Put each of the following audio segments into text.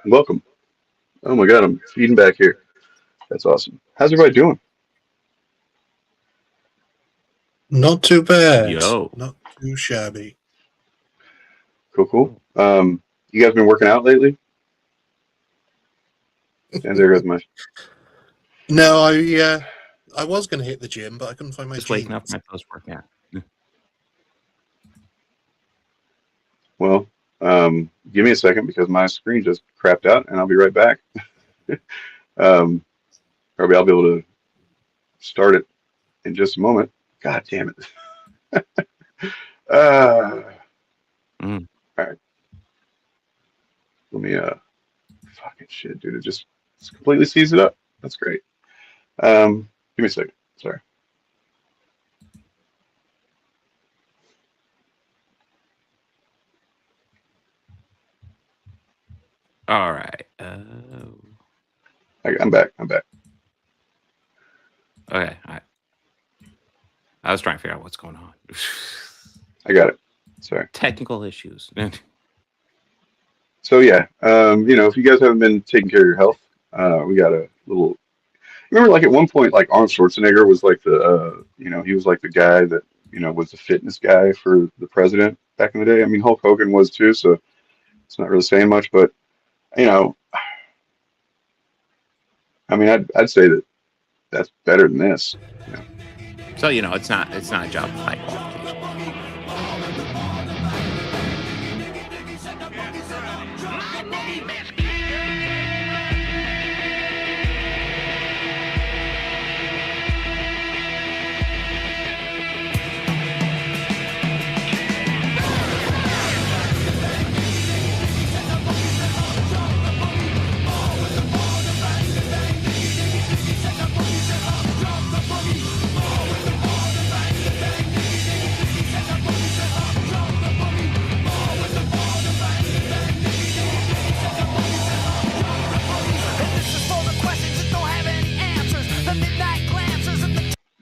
Welcome. Oh my God, I'm feeding back here. That's awesome. How's everybody doing? Not too bad. Yo. Not too shabby. Cool. You guys been working out lately? And there goes my. No, I was going to hit the gym, but I couldn't find my Just waking up jeans. my post workout. Well, give me a second because my screen just crapped out, and I'll be right back. Or I'll be able to start it in just a moment. God damn it. uh, Mm. all right. Let me fucking shit, dude. It just completely sees it up. That's great. Give me a second. Sorry. All right. I'm back. I'm back. Okay. I was trying to figure out what's going on. I got it. Sorry. Technical issues. So yeah, if you guys haven't been taking care of your health, we got a little. Remember, like at one point, like Arnold Schwarzenegger was like he was like the guy that was the fitness guy for the president back in the day. I mean, Hulk Hogan was too, so it's not really saying much, but you know, I mean, I'd say that's better than this. So it's not a job with high qualification.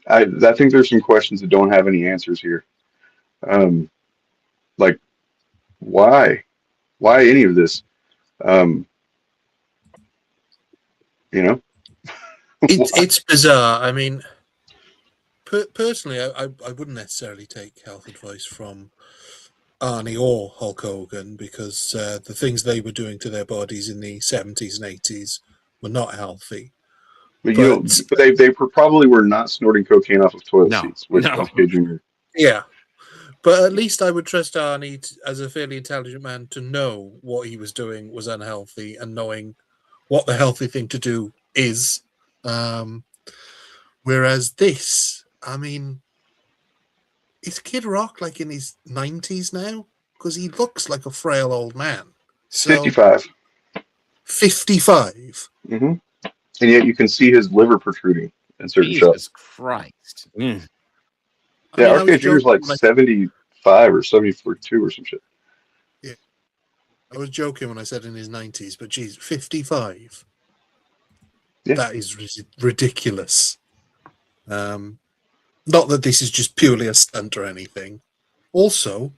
I think there's some questions that don't have any answers here. Like why any of this? Um, you know, It's bizarre. I mean, personally, I wouldn't necessarily take health advice from Arnie or Hulk Hogan because the things they were doing to their bodies in the 70s and 80s were not healthy. but they probably were not snorting cocaine off of toilet seats with No. FK Jr. Yeah. But at least I would trust Arnie as a fairly intelligent man to know what he was doing was unhealthy and knowing what the healthy thing to do is. Whereas this, I mean, is Kid Rock like in his 90s now? Because he looks like a frail old man. So, 55. 55? Mm-hmm. And yet you can see his liver protruding in certain shots. Jesus Christ. Mm. Yeah, RK Jr. is like 75 or 72 or some shit. Yeah. I was joking when I said in his 90s, but geez, 55? Yeah. That is ridiculous. Not that this is just purely a stunt or anything. Also,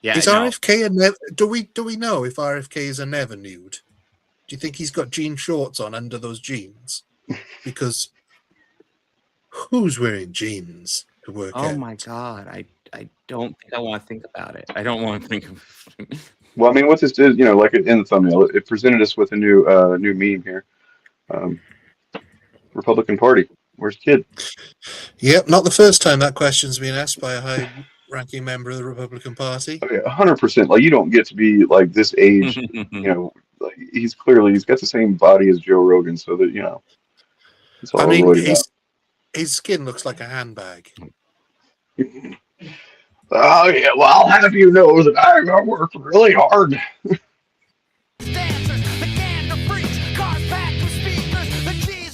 is RFK do we know if RFK is a never nude? Do you think he's got jean shorts on under those jeans? Because who's wearing jeans to work out? Oh my God. I don't think I want to think about it. I don't want to think of it. Well, I mean, what this did, like in the thumbnail, it presented us with a new meme here. Republican Party. Where's Kid? Yep, not the first time that question's been asked by a high-ranking member of the Republican Party. Okay, 100%. Like, you don't get to be like this age. Like, he's got the same body as Joe Rogan, so that it's all roided out. His skin looks like a handbag. Oh yeah, well, I'll have you know that I worked really hard.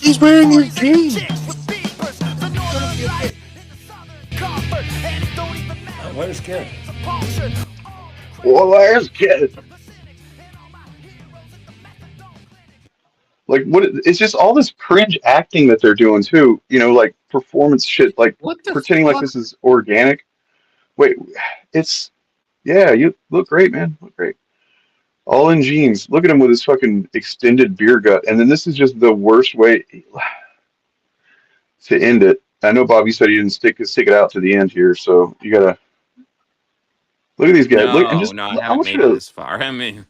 He's wearing his jeans. Where's Kid? Well, there's Kid. Like, what? It's just all this cringe acting that they're doing too. Like performance shit, like pretending like this is organic. Wait, you look great, man. Look great. All in jeans. Look at him with his fucking extended beer gut. And then this is just the worst way to end it. I know Bob, you said you didn't stick it out to the end here, so you gotta look at these guys. Look and just I haven't made it this far. I mean,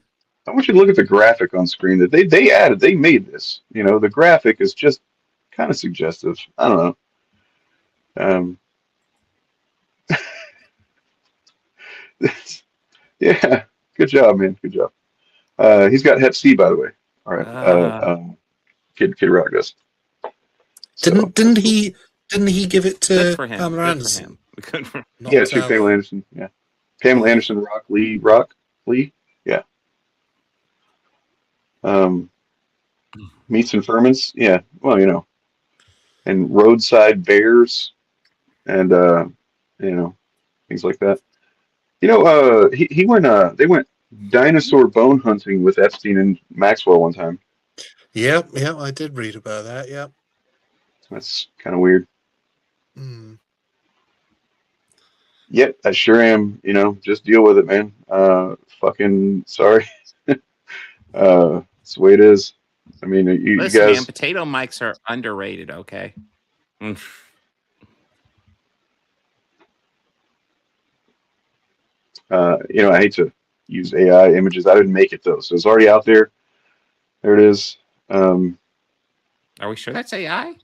I want you to look at the graphic on screen that they added. They made this. You know, the graphic is just kind of suggestive. I don't know. Yeah, good job, man. Good job. He's got Hep C, by the way. All right. Kid Rock does. So, didn't he give it to Pamela Anderson? Yeah, to Pamela Anderson. Yeah, Pamela Anderson, Rock Lee. Yeah. Meats and ferments. Yeah. Well, you know, and roadside bears, and you know, things like that. You know, he went. They went dinosaur bone hunting with Epstein and Maxwell one time. Yeah, I did read about that. Yeah. That's kind of weird. Mm. Yep, I sure am. You know, just deal with it, man. Fucking sorry. It's the way it is. I mean, Listen, you guys. Man, potato mics are underrated. Okay. You know, I hate to use AI images. I didn't make it though, so it's already out there. There it is. Are we sure that's AI?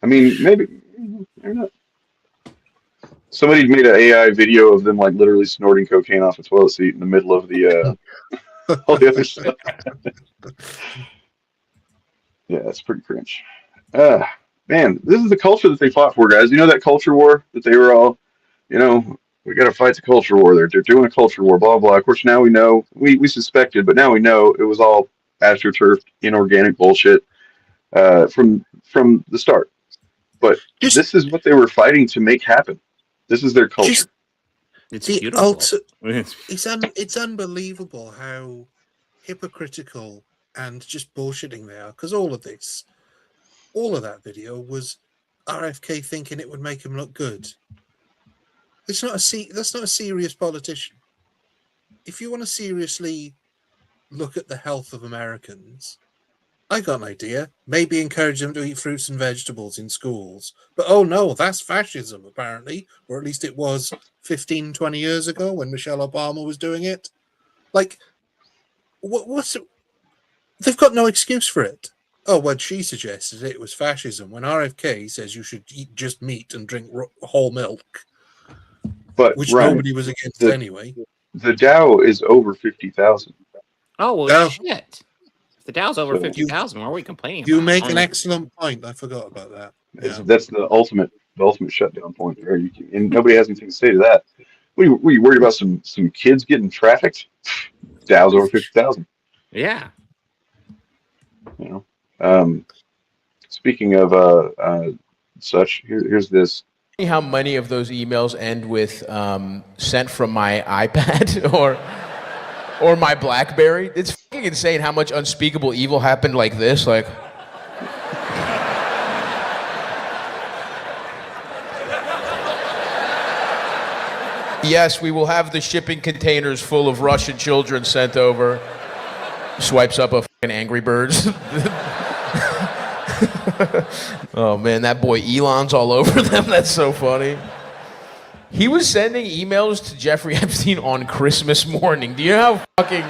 I mean, maybe not. Somebody made an AI video of them like literally snorting cocaine off a toilet seat in the middle of the all the other stuff. Yeah, that's pretty cringe. Man, this is the culture that they fought for, guys. You know that culture war that they were all, you know, we got to fight the culture war. They're doing a culture war, blah, blah. Of course, now we know, we suspected, but now we know it was all astroturf, inorganic bullshit from the start. But this is what they were fighting to make happen. This is their culture. It's beautiful. It's unbelievable how hypocritical and just bullshitting they are. Because all of that video was RFK thinking it would make him look good. That's not a serious politician. If you want to seriously look at the health of Americans, I got an idea. Maybe encourage them to eat fruits and vegetables in schools. But oh no, that's fascism apparently, or at least it was 15, 20 years ago when Michelle Obama was doing it. Like, what's it? They've got no excuse for it. Oh, well, she suggested it was fascism when RFK says you should eat just meat and drink whole milk, but which nobody was against anyway. The Dow is over 50,000. Oh, well, shit. The Dow's over 50,000. Why are we complaining? You make an excellent point. I forgot about that. Yeah. That's the ultimate shutdown point there. And nobody has anything to say to that. What are you worried about? Some kids getting trafficked? Dow's over 50,000. Yeah. You know. Speaking of such, here's this. How many of those emails end with sent from my iPad or my BlackBerry? It's fucking insane how much unspeakable evil happened like this. Like, yes, we will have the shipping containers full of Russian children sent over. Swipes up a fucking Angry Birds. Oh man, that boy Elon's all over them. That's so funny. He was sending emails to Jeffrey Epstein on Christmas morning. Do you know how fucking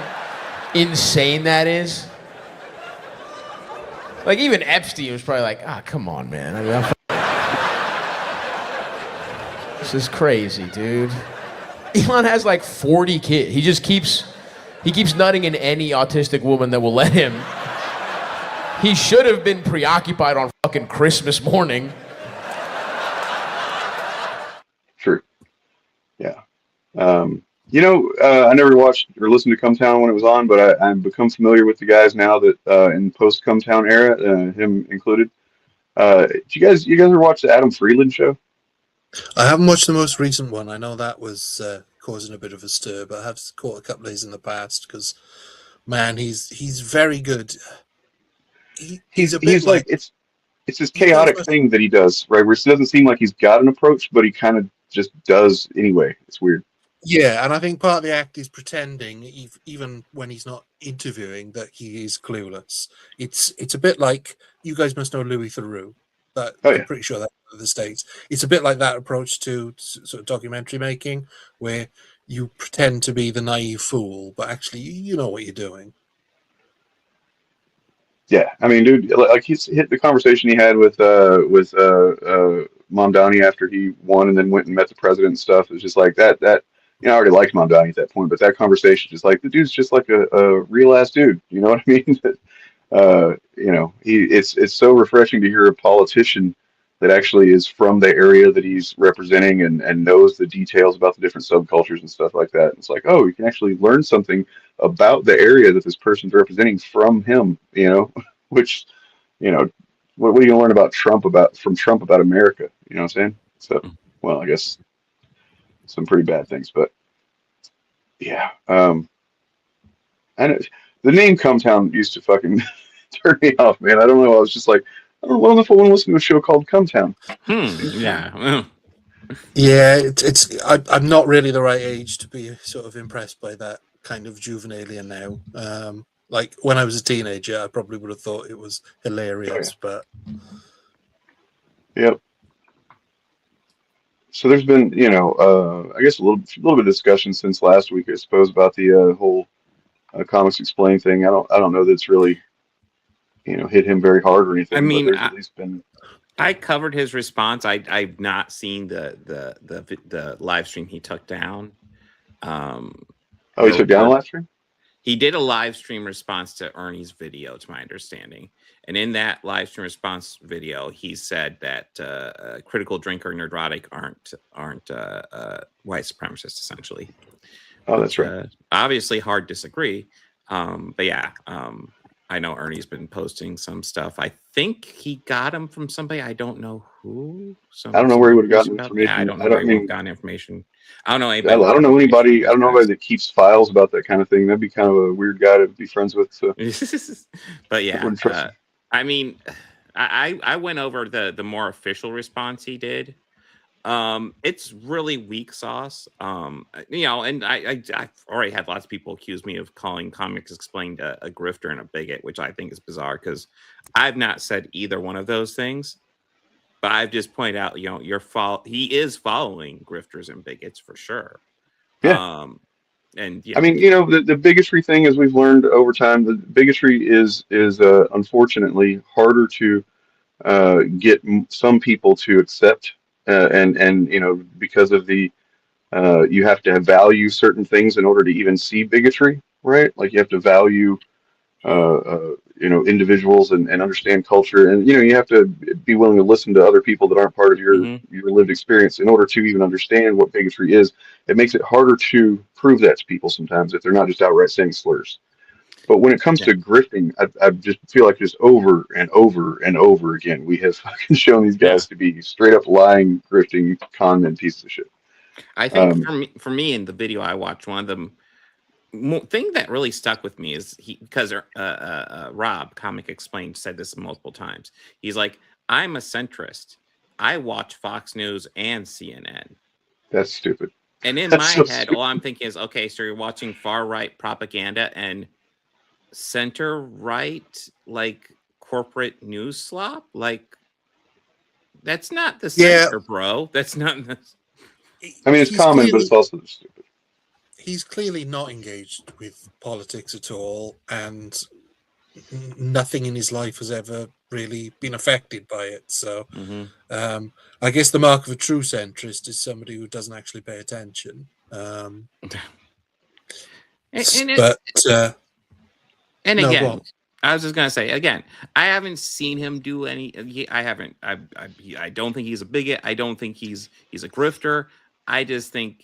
insane that is? Like, even Epstein was probably like, come on, man. I mean, this is crazy, dude. Elon has like 40 kids. He keeps nutting in any autistic woman that will let him. He should have been preoccupied on fucking Christmas morning. True. Yeah. You know, I never watched or listened to Come Town when it was on, but I've become familiar with the guys now that in post Come Town era, him included. Did you guys ever watch the Adam Freeland show? I haven't watched the most recent one. I know that was causing a bit of a stir, but I have caught a couple of days in the past because, man, he's very good. He's like it's this chaotic thing that he does, right? Where it doesn't seem like he's got an approach, but he kind of just does anyway. It's weird. Yeah, and I think part of the act is pretending, even when he's not interviewing, that he is clueless. It's a bit like, you guys must know Louis Theroux. That Oh I'm yeah, pretty sure that's the States. It's a bit like that approach to sort of documentary making, where you pretend to be the naive fool, but actually you know what you're doing. yeah. I mean, dude, like he's hit the conversation he had with Mamdani after he won, and then went and met the president and stuff. It's just like that. I already liked Mamdani at that point, but that conversation, just like the dude's just like a real ass dude. You know what I mean? It's so refreshing to hear a politician that actually is from the area that he's representing, and knows the details about the different subcultures and stuff like that. It's like, oh, you can actually learn something about the area that this person's representing from him, which, you know, what are you gonna learn about from Trump about America? You know what I'm saying? So, well, I guess some pretty bad things, but yeah. And the name Cumtown used to fucking turn me off, man. I don't know. I was just like, I don't know if I want to listen to a show called Cumtown. Yeah. Yeah, I'm not really the right age to be sort of impressed by that kind of juvenilia now. Like when I was a teenager, I probably would have thought it was hilarious, but Yep. So there's been, I guess a little bit of discussion since last week, I suppose, about the whole Comics Explained thing. I don't know that it's really, hit him very hard or anything. I mean, but there's at least been. I covered his response. I've not seen the live stream he took down. He took down the live stream? He did a live stream response to Ernie's video, to my understanding. And in that live stream response video, he said that critical drinker and neurotic aren't white supremacists, essentially. Oh, that's right. Obviously, hard disagree. But yeah, I know Ernie's been posting some stuff. I think he got them from somebody. I don't know who. I don't know where he would have gotten information. Yeah, I don't know where he would have gotten information. I don't know anybody. I don't know anybody. I don't know anybody that keeps files about that kind of thing. That'd be kind of a weird guy to be friends with. So. But yeah, I mean, I went over the more official response he did. It's really weak sauce. And I've already had lots of people accuse me of calling Comics Explained a grifter and a bigot, which I think is bizarre because I've not said either one of those things. But I've just pointed out, he is following grifters and bigots for sure. Yeah. And I mean, the bigotry thing, as we've learned over time, the bigotry is unfortunately harder to get some people to accept, and because of the you have to value certain things in order to even see bigotry, right? Like you have to value individuals and understand culture, and you have to be willing to listen to other people that aren't part of your lived experience in order to even understand what bigotry is. It makes it harder to prove that to people sometimes if they're not just outright saying slurs. But when it comes to grifting, I just feel like just over and over and over again, we have fucking shown these guys to be straight up lying, grifting, con men pieces of shit. I think for me in the video I watched, one of them thing that really stuck with me is because Rob Comic Explained said this multiple times. He's like, I'm a centrist. I watch Fox News and CNN. That's stupid. And in my head, all I'm thinking is, okay, so you're watching far right propaganda and center right, like corporate news slop. Like that's not the center, bro. That's not. I mean, it's common, but it's also stupid. He's clearly not engaged with politics at all, and nothing in his life has ever really been affected by it. So I guess the mark of a true centrist is somebody who doesn't actually pay attention. And again, I was just gonna say again, I haven't seen him do any. I haven't. I don't think he's a bigot. I don't think he's a grifter. I just think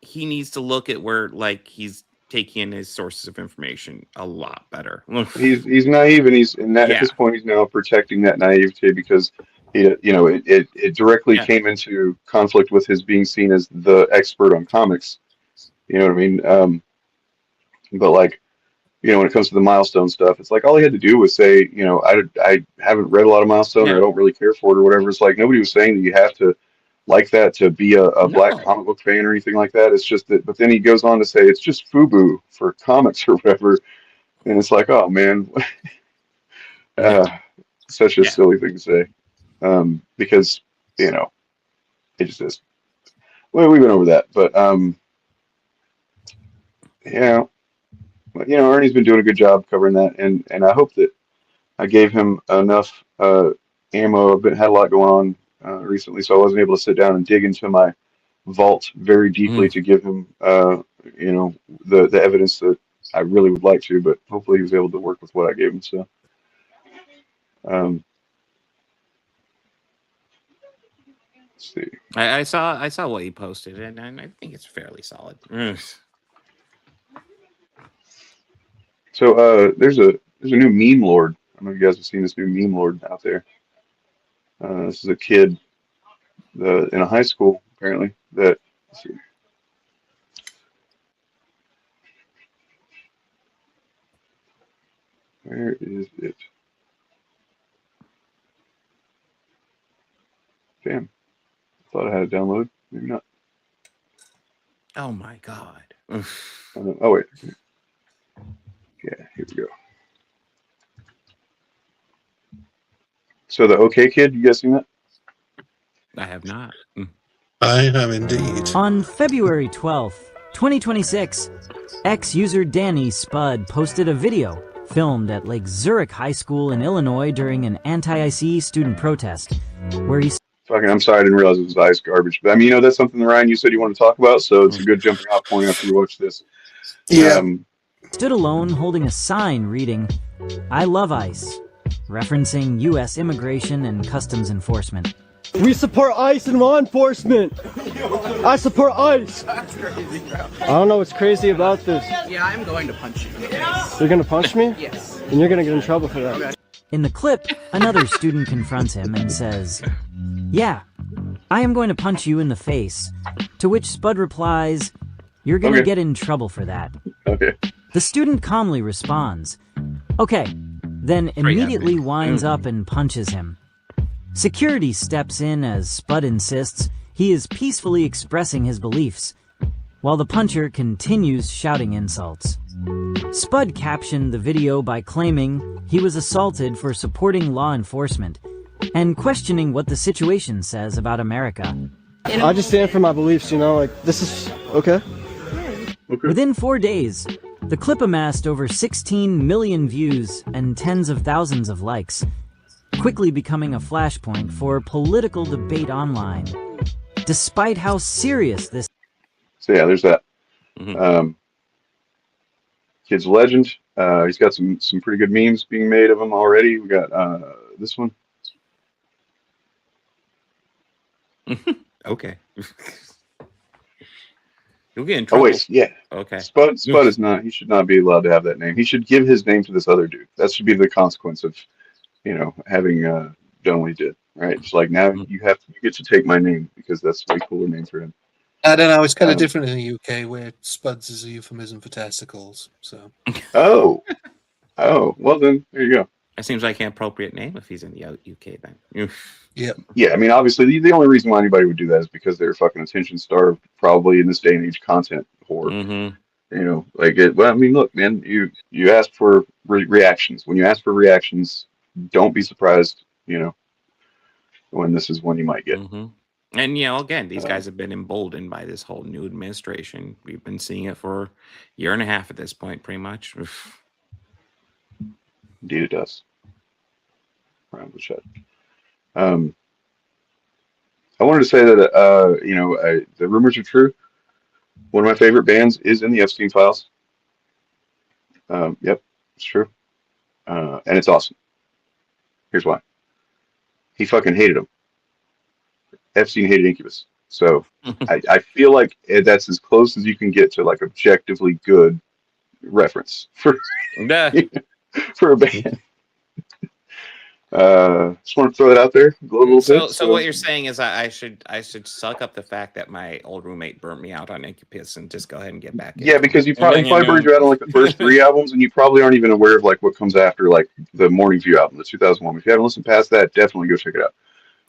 he needs to look at where he's taking in his sources of information a lot better. He's naive, and at this point he's now protecting that naivety because it directly came into conflict with his being seen as the expert on comics. You know what I mean? But when it comes to the Milestone stuff, it's like all he had to do was say, I haven't read a lot of Milestone, or I don't really care for it, or whatever. It's like nobody was saying that you have to like that to be a black comic book fan or anything like that. It's just that, but then he goes on to say it's just FUBU for comics or whatever, and it's like, oh man, such a silly thing to say, because it just is. Well, we went over that, but Ernie's been doing a good job covering that, and I hope that I gave him enough ammo. I've had a lot going on recently, so I wasn't able to sit down and dig into my vault very deeply to give him, the evidence that I really would like to. But hopefully, he was able to work with what I gave him. So, let's see. I saw what you posted, and I think it's fairly solid. So there's a new meme lord. I don't know if you guys have seen this new meme lord out there. This is a kid in a high school, apparently, that, let's see. Where is it? Damn. I thought I had it downloaded. Maybe not. Oh my God. Oh, wait. Yeah, here we go. So the OK Kid, you guys seen that? I have not. I have indeed. On February 12th, 2026, ex-user Danny Spud posted a video filmed at Lake Zurich High School in Illinois during an anti-IC student protest, where he... Fucking, I'm sorry, I didn't realize it was ice garbage. But I mean, that's something, Ryan, you said you want to talk about, so it's a good jumping off point after you watch this. Yeah. Stood alone holding a sign reading, "I love ICE," referencing U.S. Immigration and Customs Enforcement. We support ICE and law enforcement. I support ICE. I don't know what's crazy about this. Yeah, I'm going to punch you. You're going to punch me? Yes. And you're going to get in trouble for that. Okay. In the clip, another student confronts him and says, "Yeah, I am going to punch you in the face," to which Spud replies, "You're going to get in trouble for that." Okay. The student calmly responds, "Okay," then immediately winds up and punches him. Security steps in as Spud insists he is peacefully expressing his beliefs, while the puncher continues shouting insults. Spud captioned the video by claiming he was assaulted for supporting law enforcement and questioning what the situation says about America. I just stand for my beliefs, this is okay. Within 4 days, the clip amassed over 16 million views and tens of thousands of likes, quickly becoming a flashpoint for political debate online. Despite how serious this... So yeah, there's that. Kid's a legend. He's got some pretty good memes being made of him already. We got this one. Okay. You'll get in trouble. Oh wait, yeah. Okay. Spud is not. He should not be allowed to have that name. He should give his name to this other dude. That should be the consequence of, having done what he did. Right? It's like now you get to take my name because that's a way cooler name for him. I don't know. It's kind of different in the UK where Spuds is a euphemism for testicles. So. Oh. Well then, there you go. That seems like an appropriate name if he's in the UK then. Yeah. Yeah, I mean, obviously, the only reason why anybody would do that is because they're fucking attention starved, probably in this day and age, content whore. Well, I mean, look, man, you asked for reactions. When you ask for reactions, don't be surprised, when this is one you might get. And, again, these guys have been emboldened by this whole new administration. We've been seeing it for a year and a half at this point, pretty much. Indeed, it does. Round the shut. I wanted to say that, the rumors are true. One of my favorite bands is in the Epstein files. Yep, it's true. And it's awesome. Here's why. He fucking hated him. Epstein hated Incubus. So I feel like that's as close as you can get to like objectively good reference for for a band. Just want to throw that out there a little bit. So what you're saying is I should suck up the fact that my old roommate burnt me out on Incubus and just go ahead and get back in. Yeah, because you probably burned you out on like the first 3 albums, and you probably aren't even aware of like what comes after, like the Morning View album, the 2001. If you haven't listened past that, definitely go check it out.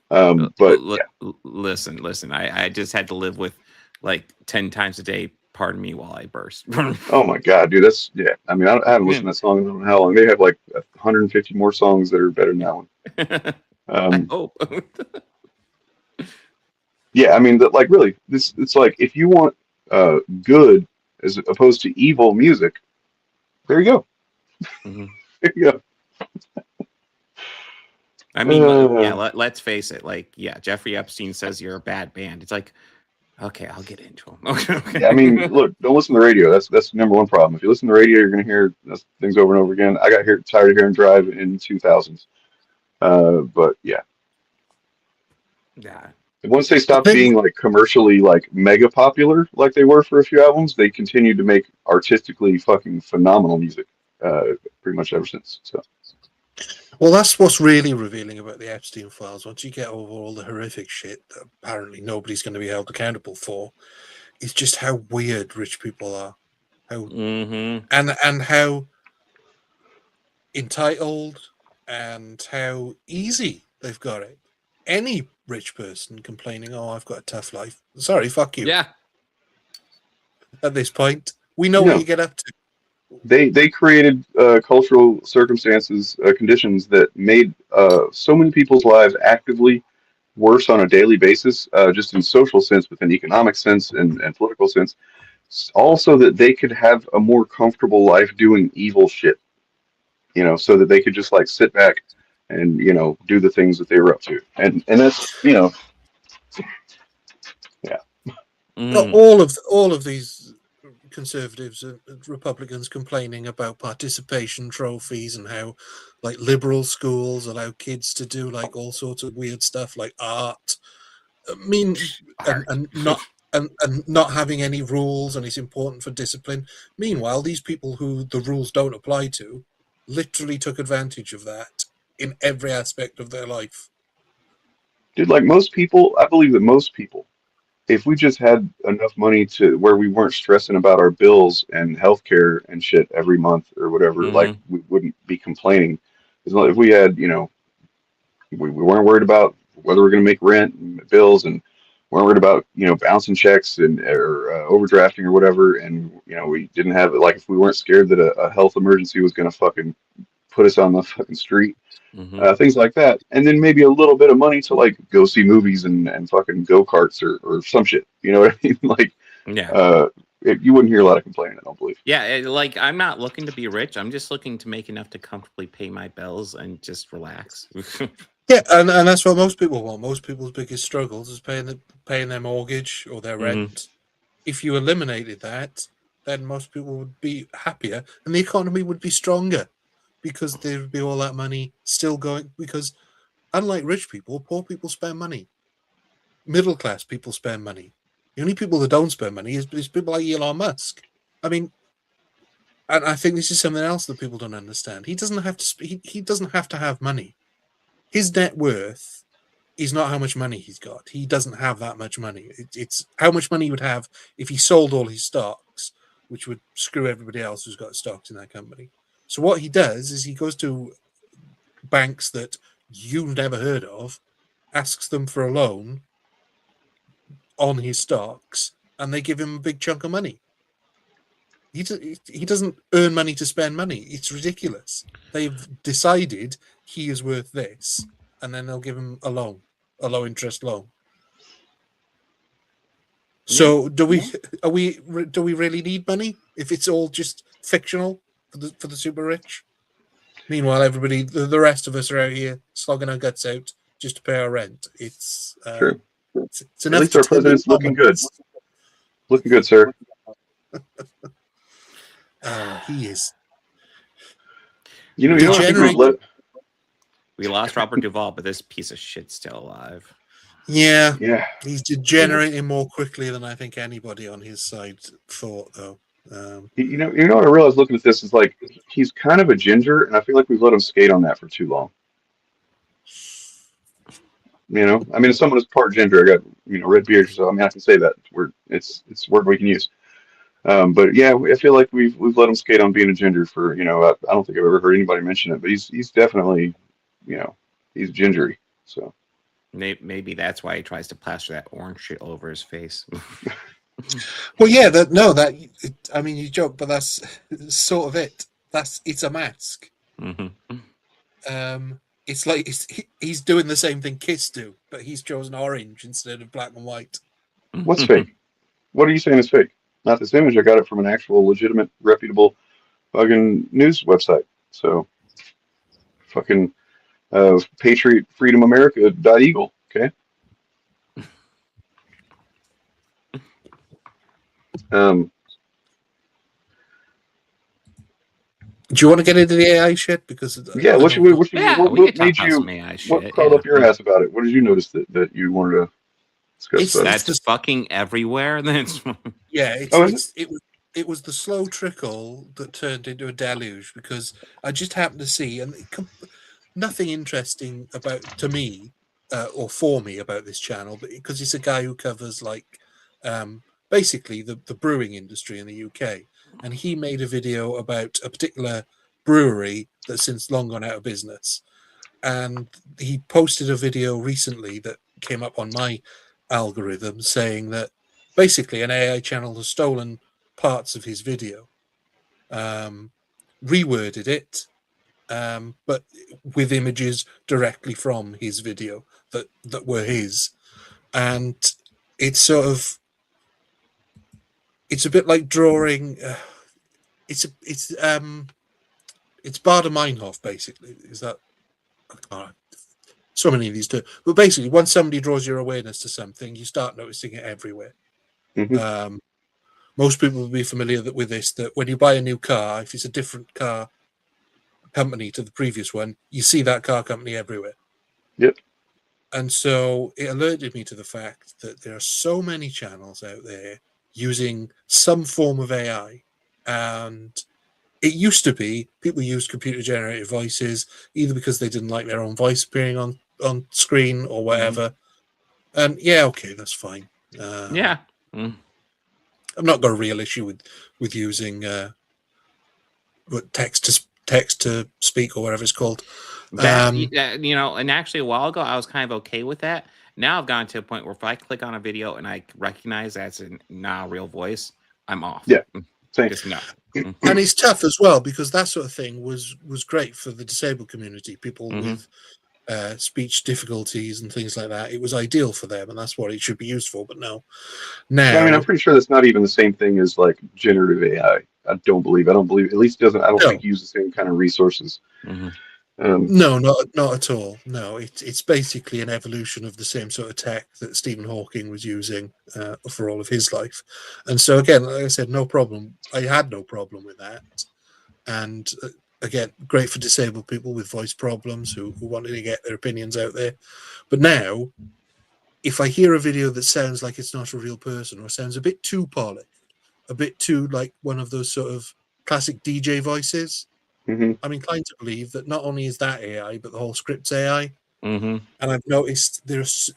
But yeah. Listen. I just had to live with like 10 times a day. Pardon me while I burst. Oh my God, dude, that's I mean, I haven't listened to that song in I don't know how long. They have like 150 more songs that are better than that one. I hope. Yeah, I mean, like really, it's like if you want good as opposed to evil music, there you go. Mm-hmm. There you go. I mean, yeah. Let's face it. Like, yeah, Jeffrey Epstein says you're a bad band. It's like, okay, I'll get into them. Okay. Yeah, I mean, look, don't listen to the radio. That's the number one problem. If you listen to the radio, you're gonna hear things over and over again. I got tired of hearing Drive in 2000s. But yeah. Yeah. Once they stopped being like commercially like mega popular like they were for a few albums, they continued to make artistically fucking phenomenal music pretty much ever since. So, well, that's what's really revealing about the Epstein files. Once you get over all the horrific shit that apparently nobody's going to be held accountable for, it's just how weird rich people are, how and how entitled and how easy they've got it. Any rich person complaining, "Oh, I've got a tough life." Sorry, fuck you. Yeah. At this point, we know what you get up to. They created cultural circumstances, conditions that made so many people's lives actively worse on a daily basis, just in social sense, within economic sense, and political sense. Also, that they could have a more comfortable life doing evil shit. You know, so that they could just like sit back and do the things that they were up to, and that's yeah. All of these conservatives and Republicans complaining about participation trophies and how like liberal schools allow kids to do like all sorts of weird stuff like art. I mean, and not having any rules, and it's important for discipline. Meanwhile, these people who the rules don't apply to literally took advantage of that in every aspect of their life. Dude, like most people, I believe that most people, if we just had enough money to where we weren't stressing about our bills and healthcare and shit every month or whatever, like we wouldn't be complaining. If we had, we weren't worried about whether we're going to make rent and bills, and weren't worried about, bouncing checks or overdrafting or whatever. And, we didn't have it. Like if we weren't scared that a health emergency was going to fucking put us on the fucking street, things like that. And then maybe a little bit of money to like go see movies and fucking go-karts or some shit. You know what I mean? Like, you wouldn't hear a lot of complaining, I don't believe. Yeah, like I'm not looking to be rich. I'm just looking to make enough to comfortably pay my bills and just relax. Yeah, and that's what most people want. Most people's biggest struggles is paying their mortgage or their rent. If you eliminated that, then most people would be happier and the economy would be stronger because there would be all that money still going. Because unlike rich people, poor people spend money. Middle class people spend money. The only people that don't spend money is people like Elon Musk. I mean, and I think this is something else that people don't understand. He doesn't have to. He doesn't have to have money. His net worth is not how much money he's got. He doesn't have that much money. It's how much money he would have if he sold all his stocks, which would screw everybody else who's got stocks in that company. So what he does is he goes to banks that you've never heard of, asks them for a loan on his stocks, and they give him a big chunk of money. He doesn't earn money to spend money. It's ridiculous. They've decided he is worth this, and then they'll give him a loan, a low interest loan. So do we really need money if it's all just fictional for the super rich? Meanwhile, everybody, the rest of us are out here slogging our guts out just to pay our rent. It's true. It's At least our president's looking good. Looking good, sir. He is. You know what I think we lost Robert Duvall, but this piece of shit's still alive. Yeah. He's degenerating more quickly than I think anybody on his side thought, though. You know what I realized looking at this is like he's kind of a ginger, and I feel like we've let him skate on that for too long. I mean, as someone who's part ginger, I got red beard, so I mean I can say that it's a word we can use. But yeah, I feel like we've let him skate on being a ginger for I don't think I've ever heard anybody mention it, but he's definitely he's gingery. So Maybe that's why he tries to plaster that orange shit all over his face. Well, yeah, I mean, you joke, but that's sort of it. It's a mask. It's like he's doing the same thing Kiss do, but he's chosen orange instead of black and white. What's fake? What are you saying is fake? Not this image. I got it from an actual, legitimate, reputable fucking news website. So, fucking Patriot Freedom America .eagle. Okay. Do you want to get into the AI shit? Because yeah, what made you? What crawled up your ass about it? What did you notice that you wanted to discuss? That's fucking everywhere. Yeah, it was the slow trickle that turned into a deluge, because I just happened to see, and nothing interesting to me or for me about this channel, but because it's a guy who covers like basically the brewing industry in the UK, and he made a video about a particular brewery that's since long gone out of business, and he posted a video recently that came up on my algorithm saying that basically an AI channel has stolen parts of his video, reworded it, but with images directly from his video that were his, and it's a bit like drawing. It's Baader-Meinhof, basically. Is that? So many of these do, but basically, once somebody draws your awareness to something, you start noticing it everywhere. Most people will be familiar with this, that when you buy a new car, if it's a different car company to the previous one, you see that car company everywhere. Yep. And so it alerted me to the fact that there are so many channels out there using some form of AI. And it used to be people used computer generated voices either because they didn't like their own voice appearing on screen or whatever. And yeah, okay, that's fine. Yeah. I've not got a real issue with using text to speak or whatever it's called. And actually a while ago I was kind of okay with that. Now I've gotten to a point where if I click on a video and I recognize that's not a real voice, I'm off. Yeah. Just no. And it's tough as well, because that sort of thing was great for the disabled community, people with speech difficulties and things like that. It was ideal for them, and that's what it should be used for. But no, now I mean, I'm pretty sure that's not even the same thing as like generative AI. I don't believe. At least it doesn't. I don't think it uses the same kind of resources. No, not at all. No, it's basically an evolution of the same sort of tech that Stephen Hawking was using for all of his life. And so again, like I said, no problem. I had no problem with that. And again, great for disabled people with voice problems who wanted to get their opinions out there. But now, if I hear a video that sounds like it's not a real person or sounds a bit too polished, a bit too like one of those sort of classic DJ voices, I'm inclined to believe that not only is that AI, but the whole script's AI. And I've noticed there's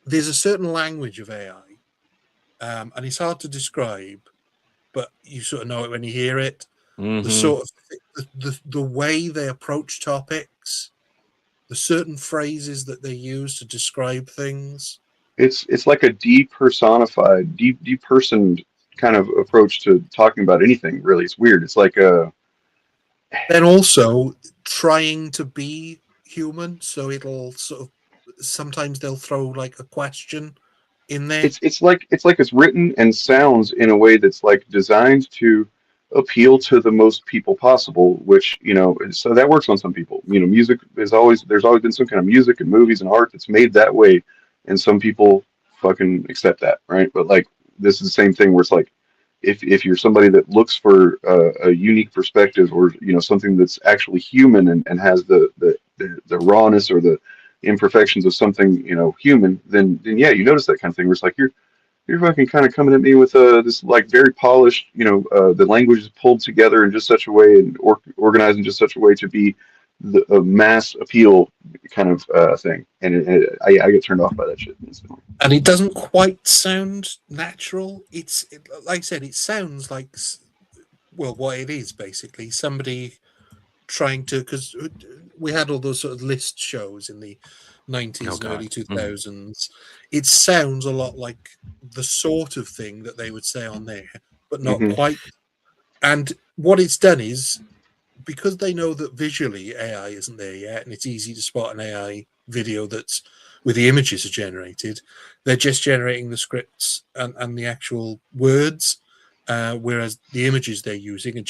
a certain language of AI, and it's hard to describe, but you sort of know it when you hear it. The sort of the way they approach topics, the certain phrases that they use to describe things. It's like a depersonified, depersoned kind of approach to talking about anything. Really, it's weird. It's like then also trying to be human, so it'll sort of sometimes they'll throw like a question in there. It's like it's written and sounds in a way that's like designed to appeal to the most people possible, which, so that works on some people. Music there's always been some kind of music and movies and art that's made that way, and some people fucking accept that, right? But like this is the same thing where it's like if you're somebody that looks for a unique perspective, or something that's actually human and has the rawness or the imperfections of something human, then yeah, you notice that kind of thing where it's like you're fucking kind of coming at me with this like very polished, the language is pulled together in just such a way and organized in just such a way to be a mass appeal kind of thing, and I get turned off by that shit instantly. And it doesn't quite sound natural. Like I said, it sounds like, well, what it is basically somebody trying to, because we had all those sort of list shows in the 90s and early 2000s. It sounds a lot like the sort of thing that they would say on there, but not quite. And what it's done is, because they know that visually AI isn't there yet, and it's easy to spot an AI video that's with the images are generated, they're just generating the scripts and the actual words, whereas the images they're using are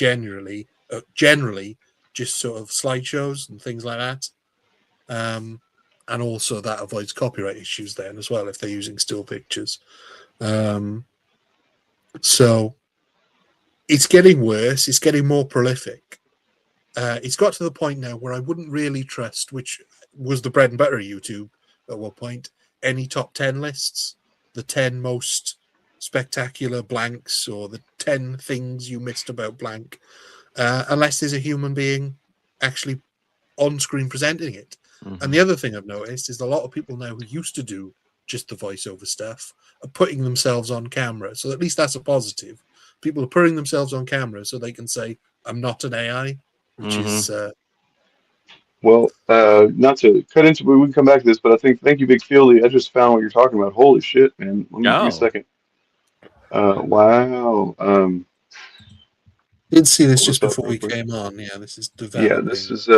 generally just sort of slideshows and things like that. And also that avoids copyright issues then as well if they're using still pictures. So it's getting worse. It's getting more prolific. It's got to the point now where I wouldn't really trust, which was the bread and butter of YouTube at one point, any top 10 lists, the 10 most spectacular blanks or the 10 things you missed about blank, unless there's a human being actually on screen presenting it. And the other thing I've noticed is a lot of people now who used to do just the voiceover stuff are putting themselves on camera. So at least that's a positive. People are putting themselves on camera so they can say, I'm not an AI, which is... Well, not to cut into, we can come back to this, but I think, thank you, Big Fieldy. I just found what you're talking about. Holy shit, man. Let me give me a second. Wow. Did see this just before we came on. Yeah, this is developing. Yeah, this is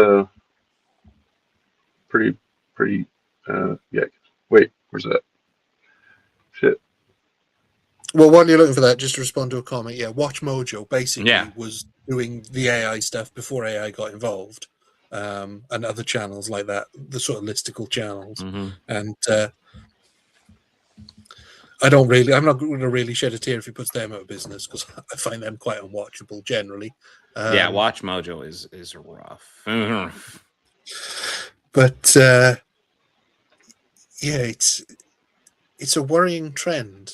pretty, yeah. Wait, where's that? Shit. Well, while you're looking for that, just to respond to a comment, yeah, Watch Mojo basically was doing the AI stuff before AI got involved, and other channels like that, the sort of listicle channels. And I'm not going to really shed a tear if he puts them out of business, because I find them quite unwatchable generally. Yeah, Watch Mojo is rough. But yeah, it's a worrying trend,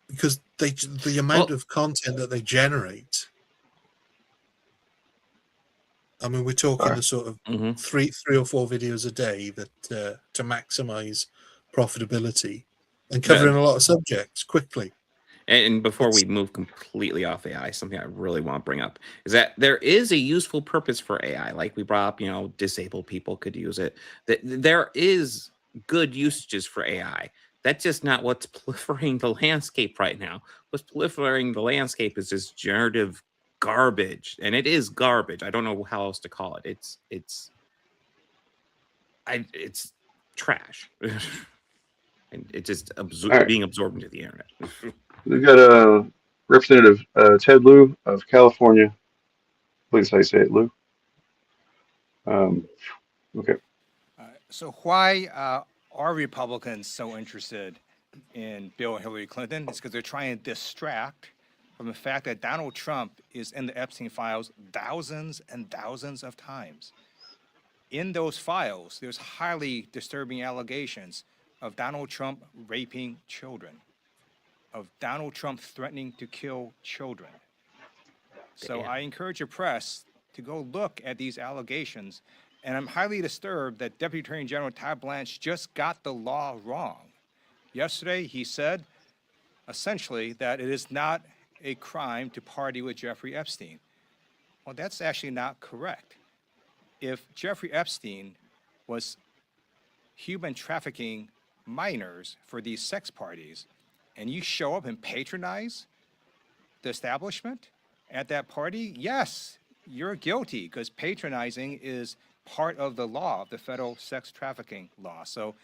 because the amount of content that they generate. I mean, we're talking the sort of three or four videos a day that to maximize profitability and covering a lot of subjects quickly. And before we move completely off AI, something I really want to bring up is that there is a useful purpose for AI. Like we brought up, disabled people could use it. There is good usages for AI. That's just not what's proliferating the landscape right now. What's proliferating the landscape is this generative garbage, and it is garbage. I don't know how else to call it. It's trash. And it's just being absorbed into the internet. We've got Representative Ted Lieu of California. Please, how you say it, Lieu? Okay. So why are Republicans so interested in Bill and Hillary Clinton? It's because they're trying to distract from the fact that Donald Trump is in the Epstein files thousands and thousands of times. In those files, there's highly disturbing allegations of Donald Trump raping children, of Donald Trump threatening to kill children. So I encourage your press to go look at these allegations. And I'm highly disturbed that Deputy Attorney General Todd Blanche just got the law wrong. Yesterday, he said, essentially, that it is not a crime to party with Jeffrey Epstein. Well, that's actually not correct. If Jeffrey Epstein was human trafficking minors for these sex parties, and you show up and patronize the establishment at that party, yes, you're guilty, because patronizing is part of the law, the federal sex trafficking law. So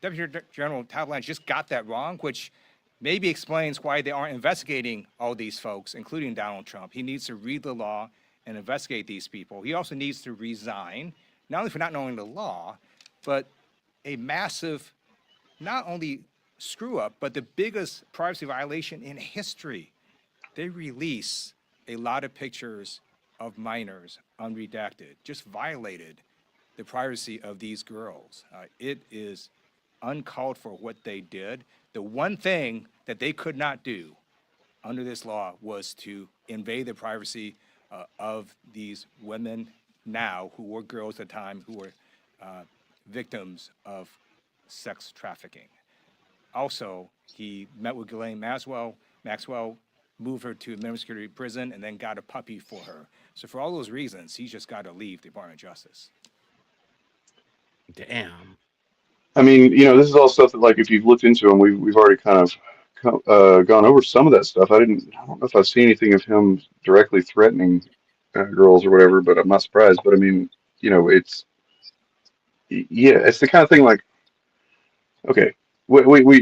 Deputy General Todd Blanche just got that wrong, which maybe explains why they aren't investigating all these folks, including Donald Trump. He needs to read the law and investigate these people. He also needs to resign, not only for not knowing the law, but a massive, not only screw up, but the biggest privacy violation in history. They release a lot of pictures of minors unredacted, just violated the privacy of these girls. It is uncalled for what they did. The one thing that they could not do under this law was to invade the privacy of these women now, who were girls at the time, who were victims of sex trafficking. Also, he met with Ghislaine Maxwell, moved her to a minimum security prison, and then got a puppy for her. So for all those reasons, he's just got to leave the Department of Justice. Damn. I mean, this is all stuff that, like, if you've looked into him, we've already kind of gone over some of that stuff. I don't know if I've seen anything of him directly threatening girls or whatever, but I'm not surprised. But I mean, it's the kind of thing like, okay, we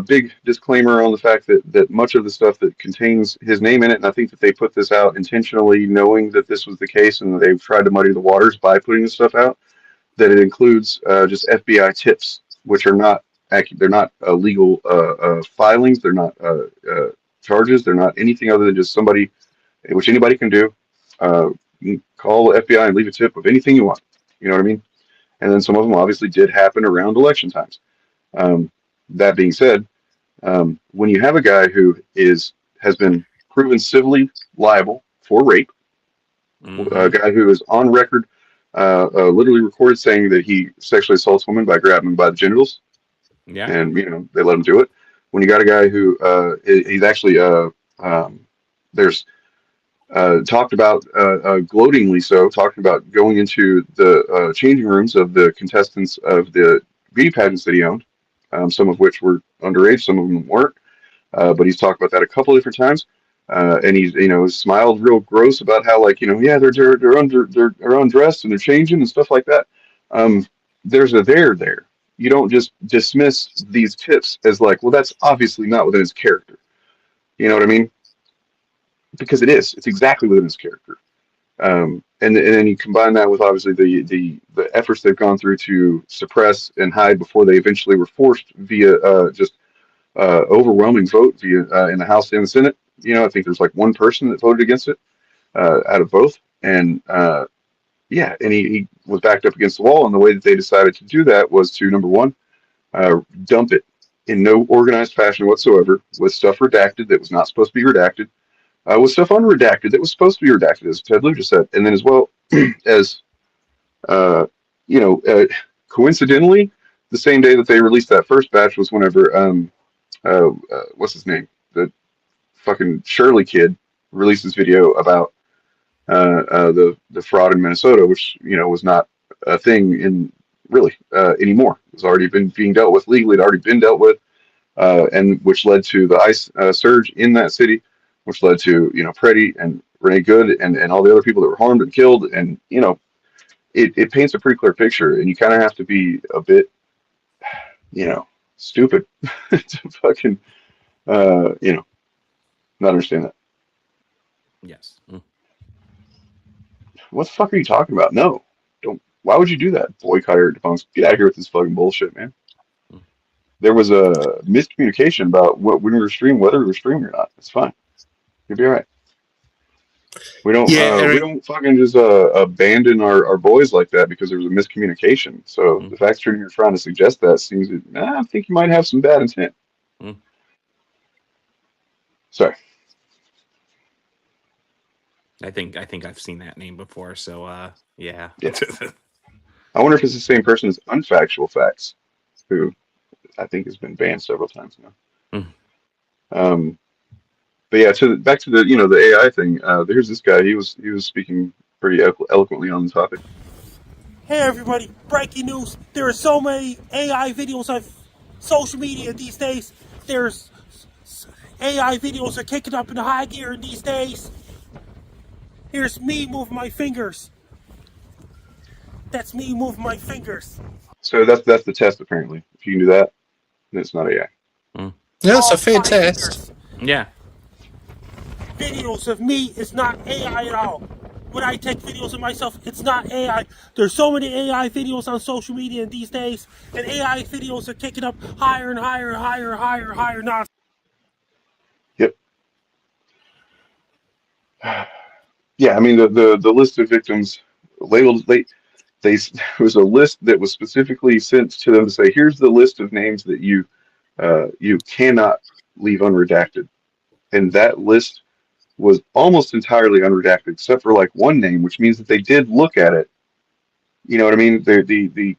big disclaimer on the fact that much of the stuff that contains his name in it, and I think that they put this out intentionally, knowing that this was the case, and they've tried to muddy the waters by putting this stuff out. That it includes just FBI tips, which are not they're not legal filings, they're not charges, they're not anything other than just somebody, which anybody can do. You can call the FBI and leave a tip of anything you want. You know what I mean? And then some of them obviously did happen around election times. That being said, when you have a guy who has been proven civilly liable for rape, a guy who is on record, literally recorded saying that he sexually assaults women by grabbing them by the genitals, and they let him do it. When you got a guy who he's actually there's talked about gloatingly so, talking about going into the changing rooms of the contestants of the beauty pageants that he owned, some of which were underage, some of them weren't, but he's talked about that a couple different times. And he's, smiled real gross about how, like, they're undressed and they're changing and stuff like that. There's a there. You don't just dismiss these tips as like, well, that's obviously not within his character. You know what I mean? Because it is. It's exactly within his character. And then you combine that with obviously the efforts they've gone through to suppress and hide before they eventually were forced via just overwhelming vote via in the House and the Senate. I think there's like one person that voted against it out of both. And and he was backed up against the wall. And the way that they decided to do that was to, number one, dump it in no organized fashion whatsoever, with stuff redacted that was not supposed to be redacted, with stuff unredacted that was supposed to be redacted, as Ted Lou just said. And then as well as, coincidentally, the same day that they released that first batch was whenever, what's his name? The fucking Shirley kid released this video about the fraud in Minnesota, which was not a thing in really anymore. It was already being dealt with legally. It had already been dealt with, and which led to the ICE surge in that city, which led to Preddy and Renee Good and all the other people that were harmed and killed. And it paints a pretty clear picture. And you kind of have to be a bit stupid to fucking not understand that. Yes. What the fuck are you talking about? No, don't. Why would you do that? Boycott or debunks. Get out of here with this fucking bullshit, man. There was a miscommunication about whether we were streaming or not. It's fine. You'll be all right. We don't. We don't fucking just abandon our boys like that because there was a miscommunication. So the fact that you're trying to suggest that seems I think you might have some bad intent. Sorry. I think I've seen that name before, so yeah. I wonder if it's the same person as Unfactual Facts, who I think has been banned several times now. But yeah, back to the the AI thing. Here's this guy. He was speaking pretty eloquently on the topic. Hey everybody! Breaking news! There are so many AI videos on social media these days. There's AI videos are kicking up in the high gear these days. Here's me moving my fingers. That's me moving my fingers. So that's the test apparently. If you can do that, then it's not AI. Yeah, it's a fair test. Yeah. Videos of me is not AI at all. When I take videos of myself, it's not AI. There's so many AI videos on social media these days, and AI videos are kicking up higher and higher and higher and higher and higher now. Yep. Yeah, I mean the list of victims labeled. There was a list that was specifically sent to them to say, here's the list of names that you cannot leave unredacted, and that list was almost entirely unredacted except for like one name, which means that they did look at it. You know what I mean? The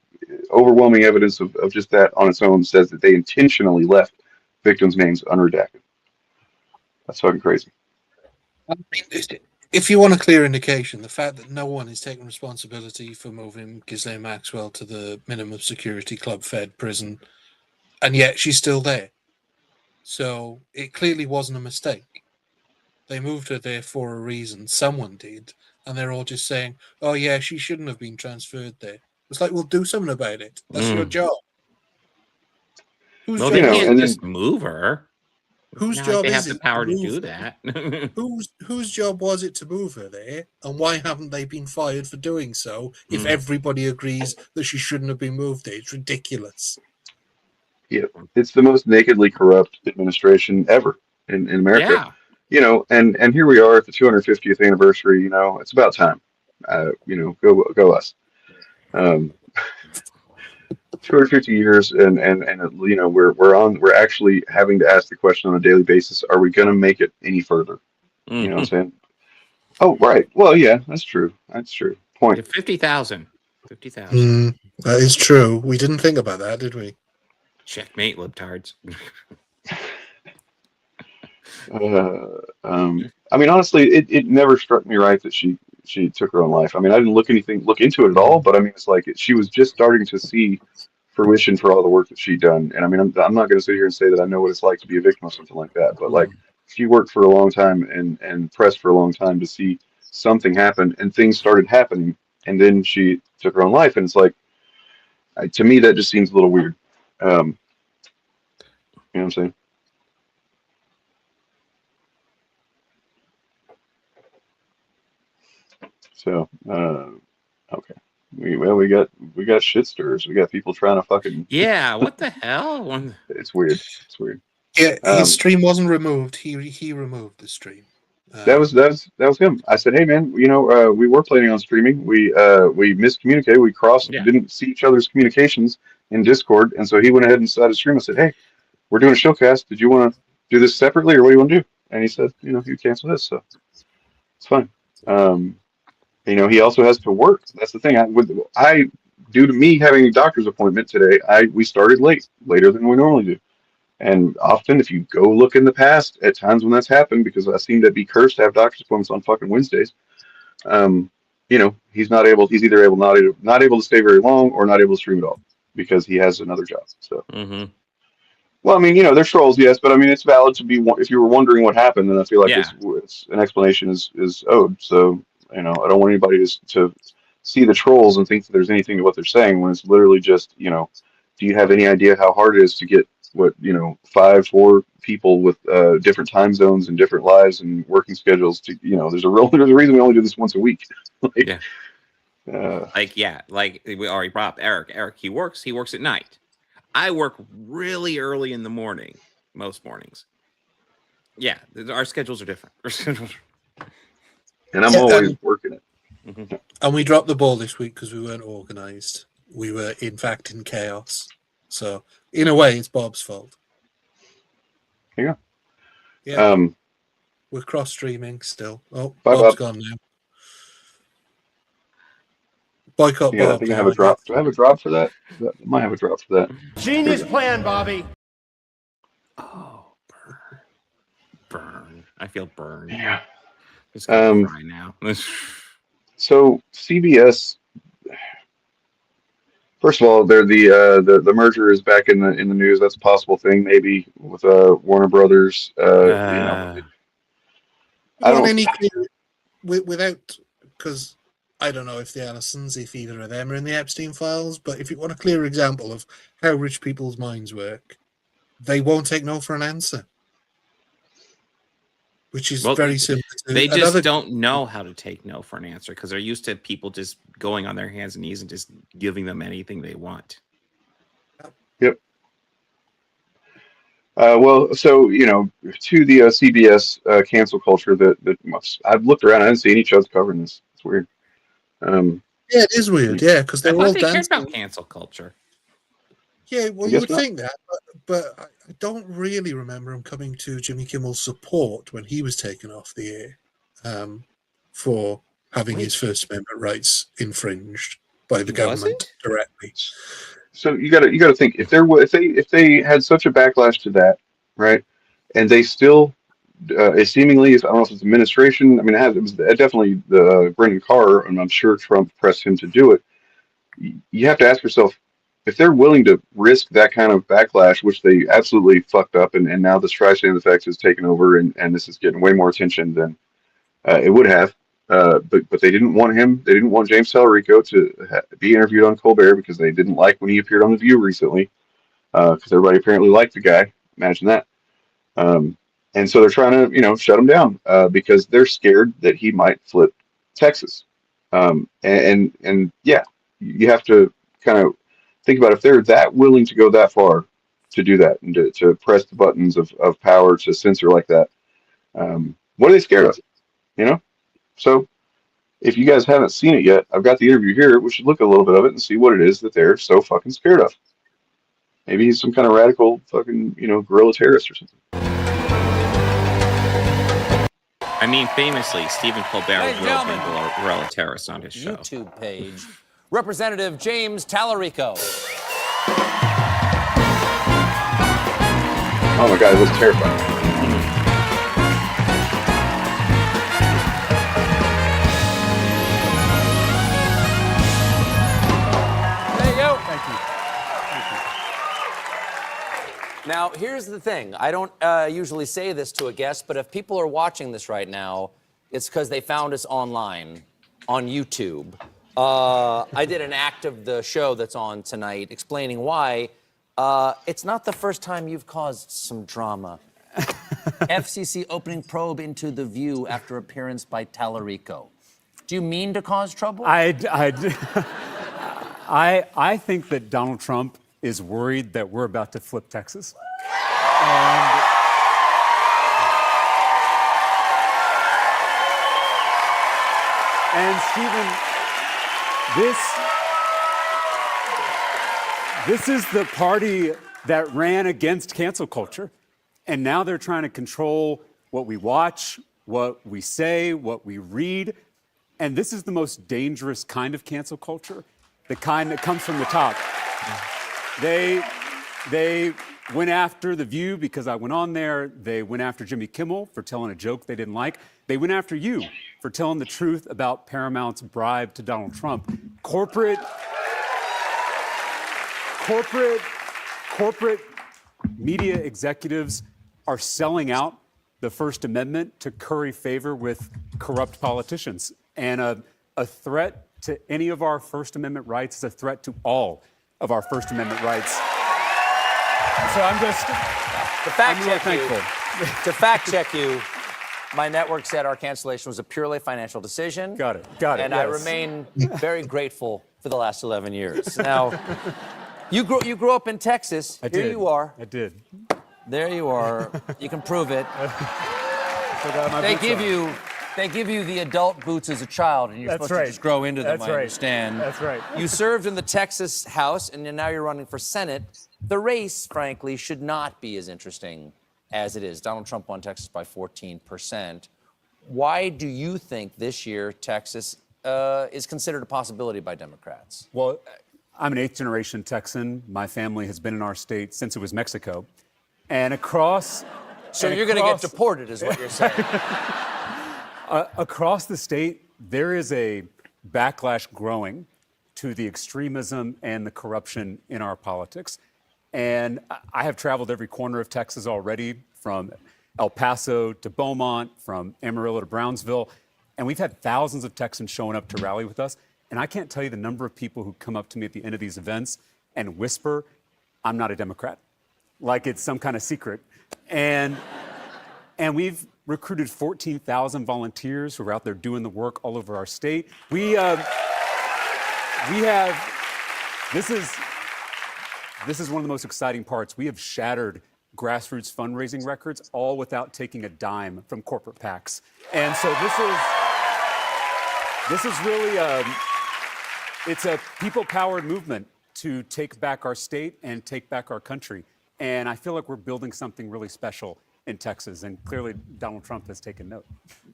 overwhelming evidence of just that on its own says that they intentionally left victims' names unredacted. That's fucking crazy. If you want a clear indication, the fact that no one is taking responsibility for moving Ghislaine Maxwell to the minimum security club fed prison, and yet she's still there. So it clearly wasn't a mistake. They moved her there for a reason. Someone did. And they're all just saying, oh, yeah, she shouldn't have been transferred there. It's like, well, do something about it. That's your job. Well, they can't just move her. Whose Not job like they is have it the power to do her? that? Whose job was it to move her there? And why haven't they been fired for doing so if everybody agrees that she shouldn't have been moved there? It's ridiculous. Yeah, it's the most nakedly corrupt administration ever in America. Yeah. You know, and here we are at the 250th anniversary. You know, it's about time. You know, go us. 250 years, and you know, we're actually having to ask the question on a daily basis: are we going to make it any further? You know what I'm saying? Oh, right. Well, yeah, that's true. That's true. Point. 50,000. 50,000. That is true. We didn't think about that, did we? Checkmate, libtards. I mean, honestly, it never struck me right that she took her own life. I mean, I didn't look into it at all, but I mean, it's like she was just starting to see fruition for all the work that she'd done. And I mean, I'm not going to sit here and say that I know what it's like to be a victim of something like that, but like she worked for a long time and pressed for a long time to see something happen, and things started happening, and then she took her own life, and it's like, to me, that just seems a little weird. You know what I'm saying? So, okay. We got shit stirrers. We got people trying to fucking. Yeah, what the hell? It's weird. It's weird. Yeah, his stream wasn't removed. He removed the stream. That was him. I said, hey man, you know, we were planning on streaming. We miscommunicated. We didn't see each other's communications in Discord, and so he went ahead and started stream. I said, hey, we're doing a Shillcast. Did you want to do this separately, or what do you want to do? And he said, you know, you cancel this, so it's fine. You know, he also has to work. That's the thing. Due to me having a doctor's appointment today, we started later than we normally do. And often, if you go look in the past, at times when that's happened, because I seem to be cursed to have doctor's appointments on fucking Wednesdays, you know, he's either not able to stay very long or not able to stream at all because he has another job. So, well, I mean, you know, there's trolls, yes, but I mean, it's valid to be. If you were wondering what happened, then I feel like it's an explanation is owed. So, you know, I don't want anybody to see the trolls and think that there's anything to what they're saying when it's literally just, you know, do you have any idea how hard it is to get you know, 4 people with different time zones and different lives and working schedules to, you know, there's a reason we only do this once a week. Like we already brought up Eric, he works at night. I work really early in the morning, most mornings. Yeah, our schedules are different. And I'm always working it. And we dropped the ball this week because we weren't organized. We were, in fact, in chaos. So, in a way, it's Bob's fault. Yeah. Yeah. We're cross-streaming still. Oh, bye, Bob's Bob. Gone now. Boycott Bob. I think I have a drop. Do I have a drop for that? I might have a drop for that. Genius plan, Bobby. Oh, burn. I feel burned. Yeah. Just gonna cry now. So CBS. First of all, the merger is back in the news. That's a possible thing, maybe with Warner Brothers. You know, I don't without, because I don't know if the Allisons, if either of them are in the Epstein files, but if you want a clear example of how rich people's minds work, they won't take no for an answer. Which is very simple. They just don't know how to take no for an answer because they're used to people just going on their hands and knees and just giving them anything they want. Yep. Well, so, you know, to the CBS cancel culture that I've looked around, I haven't seen each other covering this. It's weird. Yeah, it is weird. Yeah, because they're all cared about cancel culture. Yeah, well, you would think that, but I don't really remember him coming to Jimmy Kimmel's support when he was taken off the air for having his First Amendment rights infringed by the government directly. So you got to think if they had such a backlash to that, right, and they still it seemingly is, I don't know if it's administration. I mean, it was definitely the Brendan Carr, and I'm sure Trump pressed him to do it. You have to ask yourself, if they're willing to risk that kind of backlash, which they absolutely fucked up, and now the Streisand effect has taken over, and this is getting way more attention than it would have. But they didn't want him. They didn't want James Tallarico to be interviewed on Colbert because they didn't like when he appeared on The View recently. Because everybody apparently liked the guy. Imagine that. And so they're trying to, shut him down because they're scared that he might flip Texas. And yeah, you have to kind of think about if they're that willing to go that far to do that and to press the buttons of power to censor like that. What are they scared of? So if you guys haven't seen it yet, I've got the interview here. We should look a little bit of it and see what it is that they're so fucking scared of. Maybe he's some kind of radical fucking, guerrilla terrorist or something. I mean, famously, Stephen Colbert will bring guerrilla terrorists on his show. YouTube page. Representative James Tallarico. Oh my God, it looks terrifying. Now, here's the thing. I don't usually say this to a guest, but if people are watching this right now, it's because they found us online on YouTube. I did an act of the show that's on tonight explaining why. It's not the first time you've caused some drama. FCC opening probe into The View after appearance by Tallarico. Do you mean to cause trouble? I think that Donald Trump is worried that we're about to flip Texas. And Stephen, this is the party that ran against cancel culture. And now they're trying to control what we watch, what we say, what we read. And this is the most dangerous kind of cancel culture, the kind that comes from the top. They went after The View because I went on there. They went after Jimmy Kimmel for telling a joke they didn't like. They went after you for telling the truth about Paramount's bribe to Donald Trump. Corporate media executives are selling out the First Amendment to curry favor with corrupt politicians. And a threat to any of our First Amendment rights is a threat to all of our First Amendment rights. So I'm just, I'm really thankful. To fact check you, my network said our cancellation was a purely financial decision. Got it. And yes. I remain very grateful for the last 11 years. Now, you grew up in Texas. I did. Here you are. I did. There you are. You can prove it. They give you the adult boots as a child, and you're supposed to just grow into them, I understand. That's right. You served in the Texas House, and now you're running for Senate. The race, frankly, should not be as interesting as it is. Donald Trump won Texas by 14%. Why do you think this year Texas is considered a possibility by Democrats? Well, I'm an eighth-generation Texan. My family has been in our state since it was Mexico. And across... So you're going to get deported, is what you're saying. Across the state, there is a backlash growing to the extremism and the corruption in our politics. And I have traveled every corner of Texas already, from El Paso to Beaumont, from Amarillo to Brownsville. And we've had thousands of Texans showing up to rally with us. And I can't tell you the number of people who come up to me at the end of these events and whisper, "I'm not a Democrat," like it's some kind of secret. And we've recruited 14,000 volunteers who are out there doing the work all over our state. This is one of the most exciting parts. We have shattered grassroots fundraising records, all without taking a dime from corporate PACs. And so this is really it's a people-powered movement to take back our state and take back our country. And I feel like we're building something really special in Texas, and clearly Donald Trump has taken note.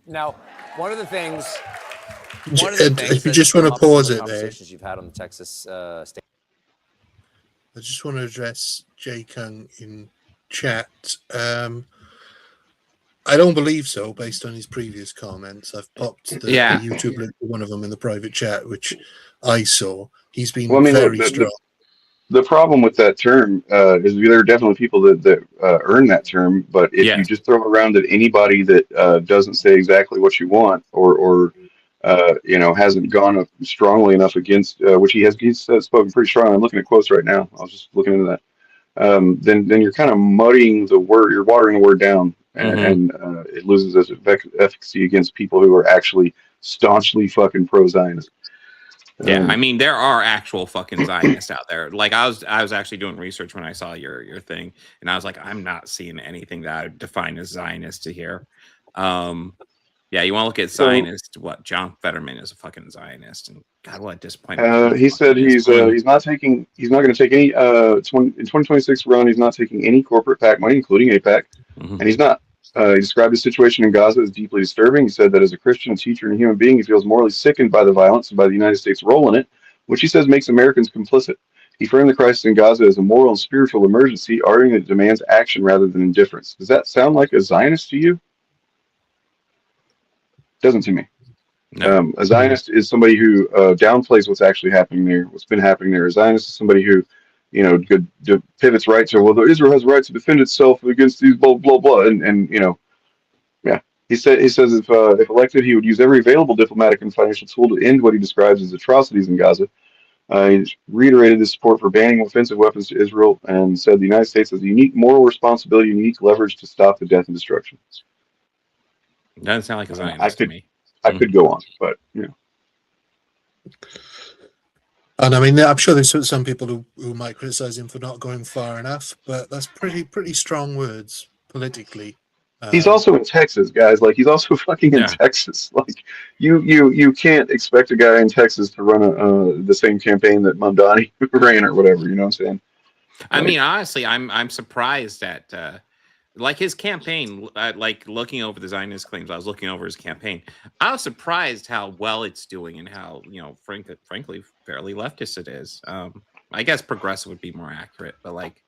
Now, one of the things if you just want to pause it there, you've had on the Texas state. I just want to address Jay Kung in chat. I I don't believe so, based on his previous comments. I've popped the YouTube link to one of them in the private chat, which I saw. He's been very strong. The problem with that term is there are definitely people that earn that term, but if you just throw around at anybody that doesn't say exactly what you want, or hasn't gone up strongly enough against, which he's spoken pretty strong. I'm looking at quotes right now. I was just looking into that. Then you're kind of muddying the word. You're watering the word down, and it loses its efficacy against people who are actually staunchly fucking pro-Zionist. Yeah, I mean, there are actual fucking Zionists out there. Like I was actually doing research when I saw your thing, and I was like, I'm not seeing anything that I would define as Zionist to here. Yeah, you want to look at Zionist? What John Fetterman is a fucking Zionist, and God, what a disappointment. He said he's not going to take any in 2026 run. He's not taking any corporate PAC money, including APAC, and he's not. He described the situation in Gaza as deeply disturbing. He said that as a Christian, a teacher, and a human being, he feels morally sickened by the violence and by the United States' role in it, which he says makes Americans complicit. He framed the crisis in Gaza as a moral and spiritual emergency, arguing that it demands action rather than indifference. Does that sound like a Zionist to you? Doesn't to me. No. A Zionist is somebody who downplays what's actually happening there, what's been happening there. A Zionist is somebody who pivots right to, well, Israel has a right to defend itself against these blah blah blah, and he says if elected, he would use every available diplomatic and financial tool to end what he describes as atrocities in Gaza. He reiterated his support for banning offensive weapons to Israel and said the United States has a unique moral responsibility and unique leverage to stop the death and destruction. Doesn't sound like a Zionist to me. I could go on, but And I mean, I'm sure there's some people who might criticize him for not going far enough, but that's pretty strong words politically. He's also in Texas, guys. Like, he's also fucking in Texas. Like, you can't expect a guy in Texas to run the same campaign that Mamdani ran or whatever. You know what I'm saying? I mean, honestly, I'm surprised at like his campaign. Like looking over the Zionist claims, I was looking over his campaign. I was surprised how well it's doing and how frankly, fairly leftist it is. I guess progressive would be more accurate, but like,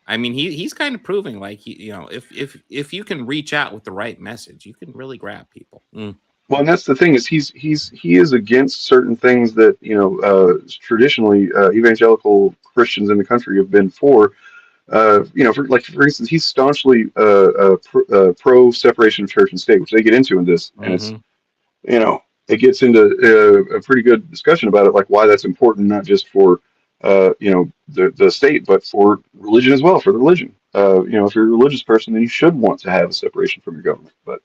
I mean, he's kind of proving like if you can reach out with the right message, you can really grab people. Well, and that's the thing is he is against certain things that traditionally evangelical Christians in the country have been for. For instance, he's staunchly pro separation of church and state, which they get into in this, and it's it gets into a pretty good discussion about it, like why that's important, not just for the state, but for religion as well, for the religion. If you're a religious person, then you should want to have a separation from your government. But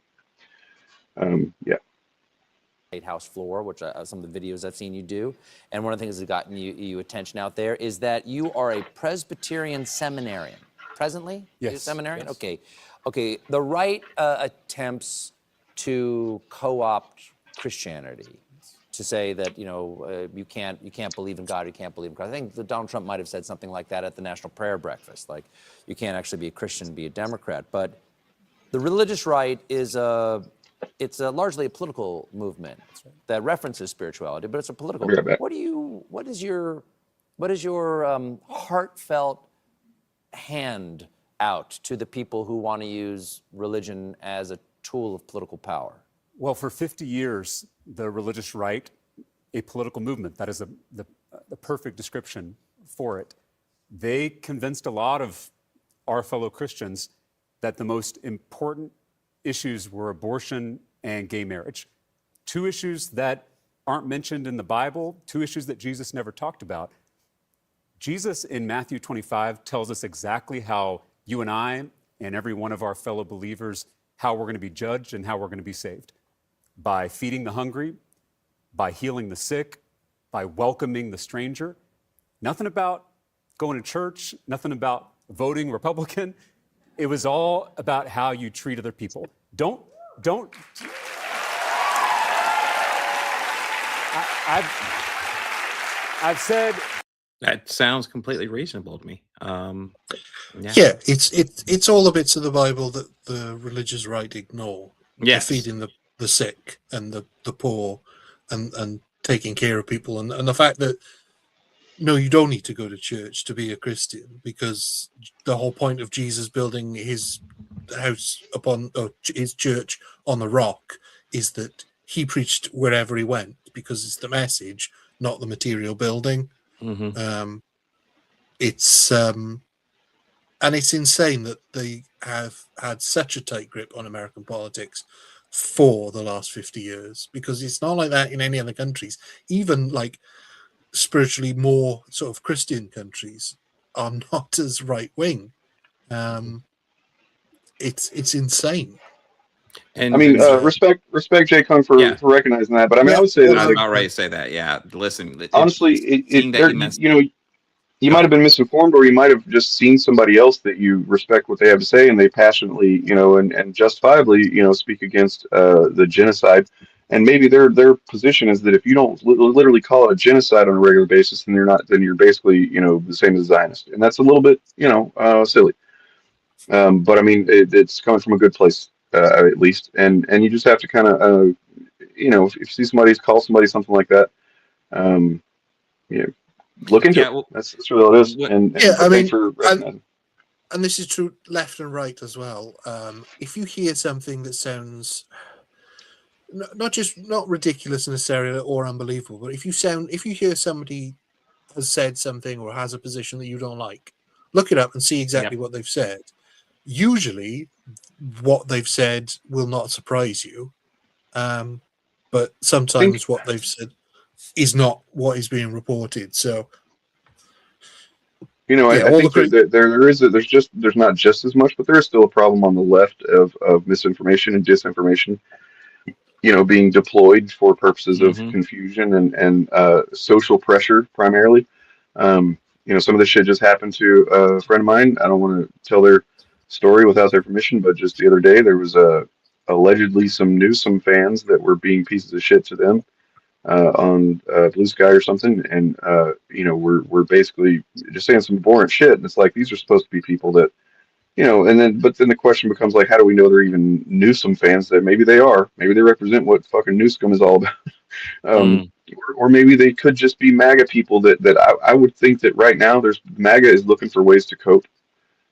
State House floor, which some of the videos I've seen you do, and one of the things that's gotten you attention out there is that you are a Presbyterian seminarian. Presently, yes, you're a seminarian. Yes. Okay. The right attempts to co-opt Christianity, to say that you can't believe in God, you can't believe in Christ. I think that Donald Trump might have said something like that at the National Prayer Breakfast, like you can't actually be a Christian and be a Democrat. But the religious right is it's largely a political movement that references spirituality, but it's a political. What is your heartfelt hand out to the people who want to use religion as a tool of political power? Well, for 50 years, the religious right, a political movement, that is the perfect description for it. They convinced a lot of our fellow Christians that the most important issues were abortion and gay marriage. Two issues that aren't mentioned in the Bible, two issues that Jesus never talked about. Jesus in Matthew 25 tells us exactly how you and I and every one of our fellow believers, how we're going to be judged and how we're going to be saved. By feeding the hungry, by healing the sick, by welcoming the stranger. Nothing about going to church, nothing about voting Republican. It was all about how you treat other people. Don't. I've said. That sounds completely reasonable to me. Yeah, it's all the bits of the Bible that the religious right ignore. Yes. Feeding the sick and the poor and taking care of people, and the fact that no, you don't need to go to church to be a Christian, because the whole point of Jesus building his house upon, or his church on the rock, is that he preached wherever he went, because it's the message, not the material building. It's and it's insane that they have had such a tight grip on American politics for the last 50 years, because it's not like that in any other countries. Even like spiritually more sort of Christian countries are not as right wing. It's insane. And I mean, respect Jay Kung for recognizing that. But I mean, I would say that, I'm like, about ready to say that. Yeah, listen. Honestly, you Go might have ahead. been misinformed, or you might have just seen somebody else that you respect what they have to say, and they passionately, and justifiably, speak against the genocide. And maybe their position is that if you don't literally call it a genocide on a regular basis, then you're basically, the same as a Zionist, and that's a little bit, silly. But I mean, it's coming from a good place, at least, and you just have to kind of, if you see somebody call somebody something like that, um, you know, look into it. That's really all it is. And thanks for recognizing. And this is true left and right as well. If you hear something that sounds not ridiculous necessarily or unbelievable, but if you hear somebody has said something or has a position that you don't like, look it up and see exactly what they've said. Usually what they've said will not surprise you, but sometimes what they've said is not what is being reported. So I think there's not just as much, but there is still a problem on the left of misinformation and disinformation, being deployed for purposes of confusion and social pressure primarily. Some of this shit just happened to a friend of mine. I don't want to tell their story without their permission, but just the other day there was allegedly some Newsom fans that were being pieces of shit to them on Blue Sky or something, and we're basically just saying some boring shit. And it's like, these are supposed to be people that, but then the question becomes like, how do we know they're even Newsom fans? That maybe they are. Maybe they represent what fucking Newsom is all about. Or maybe they could just be MAGA people that I would think that right now MAGA is looking for ways to cope.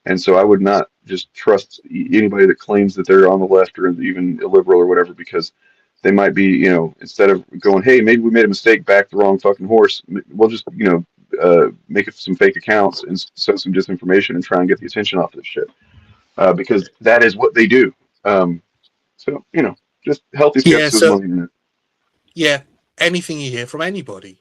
And so I would not just trust anybody that claims that they're on the left or even illiberal or whatever, because they might be, instead of going, hey, maybe we made a mistake, back the wrong fucking horse, we'll just, make it some fake accounts and sow some disinformation and try and get the attention off of this shit. Because that is what they do. So, just healthy skepticism on the internet. Yeah, anything you hear from anybody,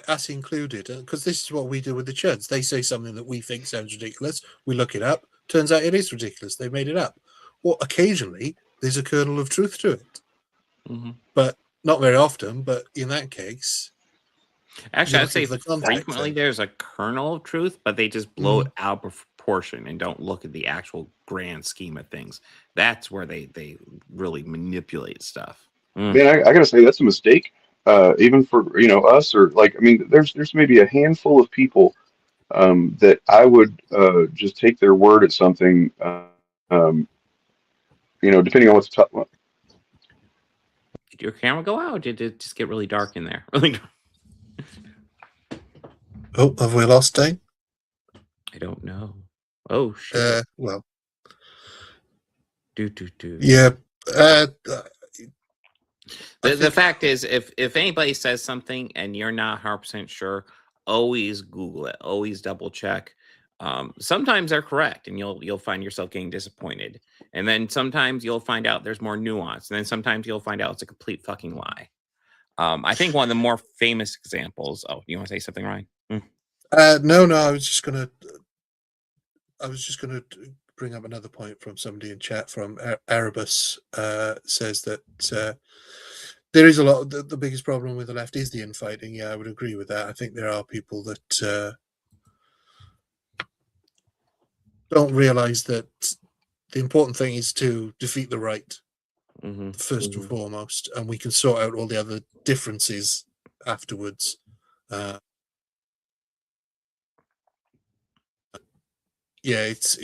us included, because this is what we do with the chuds. They say something that we think sounds ridiculous. We look it up. Turns out it is ridiculous. They made it up. Or occasionally, there's a kernel of truth to it. But not very often. But in that case, actually, I'd say frequently there's a kernel of truth, but they just blow it out of proportion and don't look at the actual grand scheme of things. That's where they really manipulate stuff. Man, I gotta say, that's a mistake. Even for us, or like, I mean, there's maybe a handful of people that I would just take their word at something. Depending on what's top. Did your camera go out? Or did it just get really dark in there? Really dark? Oh, have we lost Dane? I don't know. Oh shit. Well. Do. Yeah. The fact is, if anybody says something and you're not 100% sure, always Google it. Always double check. Sometimes they're correct, and you'll find yourself getting disappointed. And then sometimes you'll find out there's more nuance. And then sometimes you'll find out it's a complete fucking lie. I think one of the more famous examples. Oh, you want to say something, Ryan? No. I was just gonna bring up another point from somebody in chat. From Erebus says that there is a lot. The biggest problem with the left is the infighting. Yeah, I would agree with that. I think there are people that don't realize that the important thing is to defeat the right first and foremost, and we can sort out all the other differences afterwards. Yeah, it's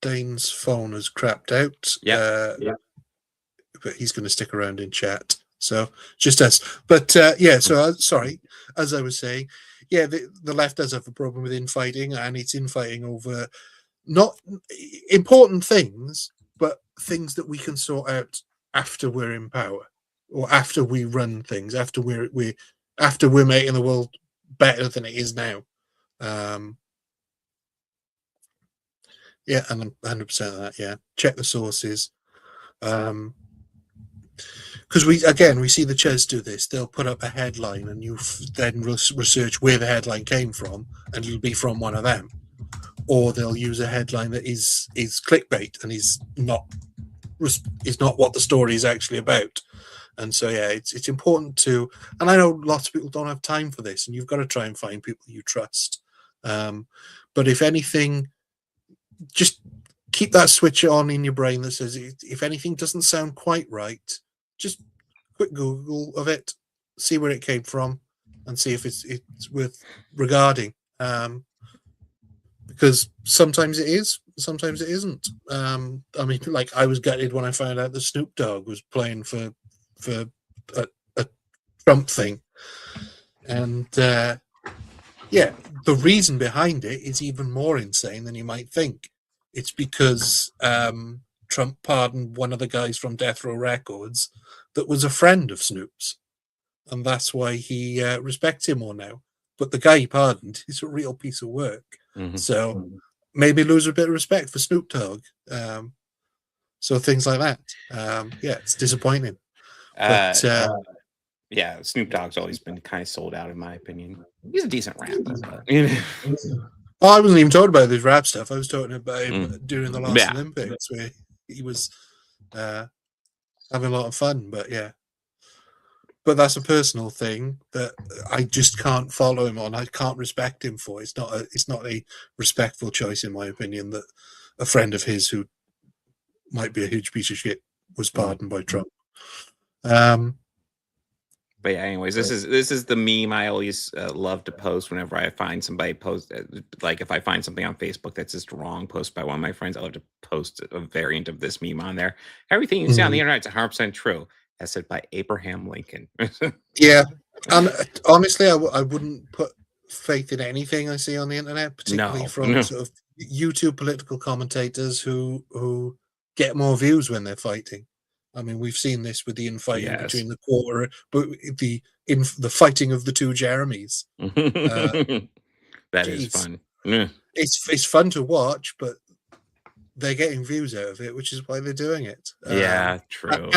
Dane's phone has crapped out. Yeah. But he's going to stick around in chat. So just us. But so sorry, as I was saying, the left does have a problem with infighting, and it's infighting over not important things, but things that we can sort out after we're in power, or after we run things, after we're making the world better than it is now. Yeah, and I'm 100% of that. Yeah, check the sources. Because we see the Ches do this. They'll put up a headline, and you then research where the headline came from, and it'll be from one of them. Or they'll use a headline that is clickbait and is not what the story is actually about. And so it's important to. And I know lots of people don't have time for this, and you've got to try and find people you trust. But if anything, just keep that switch on in your brain that says if anything doesn't sound quite right, just quick Google of it, see where it came from, and see if it's worth regarding. Because sometimes it is, sometimes it isn't. I mean, like I was gutted when I found out that Snoop Dogg was playing for a Trump thing, and the reason behind it is even more insane than you might think. It's because Trump pardoned one of the guys from Death Row Records that was a friend of Snoop's, and that's why he respects him more now. But the guy he pardoned is a real piece of work. So maybe lose a bit of respect for Snoop Dogg. So things like that. It's disappointing. But, Snoop Dogg's always been kind of sold out, in my opinion. He's a decent rapper. Well, I wasn't even talking about his rap stuff. I was talking about him during the last Olympics, where he was having a lot of fun. But but that's a personal thing that I just can't follow him on. I can't respect him for. It's not a respectful choice, in my opinion, that a friend of his who might be a huge piece of shit was pardoned by Trump. But anyways, this is the meme I always love to post whenever I find somebody post. Like if I find something on Facebook that's just wrong, posted by one of my friends, I love to post a variant of this meme on there. Everything you see on the internet is 100% true. As said by Abraham Lincoln. Yeah, and honestly, I wouldn't put faith in anything I see on the internet, particularly from sort of YouTube political commentators who get more views when they're fighting. I mean, we've seen this with the infighting between the quarter, but the fighting of the two Jeremys. That is fun. It's fun to watch, but they're getting views out of it, which is why they're doing it. True.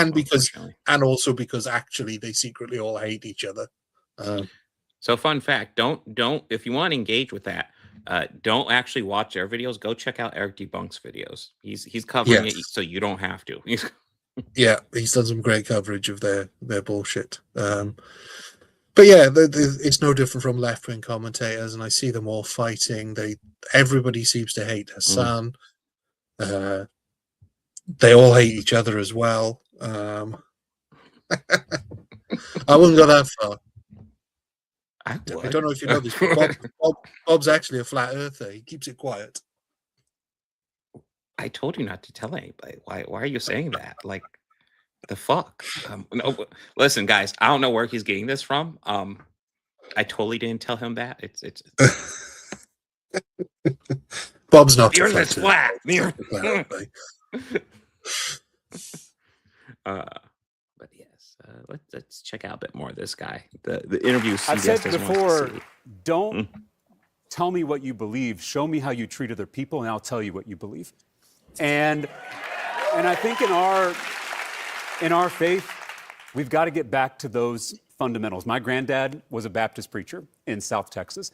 And also because actually they secretly all hate each other. So fun fact, don't if you want to engage with that, don't actually watch their videos. Go check out Eric Debunk's videos. He's covering it so you don't have to. He's done some great coverage of their bullshit. But it's no different from left-wing commentators, and I see them all fighting. Everybody seems to hate Hassan. They all hate each other as well. I wouldn't go that far. I don't know if you know this, but Bob's actually a flat earther. He keeps it quiet. I told you not to tell anybody. Why are you saying that? Like, the fuck? No, listen, guys, I don't know where he's getting this from. I totally didn't tell him that. It's Bob's not. Yours is flat. But yes, let's check out a bit more of this guy. The interview. I've said before, don't tell me what you believe. Show me how you treat other people, and I'll tell you what you believe. And I think in our faith, we've got to get back to those fundamentals. My granddad was a Baptist preacher in South Texas,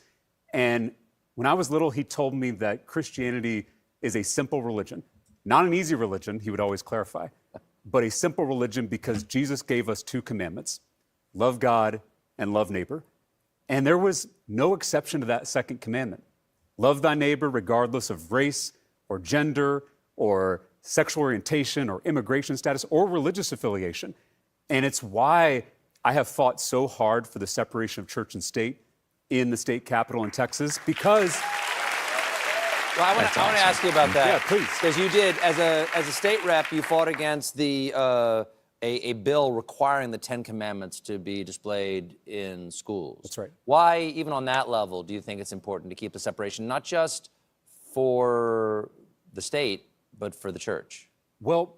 and when I was little, he told me that Christianity is a simple religion. Not an easy religion, he would always clarify, but a simple religion because Jesus gave us 2 commandments, love God and love neighbor. And there was no exception to that second commandment. Love thy neighbor regardless of race or gender or sexual orientation or immigration status or religious affiliation. And it's why I have fought so hard for the separation of church and state in the state capitol in Texas, because... Well, I want to ask you about that. Yeah, please. Because you did, as a state rep, you fought against the a bill requiring the Ten Commandments to be displayed in schools. That's right. Why, even on that level, do you think it's important to keep the separation, not just for the state, but for the church? Well,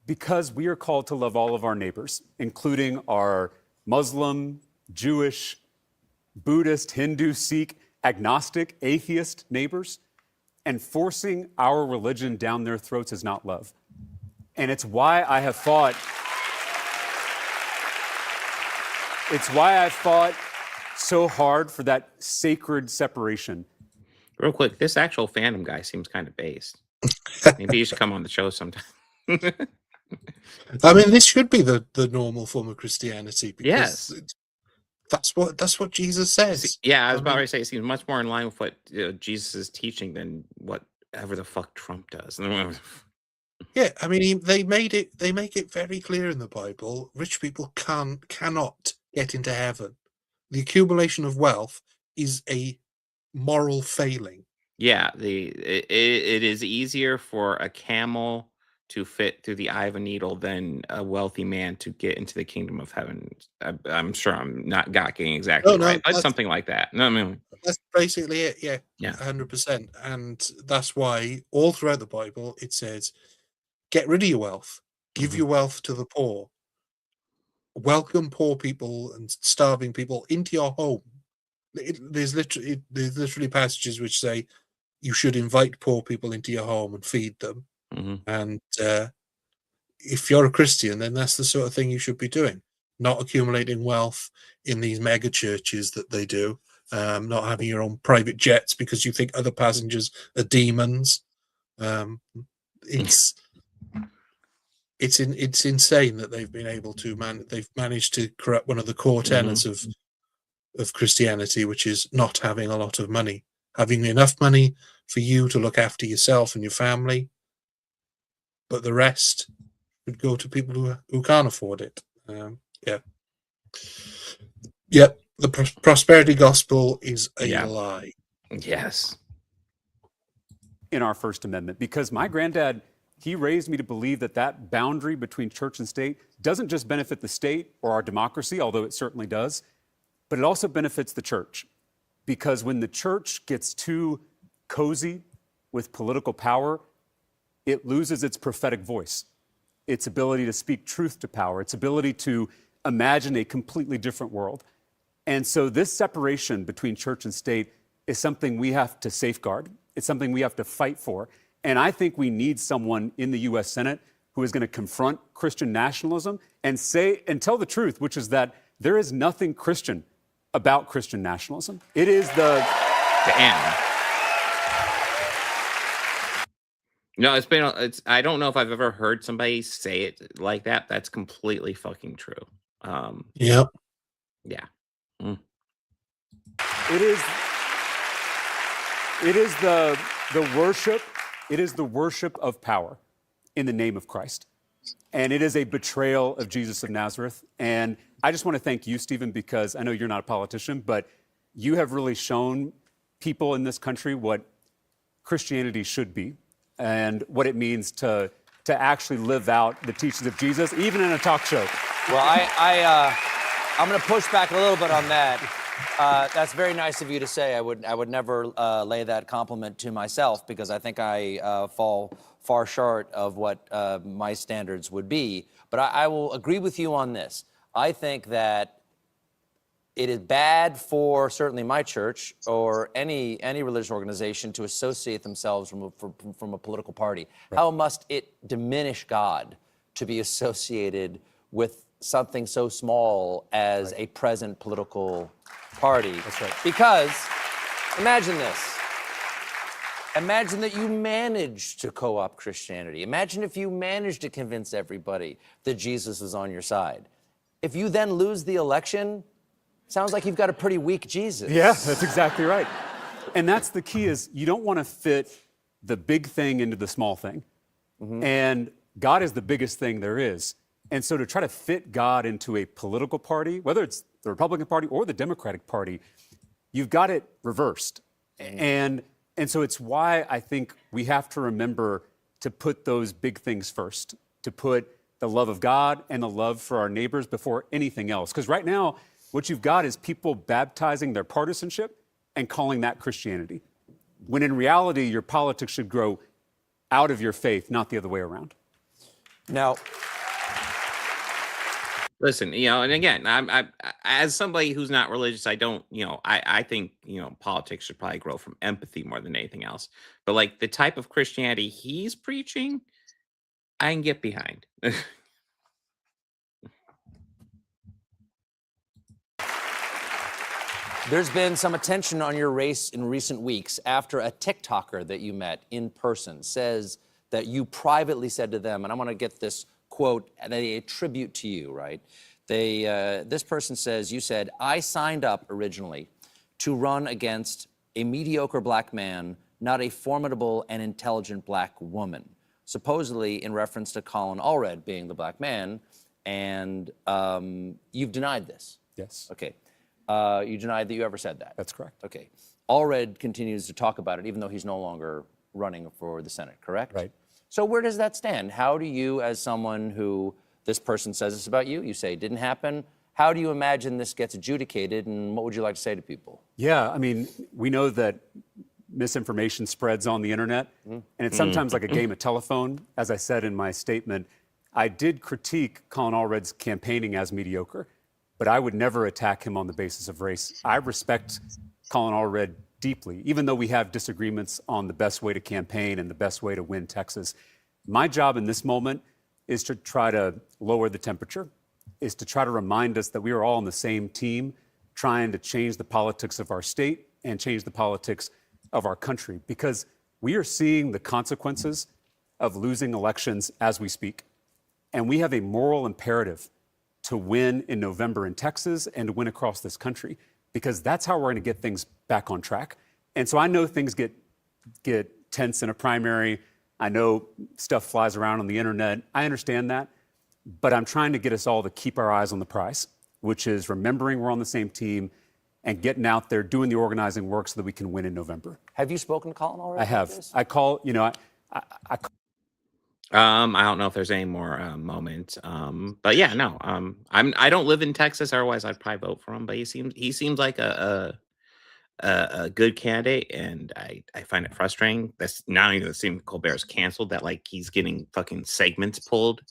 because we are called to love all of our neighbors, including our Muslim, Jewish, Buddhist, Hindu, Sikh, agnostic, atheist neighbors, and forcing our religion down their throats is not love. And it's why I have fought. It's why I've fought so hard for that sacred separation. Real quick, this actual Phantom guy seems kind of based. Maybe you should come on the show sometime. I mean, this should be the normal form of Christianity, because Yes. that's what Jesus says. Yeah, I was about to say it seems much more in line with what Jesus is teaching than whatever the fuck Trump does. Yeah, I mean, they make it very clear in the Bible, rich people cannot get into heaven. The accumulation of wealth is a moral failing. Yeah, it is easier for a camel to fit through the eye of a needle than a wealthy man to get into the kingdom of heaven. I'm sure I'm not getting exactly right, but something like that. No, I mean, that's basically it. Yeah, yeah, 100%. And that's why all throughout the Bible it says, get rid of your wealth, give your wealth to the poor, welcome poor people and starving people into your home. There's literally passages which say you should invite poor people into your home and feed them. And if you're a Christian, then that's the sort of thing you should be doing, not accumulating wealth in these mega churches that they do, not having your own private jets because you think other passengers are demons. It's insane that they've been able to they've managed to corrupt one of the core tenets of Christianity, which is not having a lot of money, having enough money for you to look after yourself and your family, but the rest would go to people who can't afford it. The prosperity gospel is a lie. Yes. In our First Amendment, because my granddad, he raised me to believe that boundary between church and state doesn't just benefit the state or our democracy, although it certainly does, but it also benefits the church. Because when the church gets too cozy with political power, it loses its prophetic voice, its ability to speak truth to power, its ability to imagine a completely different world. And so this separation between church and state is something we have to safeguard. It's something we have to fight for. And I think we need someone in the U.S. Senate who is going to confront Christian nationalism and tell the truth, which is that there is nothing Christian about Christian nationalism. It is the... Damn. No, I don't know if I've ever heard somebody say it like that. That's completely fucking true. Yep. Yeah. It is the worship. It is the worship of power in the name of Christ. And it is a betrayal of Jesus of Nazareth. And I just want to thank you, Stephen, because I know you're not a politician, but you have really shown people in this country what Christianity should be and what it means to actually live out the teachings of Jesus, even in a talk show. Well, I'm going to push back a little bit on that. That's very nice of you to say. I would never lay that compliment to myself, because I think I fall far short of what my standards would be. But I will agree with you on this. I think that it is bad for certainly my church or any religious organization to associate themselves from a political party. Right. How must it diminish God to be associated with something so small as a present political party? That's right. Because imagine this. Imagine that you managed to co-opt Christianity. Imagine if you managed to convince everybody that Jesus was on your side. If you then lose the election, sounds like you've got a pretty weak Jesus. Yeah, that's exactly right. And that's the key, is you don't want to fit the big thing into the small thing. Mm-hmm. And God is the biggest thing there is. And so to try to fit God into a political party, whether it's the Republican Party or the Democratic Party, you've got it reversed. Mm-hmm. And so it's why I think we have to remember to put those big things first, to put the love of God and the love for our neighbors before anything else. Because right now, what you've got is people baptizing their partisanship and calling that Christianity, when in reality, your politics should grow out of your faith, not the other way around. Now, listen, and again, I as somebody who's not religious, I don't, I think, politics should probably grow from empathy more than anything else. But like the type of Christianity he's preaching, I can get behind. there's been some attention on your race in recent weeks after a TikToker that you met in person says that you privately said to them, and I want to get this quote, they attribute to you, right? This person says, you said, I signed up originally to run against a mediocre black man, not a formidable and intelligent black woman, supposedly in reference to Colin Allred being the black man, and you've denied this. Yes. Okay. You denied that you ever said that. That's correct. Okay. Allred continues to talk about it, even though he's no longer running for the Senate, correct? Right. So where does that stand? How do you, as someone who this person says this about you, you say it didn't happen, how do you imagine this gets adjudicated, and what would you like to say to people? Yeah, I mean, we know that misinformation spreads on the internet, and it's sometimes like a game of telephone. As I said in my statement, I did critique Colin Allred's campaigning as mediocre, but I would never attack him on the basis of race. I respect Colin Allred deeply, even though we have disagreements on the best way to campaign and the best way to win Texas. My job in this moment is to try to lower the temperature, is to try to remind us that we are all on the same team, trying to change the politics of our state and change the politics of our country, because we are seeing the consequences of losing elections as we speak. And we have a moral imperative to win in November in Texas and to win across this country, because that's how we're going to get things back on track. And so I know things get tense in a primary. I know stuff flies around on the internet. I understand that. But I'm trying to get us all to keep our eyes on the prize, which is remembering we're on the same team and getting out there, doing the organizing work so that we can win in November. Have you spoken to Colin already? I have. I call, I I don't know if there's any more moments, but yeah, no. I don't live in Texas, otherwise I'd probably vote for him. But he seems like a good candidate, and I find it frustrating. That's not only the same Colbert's canceled, that like he's getting fucking segments pulled.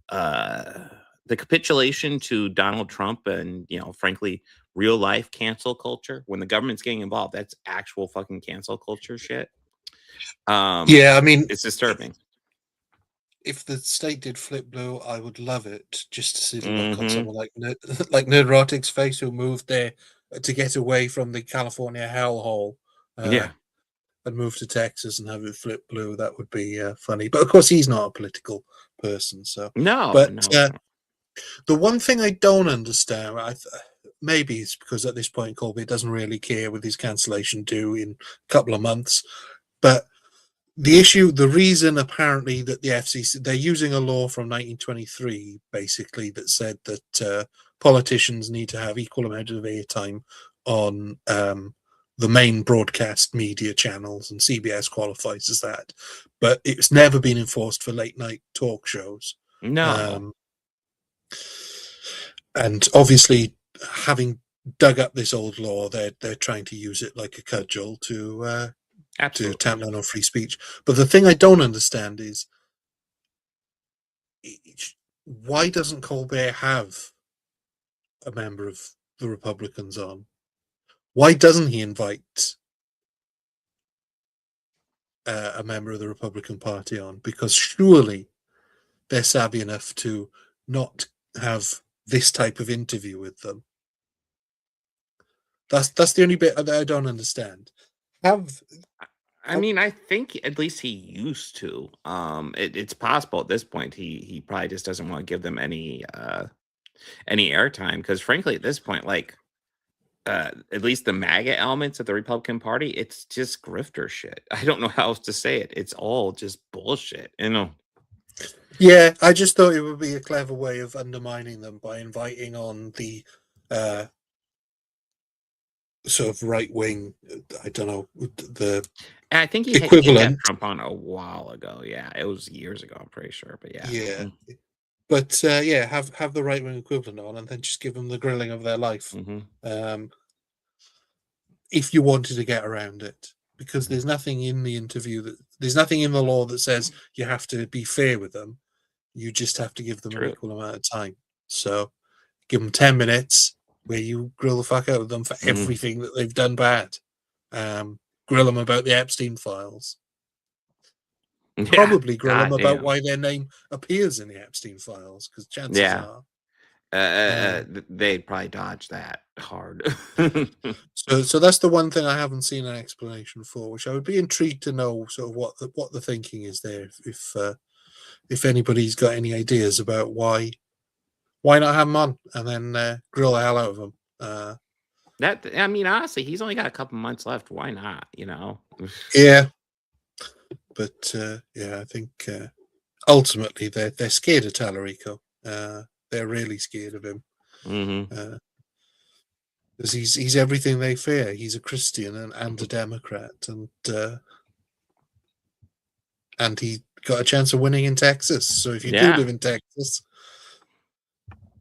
The capitulation to Donald Trump and frankly real life cancel culture, when the government's getting involved, that's actual fucking cancel culture shit. Yeah, I mean, it's disturbing. If the state did flip blue, I would love it, just to see the look on someone like Nerdrotic's face, who moved there to get away from the California hellhole, and move to Texas and have it flip blue. That would be funny. But of course, he's not a political person, so no. But the one thing I don't understand, maybe it's because at this point Colby doesn't really care with his cancellation due in a couple of months, but the reason apparently that the FCC, they're using a law from 1923, basically, that said that politicians need to have equal amount of airtime on the main broadcast media channels, and CBS qualifies as that. But it's never been enforced for late night talk shows. No. And obviously, having dug up this old law, they're trying to use it like a cudgel to tamp down on free speech. But the thing I don't understand is, why doesn't Colbert have a member of the Republicans on? Why doesn't he invite a member of the Republican Party on? Because surely they're savvy enough to not have this type of interview with them. That's the only bit that I don't understand. I mean, I think at least he used to. It's possible at this point he probably just doesn't want to give them any airtime, because frankly at this point, like at least the MAGA elements of the Republican Party, it's just grifter shit. I don't know how else to say it. It's all just bullshit, Yeah, I just thought it would be a clever way of undermining them by inviting on the sort of right wing. I don't know, I think he equivalent. had Trump on a while ago. Yeah, it was years ago, I'm pretty sure. But yeah. But yeah, have the right wing equivalent on, and then just give them the grilling of their life. If you wanted to get around it, because there's nothing in the interview there's nothing in the law that says you have to be fair with them. You just have to give them an equal amount of time. So give them 10 minutes where you grill the fuck out of them for everything that they've done bad. Grill them about the Epstein files. Probably grill them about why their name appears in the Epstein files, because chances are they'd probably dodge that hard. So that's the one thing I haven't seen an explanation for, which I would be intrigued to know sort of what the thinking is there. If anybody's got any ideas about why not have him on and then grill the hell out of him. I mean, honestly, he's only got a couple months left. Why not? Yeah. But yeah, I think ultimately they're scared of Tallarico. They're really scared of him. Because he's everything they fear. He's a Christian and a Democrat, and he got a chance of winning in Texas. So if you do live in Texas,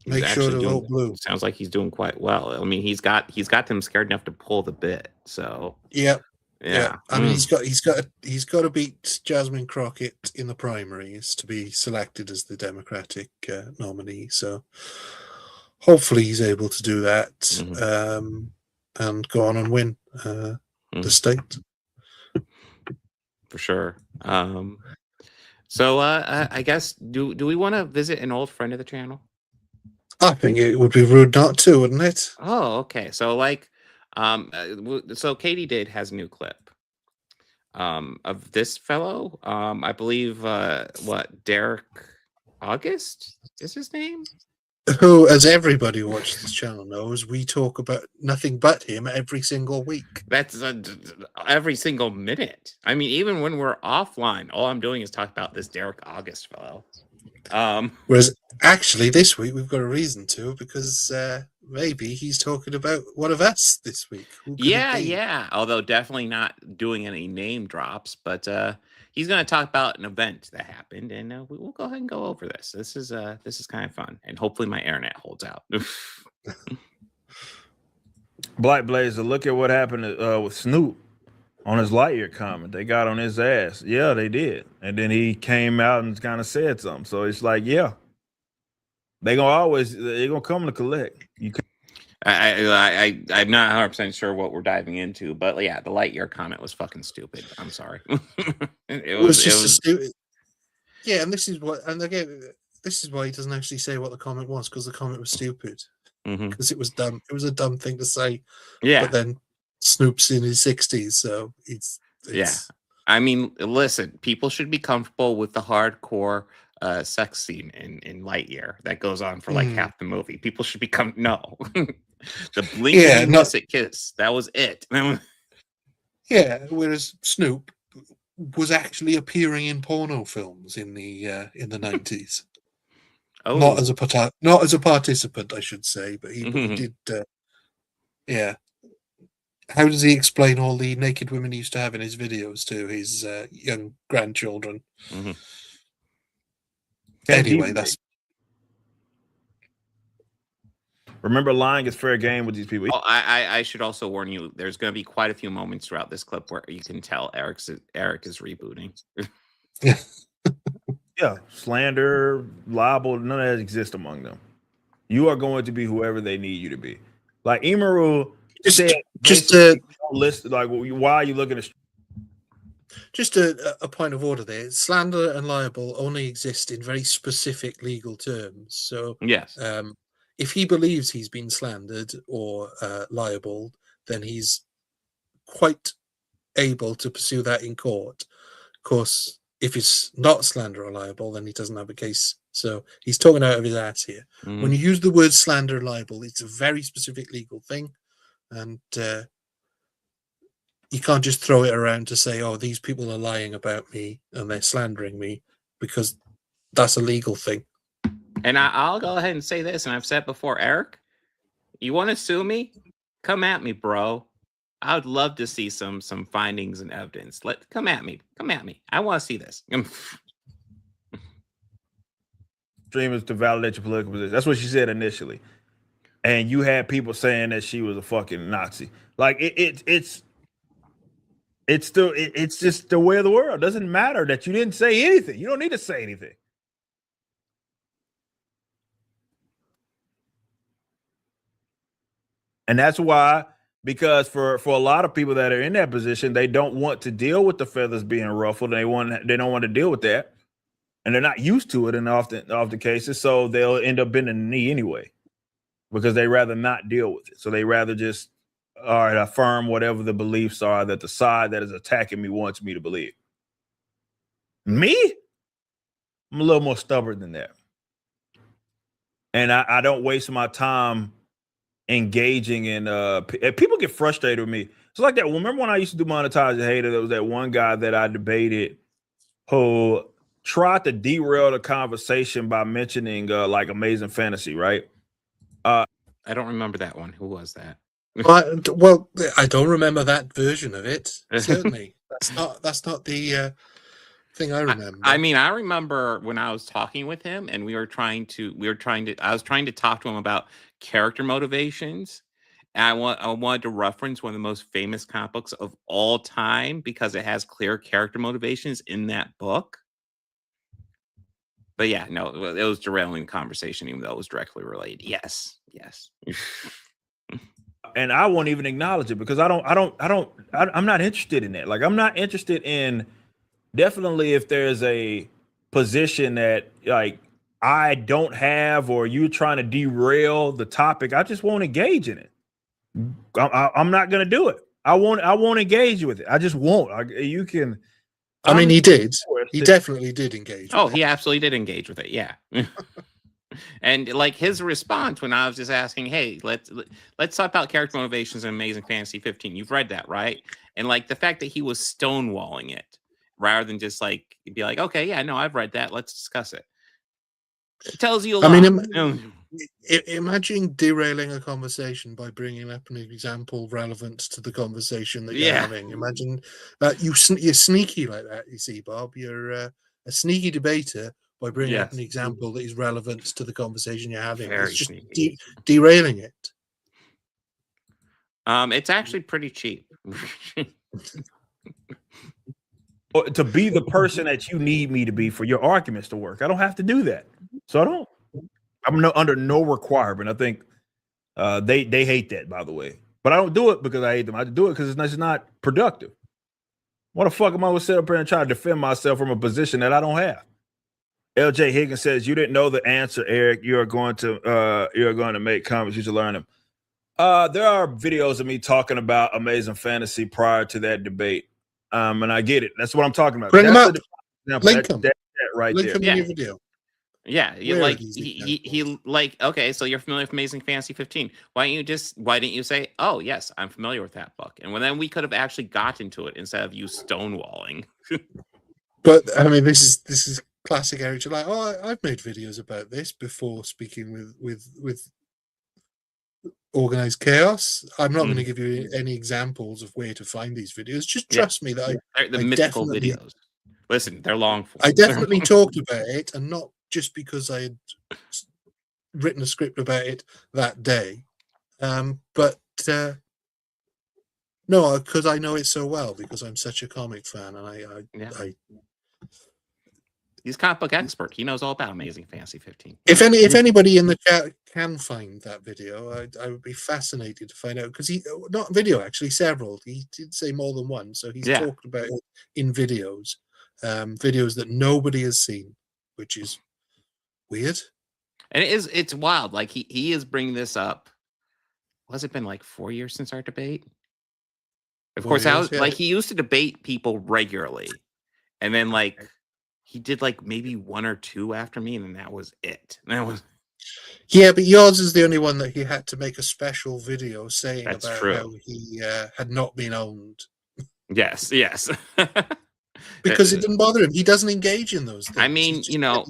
make sure to vote blue. Sounds like he's doing quite well. I mean, he's got them scared enough to pull the bit. So yeah. I mean, he's got to beat Jasmine Crockett in the primaries to be selected as the Democratic nominee. So hopefully he's able to do that and go on and win the state. For sure. So I guess do we want to visit an old friend of the channel? I think it would be rude not to, wouldn't it? Oh, okay. So so Katie has a new clip of this fellow. I believe Derek August is his name? Who, as everybody who watches this channel knows, we talk about nothing but him every single week. That's every single minute. I mean, even when we're offline, all I'm doing is talk about this Derek August fellow. Whereas actually this week we've got a reason to, because maybe he's talking about one of us this week. Yeah. Although definitely not doing any name drops, but he's going to talk about an event that happened, and we'll go ahead and go over this. This is kind of fun, and hopefully my internet holds out. Black Blazer, look at what happened with Snoop on his Lightyear comment. They got on his ass. Yeah, they did. And then he came out and kind of said something. So it's like, yeah, they're gonna come to collect. I'm not 100% sure what we're diving into, but yeah, the Lightyear comment was fucking stupid. I'm sorry. it was stupid. Yeah, and this is why he doesn't actually say what the comment was, because the comment was stupid. Because it was dumb. It was a dumb thing to say. Yeah. But then Snoop's in his 60s, so it's yeah. I mean, listen, people should be comfortable with the hardcore sex scene in Lightyear that goes on for like half the movie. People should become the blinking illicit kiss. That was it. Yeah, whereas Snoop was actually appearing in porno films in the 90s. Oh. Not as a participant, I should say, but he did. Yeah. How does he explain all the naked women he used to have in his videos to his young grandchildren? Anyway, that's. Remember, lying is fair game with these people. Oh, I should also warn you. There's going to be quite a few moments throughout this clip where you can tell Eric is rebooting. Yeah, slander, libel, none of that exists among them. You are going to be whoever they need you to be. Like Imaru said, list, like, why are you looking at? Just a point of order there. Slander and libel only exist in very specific legal terms. So yes, if he believes he's been slandered or libeled, then he's quite able to pursue that in court. Of course, if it's not slander or libel, then he doesn't have a case. So he's talking out of his ass here. When you use the word slander, libel, it's a very specific legal thing, and you can't just throw it around to say, "Oh, these people are lying about me and they're slandering me," because that's a legal thing. And I'll go ahead and say this, and I've said before, Eric, you want to sue me? Come at me, bro. I would love to see some findings and evidence. Come at me. I want to see this. extremists to validate your political position. That's what she said initially. And you had people saying that she was a fucking Nazi. Like it's just the way of the world. It doesn't matter that you didn't say anything. You don't need to say anything. And that's why, because for a lot of people that are in that position, they don't want to deal with the feathers being ruffled. They don't want to deal with that, and they're not used to it in often cases. So they'll end up bending the knee anyway, because they rather not deal with it. So they rather just affirm whatever the beliefs are that the side that is attacking me wants me to believe. Me, I'm a little more stubborn than that, and I don't waste my time engaging in people get frustrated with me. It's like that. Remember when I used to do Monetize the Hater? There was that one guy that I debated who tried to derail the conversation by mentioning like Amazing Fantasy, right? I don't remember that one. Who was that? Well, I don't remember that version of it. Certainly, that's not the thing I remember. I mean, I remember when I was talking with him, and I was trying to talk to him about character motivations. And I wanted to reference one of the most famous comic books of all time because it has clear character motivations in that book. But yeah, no, it was derailing the conversation, even though it was directly related. Yes. And I won't even acknowledge it because I'm not interested in that. Like, I'm not interested in, definitely if there's a position that like I don't have, or you're trying to derail the topic, I just won't engage in it. I'm not going to do it. I won't engage with it. I just won't. You can. I mean, he did. He definitely did engage. Oh, he absolutely did engage with it. Yeah. And like his response when I was just asking, hey, let's talk about character motivations in Amazing Fantasy 15. You've read that, right? And like the fact that he was stonewalling it rather than just like be like, okay, yeah, no, I've read that. Let's discuss it. It tells you a lot. I mean, imagine derailing a conversation by bringing up an example relevant to the conversation that you're having. Imagine that you're sneaky like that. You see, Bob, you're a sneaky debater by bringing up an example that is relevant to the conversation you're having. Very it's just sneaky. derailing it. It's actually pretty cheap. To be the person that you need me to be for your arguments to work. I don't have to do that. So I'm under no requirement. I think they hate that, by the way. But I don't do it because I hate them. I do it because it's just not productive. What the fuck am I going to sit up here and try to defend myself from a position that I don't have? LJ Higgins says, you didn't know the answer, Eric. You're going to make comments. You should learn them. There are videos of me talking about Amazing Fantasy prior to that debate. And I get it. That's what I'm talking about. Bring them up. Link them. That right Link there. them in your video. Yeah, like he like, okay, so you're familiar with Amazing Fantasy 15. Why didn't you say, oh yes, I'm familiar with that book? And then we could have actually gotten to it instead of you stonewalling. But I mean, this is classic Eric. You're like, oh, I've made videos about this before speaking with Organized Chaos. I'm not going to give you any examples of where to find these videos. Just trust me that they're the mythical videos. Listen, they're long form. I definitely talked about it, and not just because I had written a script about it that day, but no, because I know it so well because I'm such a comic fan, and I he's a comic book expert. He knows all about Amazing Fantasy 15. If anybody in the chat can find that video, I would be fascinated to find out, because not video, actually several. He did say more than one, so he's talked about it in videos that nobody has seen, which is weird. And it's wild. Like he is bringing this up. Has it been like 4 years since our debate? Of course, like he used to debate people regularly, and then like he did like maybe one or two after me, and then that was it. Yeah, but yours is the only one that he had to make a special video saying about how he had not been owned. Yes. Because it didn't bother him. He doesn't engage in those things. I mean, you know,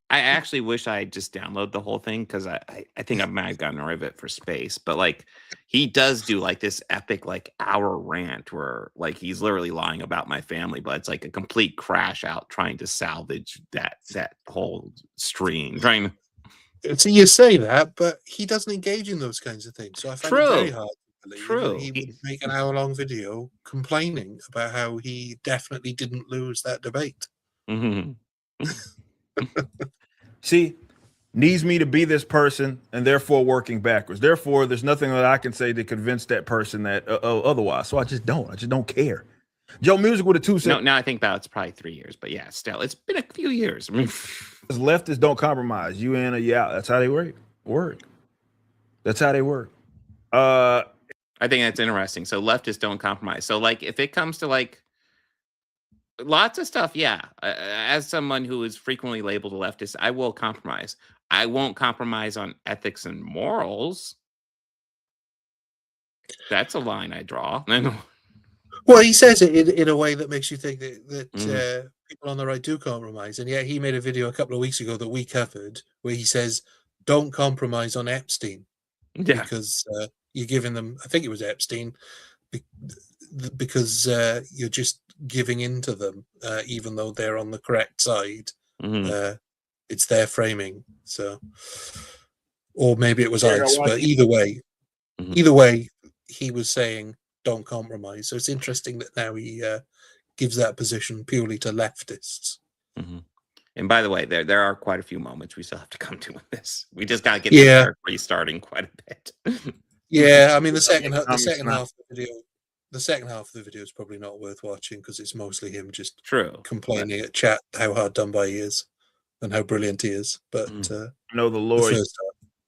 I actually wish I had just download the whole thing because I think I might have gotten rid of it for space. But like, he does do like this epic like hour rant where like he's literally lying about my family, but it's like a complete crash out trying to salvage that whole stream. Trying to. So you say that, but he doesn't engage in those kinds of things. So I find it very hard. True. He would make an hour-long video complaining about how he definitely didn't lose that debate. Mm-hmm. See, needs me to be this person, and therefore working backwards. Therefore, there's nothing that I can say to convince that person that otherwise. So I just don't care. Joe Music with a 2 cent. No, now I think about it's probably 3 years, but yeah, still, it's been a few years. I mean, leftists don't compromise. You in or you out. That's how they work. That's how they work. I think that's interesting. So leftists don't compromise. So like, if it comes to like lots of stuff, yeah. As someone who is frequently labeled a leftist, I will compromise. I won't compromise on ethics and morals. That's a line I draw. Well, he says it in a way that makes you think that people on the right do compromise. And yet he made a video a couple of weeks ago that we covered where he says, don't compromise on Epstein. Yeah. Because you're giving them, I think it was Epstein, because you're just giving in to them, even though they're on the correct side. It's their framing. So, or maybe it was ICE, but either way, he was saying don't compromise. So it's interesting that now he gives that position purely to leftists. And by the way, there are quite a few moments we still have to come to with this. We just got to get restarting quite a bit. Yeah, I mean the second half of the video is probably not worth watching because it's mostly him just complaining at chat how hard done by he is and how brilliant he is. But know the Lord,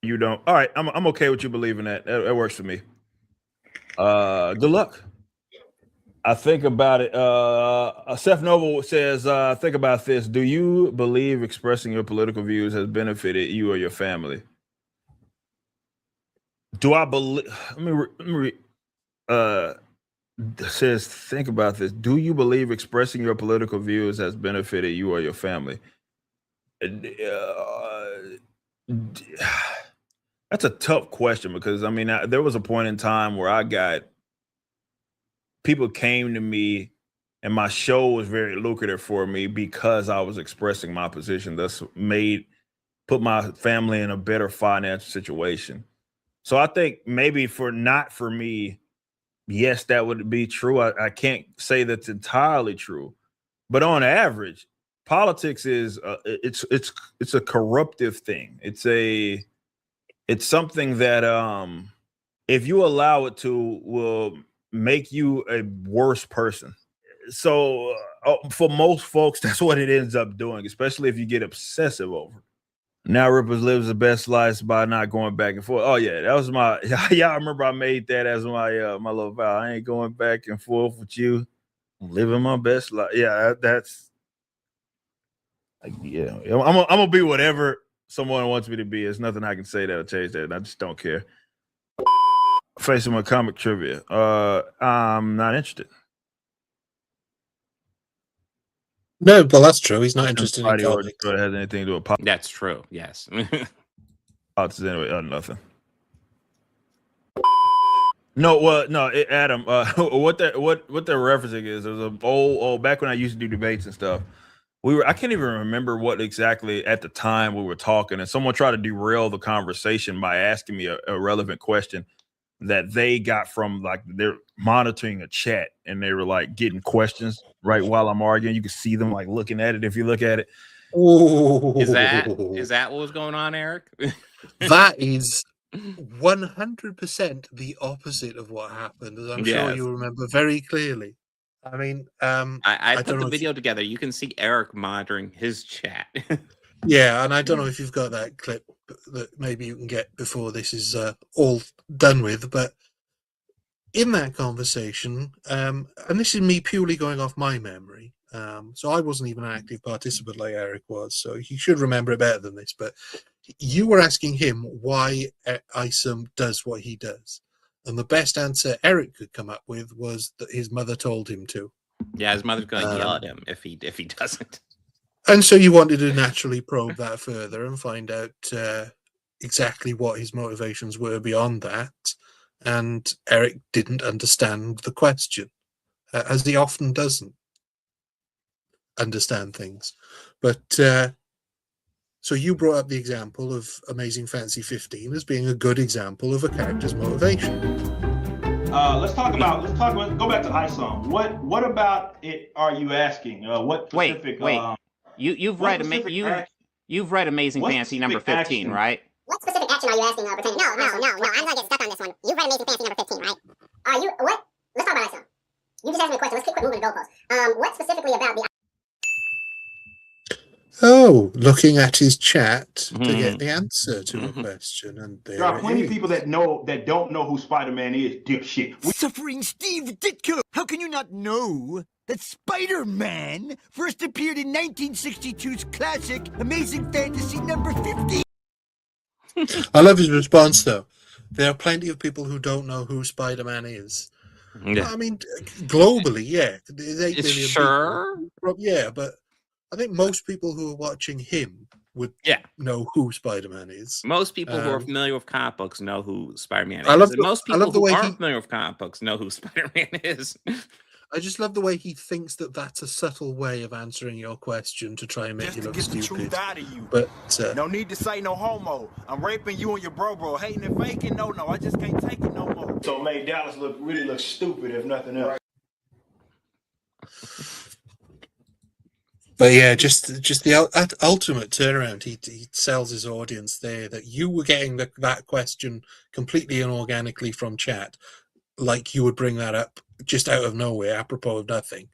you don't. All right, I'm okay with you believing that. That works for me. Good luck. I think about it. Seth Noble says, think about this. Do you believe expressing your political views has benefited you or your family? Do I believe? Says, think about this. Do you believe expressing your political views has benefited you or your family? That's a tough question because I mean, there was a point in time where people came to me and my show was very lucrative for me because I was expressing my position. Thus put my family in a better financial situation. So I think maybe not for me, yes, that would be true. I can't say that's entirely true, but on average, politics is it's a corruptive thing. It's something that if you allow it to will make you a worse person. So for most folks, that's what it ends up doing, especially if you get obsessive over it. Now Rippers lives the best life by not going back and forth. Oh yeah, that was my y'all remember I made that as my my little vow. I ain't going back and forth with you. I'm living my best life. Yeah, that's like, yeah. I'm gonna be whatever someone wants me to be. There's nothing I can say that'll change that. I just don't care. Facing my comic trivia. I'm not interested. No, well, that's true. He's not interested in comics. It has anything to do with politics. That's true. Yes. Politics anyway. Nothing. No, well, no, Adam. What they're referencing is there's a old back when I used to do debates and stuff. I can't even remember what exactly at the time we were talking, and someone tried to derail the conversation by asking me a relevant question that they got from like they're monitoring a chat and they were like getting questions right while I'm arguing. You can see them like looking at it if you look at it. Ooh. Is that what was going on, Eric? That is 100% the opposite of what happened, as I'm sure you remember very clearly. I mean, I put the video together. You can see Eric monitoring his chat. Yeah, and I don't know if you've got that clip that maybe you can get before this is all done with, but in that conversation, and this is me purely going off my memory, so I wasn't even an active participant like Eric was, so he should remember it better than this, but you were asking him why Isom does what he does, and the best answer Eric could come up with was that his mother told him to. Yeah, his mother's going to yell at him if he doesn't. And so you wanted to naturally probe that further and find out exactly what his motivations were beyond that. And Eric didn't understand the question, as he often doesn't understand things. But so you brought up the example of Amazing Fantasy 15 as being a good example of a character's motivation. Let's talk about. Go back to ISOM. What about it? Are you asking? What specific? Wait. You've read Amazing Fantasy number 15, action? Right? What specific action are you asking? Pretending? No. I'm gonna get stuck on this one. You've read Amazing Fantasy number 15, right? Are you what? Let's talk about ISOM. You just asked me a question. Let's quit moving the goalposts. What specifically about the? Oh, looking at his chat to get the answer to a question, and there are plenty of people that don't know who Spider-Man is. Dipshit. Suffering Steve Ditko. How can you not know that Spider-Man first appeared in 1962's classic Amazing Fantasy number 15? I love his response, though. There are plenty of people who don't know who Spider-Man is. Yeah. I mean, globally, yeah. There's 8 billion sure. people. Yeah, but I think most people who are watching him would know who Spider-Man is. Most people who are familiar with comic books know who Spider-Man is. Most people who aren't familiar with comic books know who Spider-Man is. I just love the way he thinks that that's a subtle way of answering your question to try and make you look stupid. The truth out of you. But no need to say no homo. I'm raping you and your bro. Hating and faking, no. I just can't take it no more. So it made Dallas really look stupid, if nothing else. But yeah, just the ultimate turnaround. He sells his audience there that you were getting that question completely inorganically from chat, like you would bring that up just out of nowhere, apropos of nothing,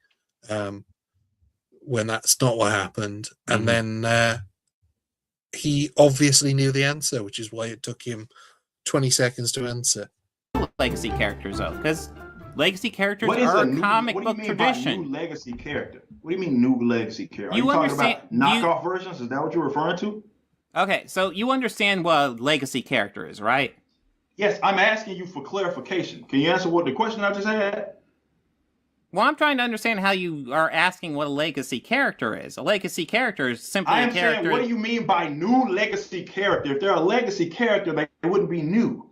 when that's not what happened. And then he obviously knew the answer, which is why it took him 20 seconds to answer. Legacy characters, though, because legacy characters are a comic book tradition. New legacy character? What do you mean new legacy character? Are you talking about knockoff versions? Is that what you're referring to? Okay, so you understand what a legacy character is, right? Yes, I'm asking you for clarification. Can you answer what the question I just had? Well, I'm trying to understand how you are asking what a legacy character is. A legacy character is simply a character. Saying, what do you mean by new legacy character? If they're a legacy character, they wouldn't be new.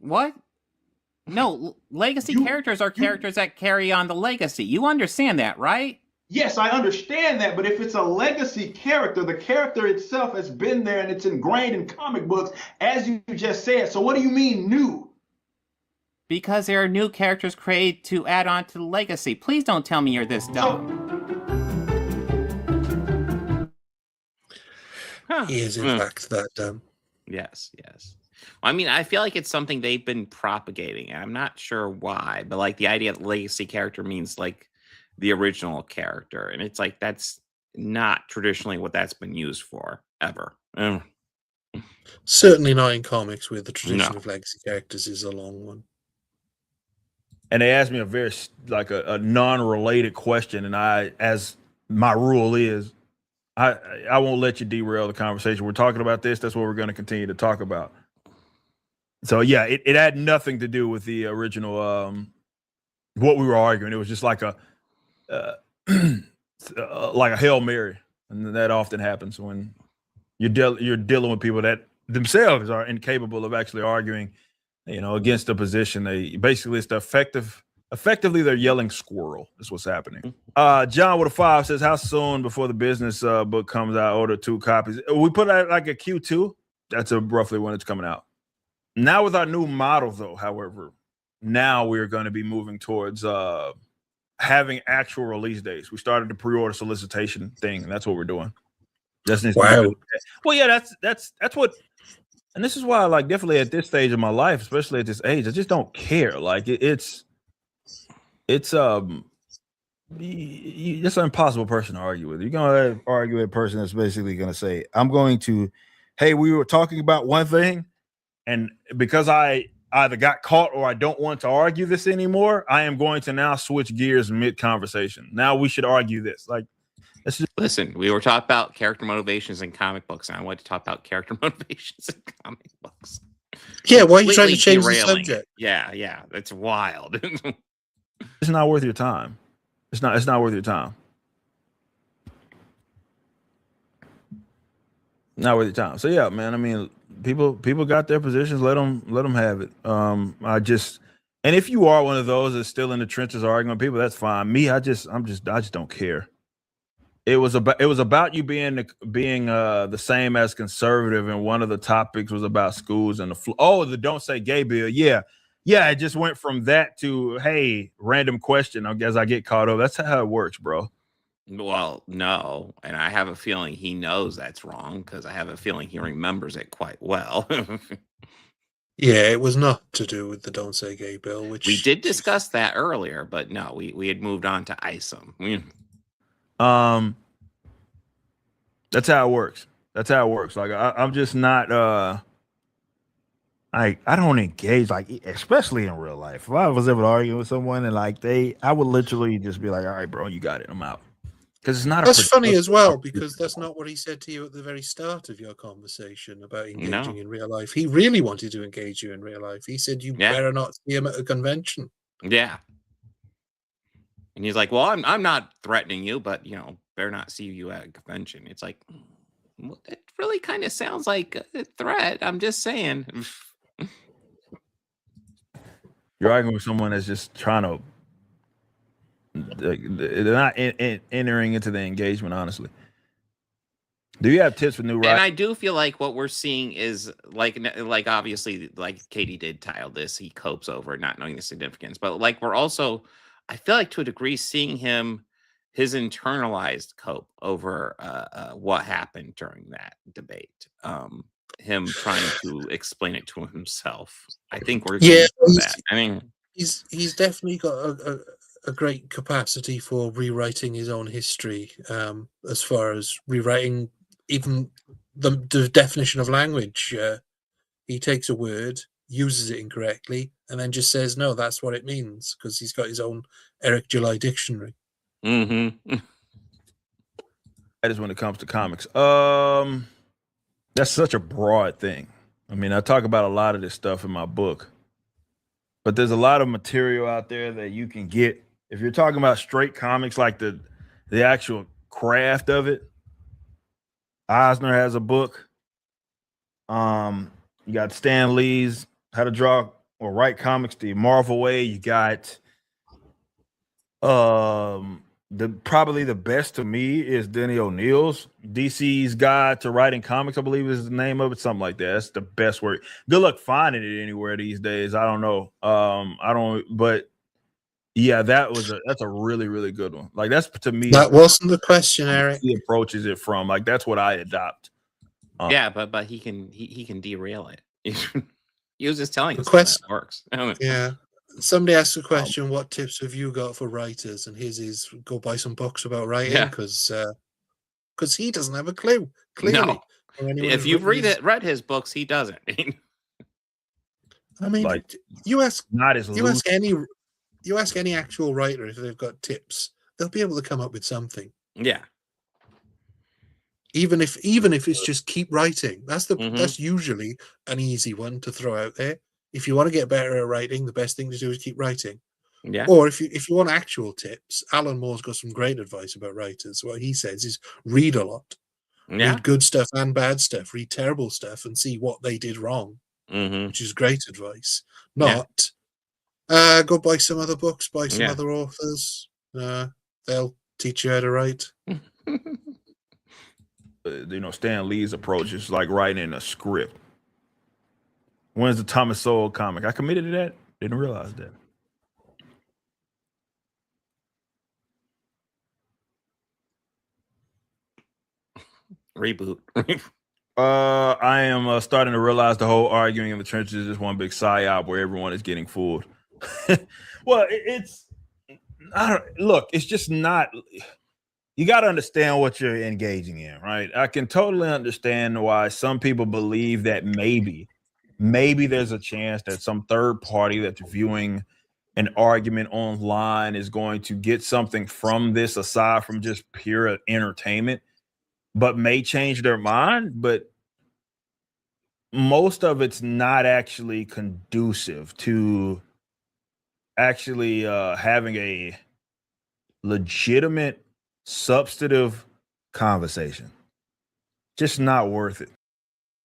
What? No, legacy characters are characters that carry on the legacy. You understand that, right? Yes, I understand that, but if it's a legacy character, the character itself has been there and it's ingrained in comic books, as you just said. So what do you mean new? Because there are new characters created to add on to the legacy. Please don't tell me you're this dumb. He is, in fact, that dumb. Yes. Well, I mean, I feel like it's something they've been propagating. I'm not sure why, but like the idea that legacy character means like the original character. And it's like, that's not traditionally what that's been used for, ever. Certainly not in comics, where the tradition of legacy characters is a long one. And they asked me a very a non-related question, and I, as my rule is, I won't let you derail the conversation. We're talking about this. That's what we're going to continue to talk about. So yeah, it had nothing to do with the original what we were arguing. It was just like a Hail Mary, and that often happens when you're dealing with people that themselves are incapable of actually arguing, against the position. They basically, it's the effectively they're yelling squirrel is what's happening. John with a 5 says, how soon before the business book comes out? Order 2 copies. We put out like a Q2. That's roughly when it's coming out. Now with our new model, though, however, now we're going to be moving towards having actual release dates. We started the pre-order solicitation thing, and that's what we're doing. Wow. Well, yeah, that's what. And this is why, like, definitely at this stage of my life, especially at this age, I just don't care. Like, it's it's an impossible person to argue with. You're gonna argue with a person that's basically gonna say, "I'm going to, hey, we were talking about one thing, and because I either got caught or I don't want to argue this anymore, I am going to now switch gears mid-conversation. Now we should argue this." Like, listen, we were talking about character motivations in comic books, and I wanted to talk about character motivations in comic books. Yeah, why are you trying to change the subject? Yeah, that's wild. It's not worth your time. It's not worth your time. Not worth your time. So yeah, man. I mean, people got their positions. Let them have it. And if you are one of those that's still in the trenches arguing with people, that's fine. Me, I just don't care. It was about you being the same as conservative, and one of the topics was about schools and the don't say gay bill. Yeah. It just went from that to, hey, random question. I guess I get caught up. That's how it works, bro. Well, no, and I have a feeling he knows that's wrong because I have a feeling he remembers it quite well. Yeah, it was not to do with the Don't Say Gay bill, which we did discuss that earlier, but no, we had moved on to ISOM. That's how it works. Like I'm just not I don't engage, like, especially in real life. If I was ever arguing with someone and I would literally just be like, all right, bro, you got it, I'm out. Because it's not. That's funny as well, because that's not what he said to you at the very start of your conversation about engaging in real life. He really wanted to engage you in real life. He said you better not see him at a convention. Yeah. And he's like, well, I'm not threatening you, but better not see you at a convention. It's like, well, it really kind of sounds like a threat. I'm just saying. You're arguing with someone that's just trying to. They're not entering into the engagement, honestly. Do you have tips for new writers? And I do feel like what we're seeing is like obviously, like Katie did tile this, he copes over not knowing the significance, but like we're also, I feel like to a degree, seeing his internalized cope over what happened during that debate. Him trying to explain it to himself. I think we're that. I mean, he's definitely got a great capacity for rewriting his own history, as far as rewriting even the definition of language. He takes a word, uses it incorrectly, and then just says, no, that's what it means, because he's got his own Eric July dictionary. Mm-hmm. That is when it comes to comics. That's such a broad thing. I mean, I talk about a lot of this stuff in my book, but there's a lot of material out there that you can get. If you're talking about straight comics, like the actual craft of it, Eisner has a book. You got Stan Lee's How to Draw or Write Comics the Marvel Way. You got probably the best to me is Denny O'Neill's DC's Guide to Writing Comics, I believe is the name of it, something like that. That's the best work. Good luck finding it anywhere these days. I don't know. But yeah, that's a really, really good one. Like, that's, to me, that wasn't the question, Eric. He approaches it from, like, that's what I adopt. Yeah, but he can derail it. He was just telling us question how that works. Yeah. Somebody asked the question, what tips have you got for writers? And his is go buy some books about writing, because he doesn't have a clue. Clearly. No. If you've read his books, he doesn't. I mean, like, you ask any actual writer if they've got tips, they'll be able to come up with something. Yeah. Even if it's just keep writing. That's usually an easy one to throw out there. If you want to get better at writing, the best thing to do is keep writing. Yeah. Or if you want actual tips, Alan Moore's got some great advice about writers. What he says is read a lot. Yeah. Read good stuff and bad stuff. Read terrible stuff and see what they did wrong, which is great advice. Not go buy some other books, buy some other authors. They'll teach you how to write. Stan Lee's approach is like writing a script. When's the Thomas Sowell comic? I committed to that. Didn't realize that. Reboot. I am starting to realize the whole arguing in the trenches is just one big psyop where everyone is getting fooled. Well, it's just not. You got to understand what you're engaging in, right? I can totally understand why some people believe that maybe there's a chance that some third party that's viewing an argument online is going to get something from this aside from just pure entertainment, but may change their mind. But most of it's not actually conducive to actually having a legitimate, substantive conversation. Just not worth it.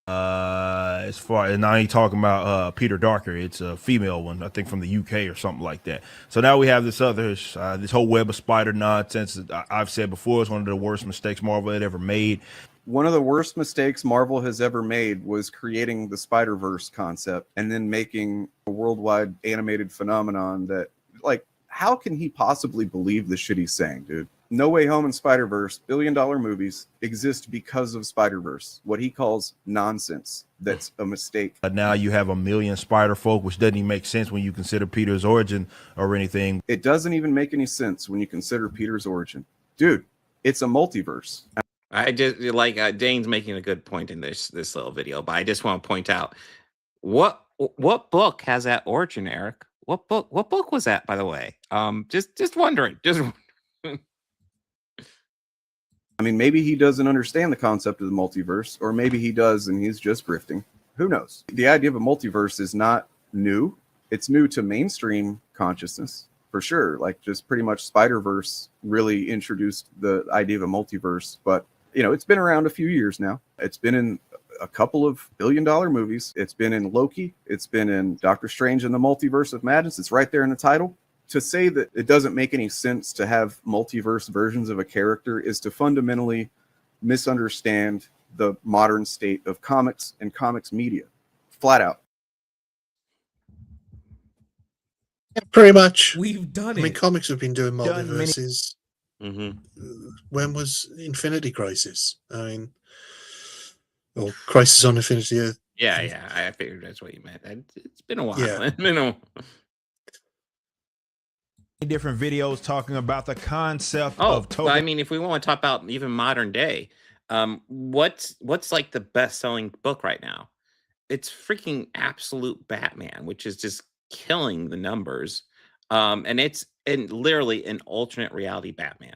As far as now, I ain't talking about Peter Darker. It's a female one, I think from the UK or something like that. So now we have this other, this whole web of spider nonsense. I've said before, it's one of the worst mistakes Marvel had ever made. One of the worst mistakes Marvel has ever made was creating the Spider-Verse concept and then making a worldwide animated phenomenon that, like, how can he possibly believe the shit he's saying, dude? No Way Home and Spider-Verse, billion-dollar movies, exist because of Spider-Verse, what he calls nonsense. That's a mistake. Now you have a million Spider-Folk, which doesn't even make sense when you consider Peter's origin or anything. It doesn't even make any sense when you consider Peter's origin. Dude, it's a multiverse. I just like Dane's making a good point in this little video, but I just want to point out what book has that origin, Eric? What book was that, by the way? Just wondering. I mean, maybe he doesn't understand the concept of the multiverse, or maybe he does and he's just grifting. Who knows? The idea of a multiverse is not new. It's new to mainstream consciousness, for sure. Like, just pretty much Spider-Verse really introduced the idea of a multiverse, but you know, it's been around a few years now. It's been in a couple of billion-dollar movies. It's been in Loki. It's been in Doctor Strange and the Multiverse of Madness. It's right there in the title. To say that it doesn't make any sense to have multiverse versions of a character is to fundamentally misunderstand the modern state of comics and comics media. Flat out. Pretty much. We've done it. I mean, comics have been doing multiverses. Mm-hmm. When was Infinity Crisis? I mean, or Crisis on Infinity Earth. Yeah. I figured that's what you meant. It's been a while. Yeah. Different videos talking about the concept of token. I mean, if we want to talk about even modern day, what's like the best-selling book right now? It's freaking Absolute Batman, which is just killing the numbers. And it's literally an alternate reality Batman.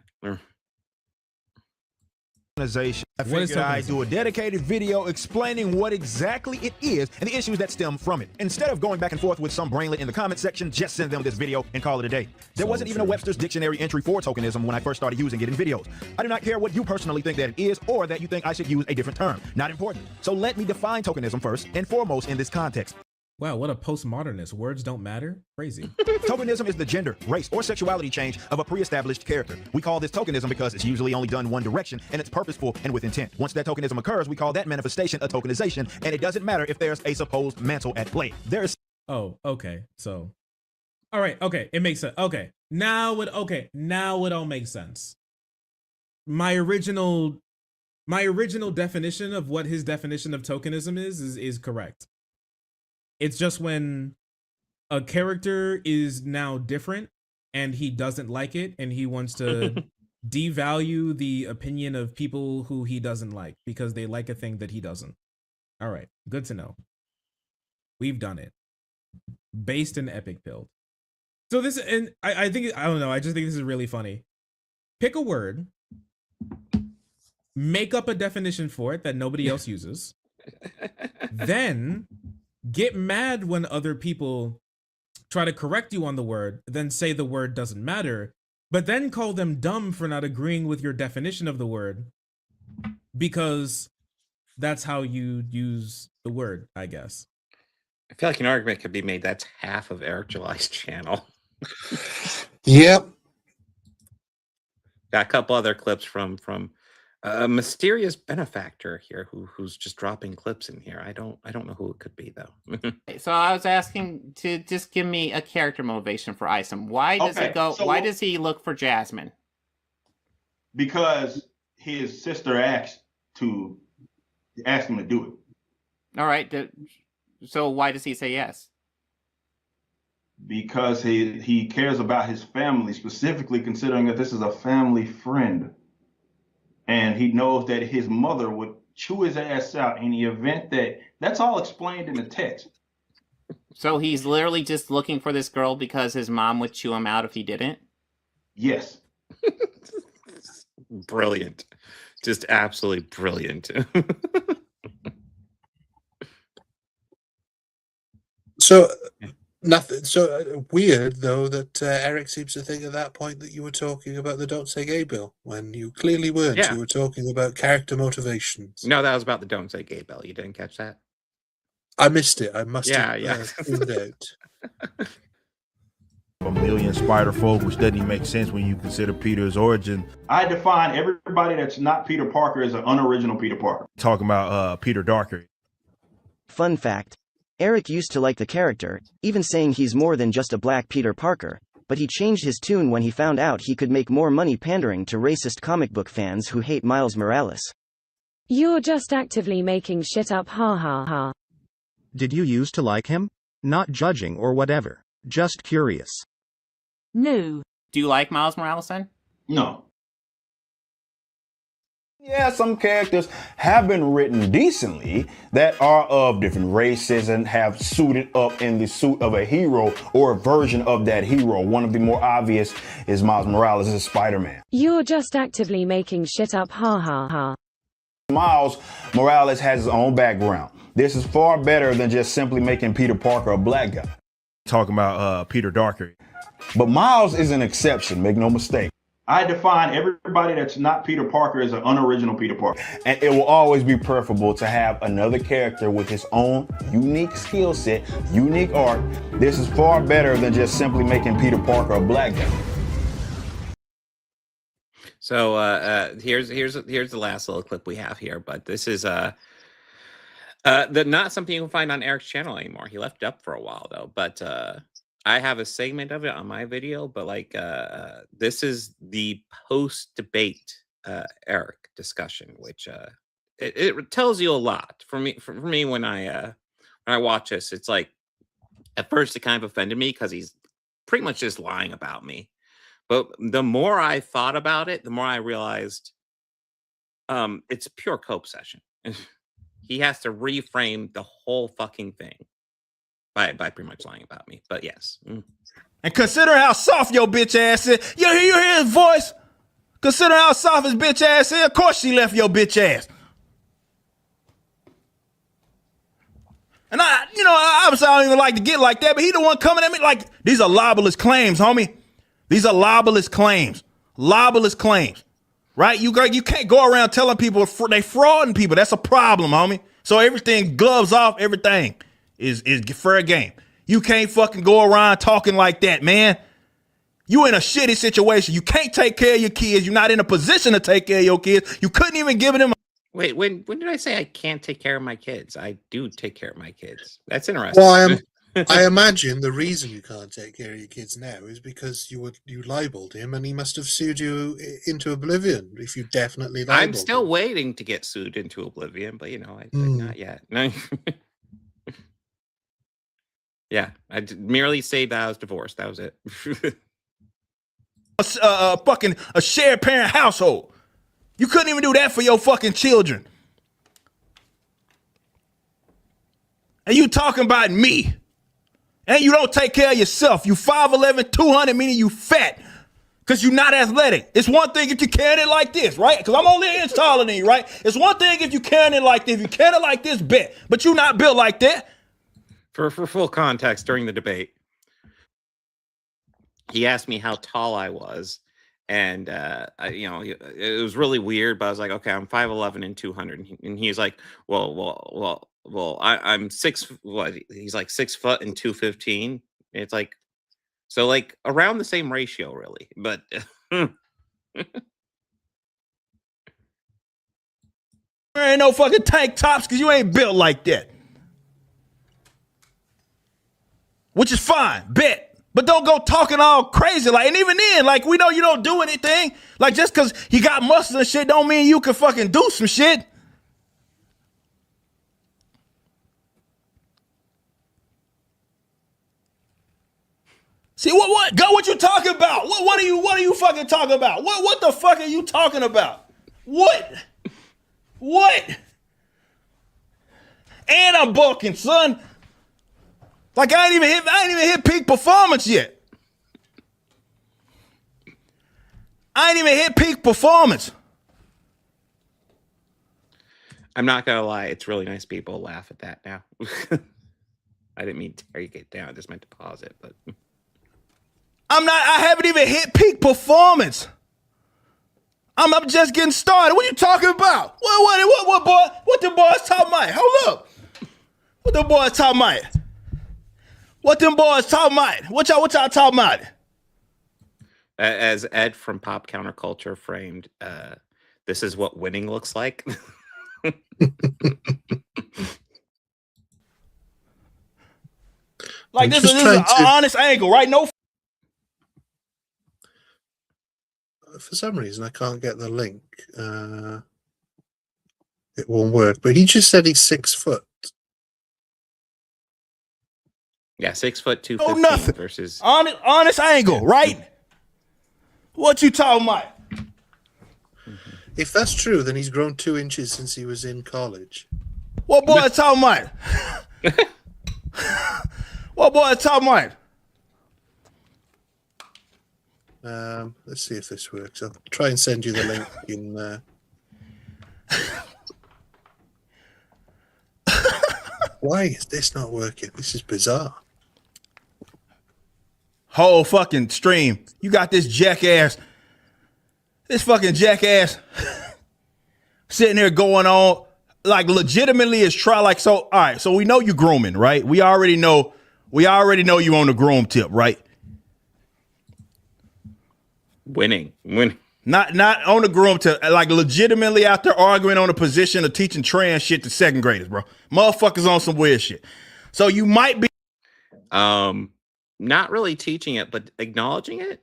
I figured I'd do a dedicated video explaining what exactly it is and the issues that stem from it. Instead of going back and forth with some brainlet in the comment section, just send them this video and call it a day. There wasn't even a Webster's Dictionary entry for tokenism when I first started using it in videos. I do not care what you personally think that it is or that you think I should use a different term. Not important. So let me define tokenism first and foremost in this context. Wow, what a postmodernist. Words don't matter? Crazy. Tokenism is the gender, race, or sexuality change of a pre-established character. We call this tokenism because it's usually only done one direction and it's purposeful and with intent. Once that tokenism occurs, we call that manifestation a tokenization, and it doesn't matter if there's a supposed mantle at play. There's Oh, okay. So all right, okay, it makes sense. Okay. Now it all makes sense. My original definition of what his definition of tokenism is correct. It's just when a character is now different and he doesn't like it and he wants to devalue the opinion of people who he doesn't like because they like a thing that he doesn't. All right, good to know. We've done it. Based in epic build. So this, and I think, I don't know, I just think this is really funny. Pick a word, make up a definition for it that nobody else uses, then get mad when other people try to correct you on the word, then say the word doesn't matter, but then call them dumb for not agreeing with your definition of the word because that's how you use the word, I guess. I feel like an argument could be made that's half of Eric July's channel. Yep. Got a couple other clips from a mysterious benefactor here who's just dropping clips in here. I don't know who it could be though. So I was asking to just give me a character motivation for Isom. Why does he go? So why does he look for Jasmine? Because his sister asked him to do it. All right. So why does he say yes? Because he cares about his family, specifically considering that this is a family friend. And he knows that his mother would chew his ass out in the event that's all explained in the text. So he's literally just looking for this girl because his mom would chew him out if he didn't? Yes. Brilliant. Just absolutely brilliant. So Nothing. So weird, though, that Eric seems to think at that point that you were talking about the Don't Say Gay bill when you clearly weren't. Yeah. You were talking about character motivations. No, that was about the Don't Say Gay bill. You didn't catch that? I missed it. I must have Yeah. tuned out. A million spider folk, which doesn't even make sense when you consider Peter's origin. I define everybody that's not Peter Parker as an unoriginal Peter Parker. Talking about Peter Darker. Fun fact. Eric used to like the character, even saying he's more than just a black Peter Parker, but he changed his tune when he found out he could make more money pandering to racist comic book fans who hate Miles Morales. You're just actively making shit up, ha ha ha. Did you used to like him? Not judging or whatever. Just curious. No. Do you like Miles Morales then? No. Yeah, some characters have been written decently that are of different races and have suited up in the suit of a hero or a version of that hero. One of the more obvious is Miles Morales as Spider-Man. You're just actively making shit up, ha ha ha. Miles Morales has his own background. This is far better than just simply making Peter Parker a black guy. Talking about Peter Darker. But Miles is an exception, make no mistake. I define everybody that's not Peter Parker as an unoriginal Peter Parker. And it will always be preferable to have another character with his own unique skill set, unique art. This is far better than just simply making Peter Parker a black guy. So here's the last little clip we have here, but this is not something you can find on Eric's channel anymore. He left it up for a while though, but I have a segment of it on my video, but like this is the post-debate Eric discussion, which it tells you a lot. For me when I watch this, it's like at first it kind of offended me because he's pretty much just lying about me. But the more I thought about it, the more I realized it's a pure cope session. He has to reframe the whole fucking thing. By pretty much lying about me, but yes. And consider how soft your bitch ass is. You hear his voice? Consider how soft his bitch ass is. Of course she left your bitch ass. And obviously I don't even like to get like that, but he the one coming at me like, these are libelous claims, homie. These are libelous claims. Libelous claims. Right? You can't go around telling people they frauding people. That's a problem, homie. So everything, gloves off, everything. Is fair game. You can't fucking go around talking like that, man. You in a shitty situation. You can't take care of your kids. You're not in a position to take care of your kids. You couldn't even give them. Wait, when did I say I can't take care of my kids? I do take care of my kids. That's interesting. Well, I imagine the reason you can't take care of your kids now is because you libeled him and he must have sued you into oblivion if you definitely libeled I'm still waiting to get sued into oblivion, but not yet. No. Yeah, I merely say that I was divorced. That was it. Fucking a shared parent household. You couldn't even do that for your fucking children. And you talking about me. And you don't take care of yourself. You 5'11", 200, meaning you fat. Because you're not athletic. It's one thing if you're carrying it like this, right? Because I'm only an inch taller than you, right? It's one thing if you're carrying it like this. If you carry it like this, bet. But you're not built like that. For full context, during the debate, he asked me how tall I was, and it was really weird. But I was like, okay, I'm 5'11" and 200, and he's like, well, I'm 6. What? He's like 6 foot and 215. It's like, so like around the same ratio, really. But there ain't no fucking tank tops because you ain't built like that. Which is fine, bet. But don't go talking all crazy. Like, and even then, like, we know you don't do anything. Like, just because he got muscles and shit don't mean you can fucking do some shit. See, what? Go, what you talking about? What are you fucking talking about? What the fuck are you talking about? What? And I'm bulking, son. Like I ain't even hit peak performance yet. I ain't even hit peak performance. I'm not gonna lie, it's really nice people laugh at that now. I didn't mean to take it down. I just meant to pause it. But I haven't even hit peak performance. I'm just getting started. What are you talking about? What boy? What the boys talking about? Hold up. What the boys talking about? What them boys talking about? What y'all talking about? as Ed from Pop Counterculture framed, this is what winning looks like. Like this is an honest angle, right? No. For some reason, I can't get the link. It won't work. But he just said he's 6 foot. Yeah, 6 foot 215 Oh, nothing. versus Honest angle, right? What you talking about? If that's true, then he's grown 2 inches since he was in college. What boy talking about? What boy talking about? Let's see if this works. I'll try and send you the link in. Why is this not working? This is bizarre. Whole fucking stream. You got this fucking jackass sitting here going on like legitimately is so all right, so we know you grooming, right? We already know you on the groom tip, right? Winning. Not on the groom tip, like legitimately out there arguing on a position of teaching trans shit to 2nd graders, bro. Motherfuckers on some weird shit. So you might be not really teaching it, but acknowledging it.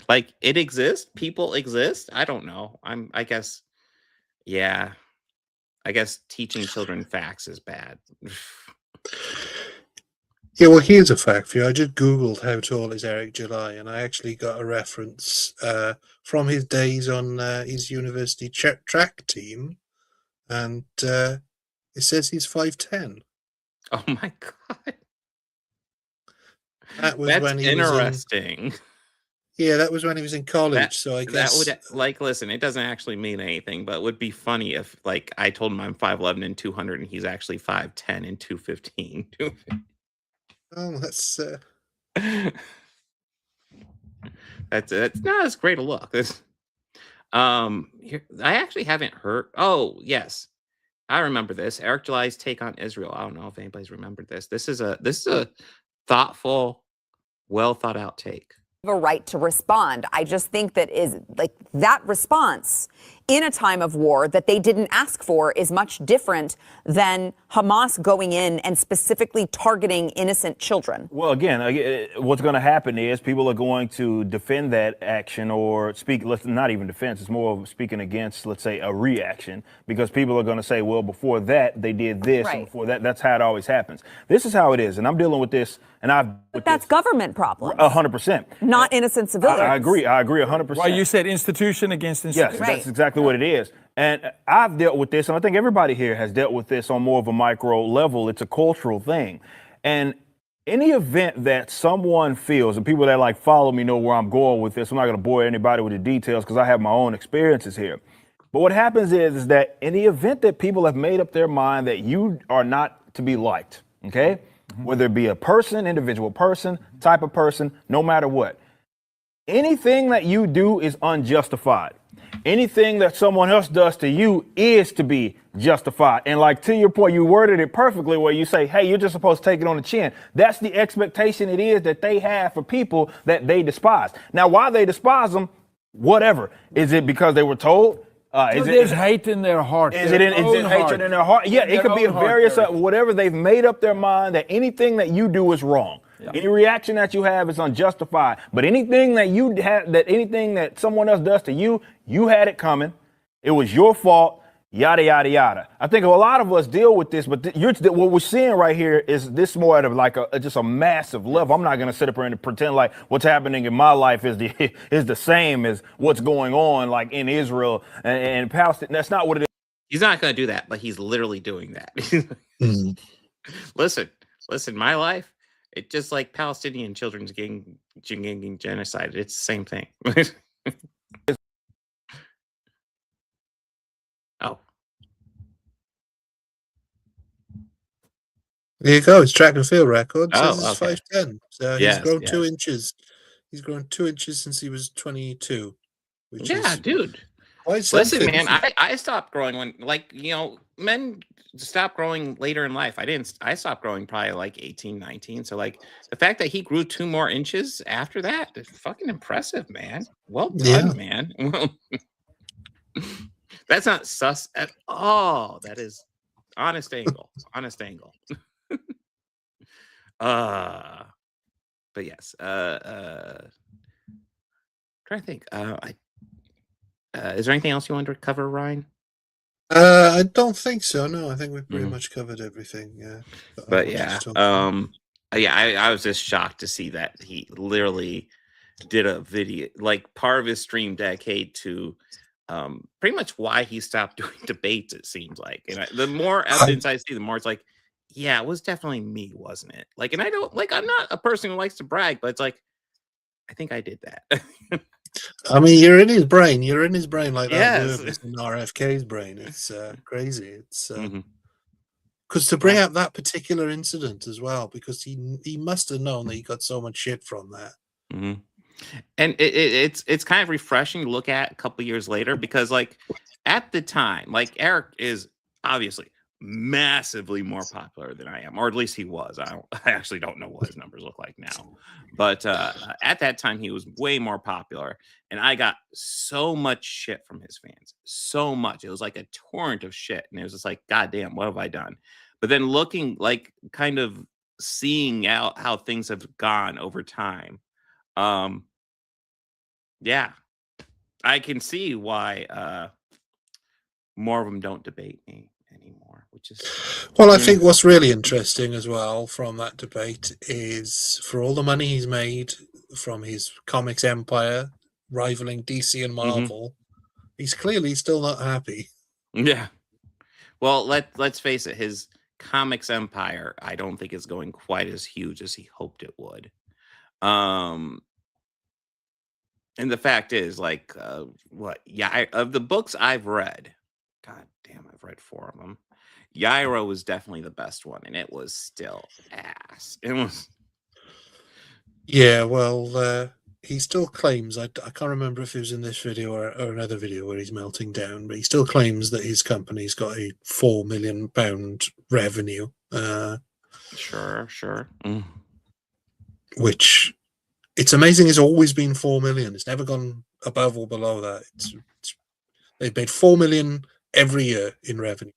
Like it exists. People exist. I don't know. I guess teaching children facts is bad. Yeah, well, here's a fact for you. I just Googled how tall is Eric July, and I actually got a reference from his days on his university track team, and it says he's 5'10". Oh my god. That was That's when he interesting. Yeah, that was when he was in college. So I guess that would listen. It doesn't actually mean anything, but it would be funny if I told him I'm 5'11" and 200, and he's actually 5'10" and 215. Oh, that's not as great a look. I actually haven't heard. Oh yes, I remember this. Eric July's take on Israel. I don't know if anybody's remembered this. This is a thoughtful, well thought out take. A right to respond. I just think that that response in a time of war that they didn't ask for is much different than Hamas going in and specifically targeting innocent children. Well, again, what's going to happen is people are going to defend that action or not even defense, it's more of speaking against, let's say, a reaction, because people are going to say, well, before that, they did this, right. And before that, that's how it always happens. This is how it is, and I'm dealing with this, and But that's government problem. 100%. Not innocent civilians. I agree 100%. Well, you said institution against institution. Yes, Right. that's exactly what it is. And I've dealt with this, and I think everybody here has dealt with this on more of a micro level. It's a cultural thing. And any event that someone feels, and people that follow me know where I'm going with this, I'm not going to bore anybody with the details because I have my own experiences here. But what happens is that in the event that people have made up their mind that you are not to be liked, okay? Mm-hmm. Whether it be a person, individual person, type of person, no matter what. Anything that you do is unjustified. Anything that someone else does to you is to be justified. And to your point, you worded it perfectly where you say, hey, you're just supposed to take it on the chin. That's the expectation it is that they have for people that they despise. Now, why they despise them, whatever. Is it because they were told? There's hate in their heart. Is it hatred in their heart? Yeah, it could be various, whatever they've made up their mind that anything that you do is wrong. Yeah. Any reaction that you have is unjustified. But anything that anything that someone else does to you, you had it coming. It was your fault. Yada yada yada. I think a lot of us deal with this, but what we're seeing right here is this more at just a massive level. I'm not going to sit up here and pretend like what's happening in my life is the same as what's going on in Israel and Palestine. That's not what it is. He's not going to do that, but he's literally doing that. Listen, my life. It's just like Palestinian children's getting genocided. It's the same thing. Oh. There you go. His track and field record says Oh, it's okay. 5'10". So he's Yes, grown yes. 2 inches. He's grown 2 inches since he was 22, which Yeah, is dude. quite Listen, something. man, I stopped growing when, like, men stop growing later in life. I stopped growing probably like 18, 19. So, like, the fact that he grew 2 more inches after that is fucking impressive, man. Well done, Yeah. man. That's not sus at all. That is honest angle. Honest angle. But yes. Trying to think. Is there anything else you wanted to cover, Ryan? I don't think so. No, I think we've pretty much covered everything. Yeah. But yeah, I was just shocked to see that he literally did a video, like part of his stream dedicated to pretty much why he stopped doing debates. It seems like, and the more evidence I see, the more it's like, yeah, it was definitely me, wasn't it? Like, and I don't like, I'm not a person who likes to brag, but it's like, I think I did that. I mean, you're in his brain. You're in his brain like that. Yes. Verb is in RFK's brain. It's crazy. It's Mm-hmm. because to bring up that particular incident as well, because he must have known that he got so much shit from that. Mm-hmm. And it's kind of refreshing to look at a couple years later, because like at the time, like Eric is obviously massively more popular than I am, or at least he was. I actually don't know what his numbers look like now, but at that time he was way more popular, and I got so much shit from his fans, so much. It was like a torrent of shit, and it was just like, God damn, what have I done? But then looking, like, kind of seeing out how things have gone over time, yeah, I can see why more of them don't debate me anymore, which is well, I think what's really interesting as well from that debate is, for all the money he's made from his comics empire rivaling DC and Marvel, he's clearly still not happy. Yeah. Well, let's face it, his comics empire, I don't think is going quite as huge as he hoped it would. And the fact is, like, of the books I've read, God damn, I've read 4 of them. Yairo was definitely the best one, and it was still ass. It was. Yeah, well, he still claims, I can't remember if it was in this video or another video where he's melting down, but he still claims that his company's got a £4 million revenue. Sure. Which, it's amazing, it's always been 4 million. It's never gone above or below that. They've made 4 million every year in revenue.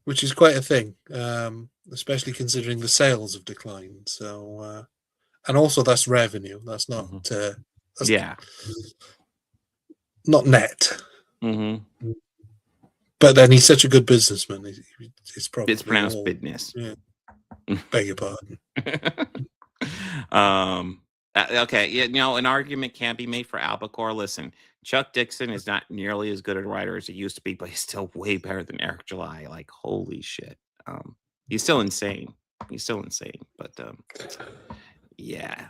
Which is quite a thing, especially considering the sales have declined. So, and also that's revenue. That's not. Not net. But then he's such a good businessman. It's probably pronounced business. Yeah. Beg your pardon. Okay, yeah, an argument can be made for Albacore. Listen, Chuck Dixon is not nearly as good a writer as he used to be, but he's still way better than Eric July. Like, holy shit. He's still insane. But yeah.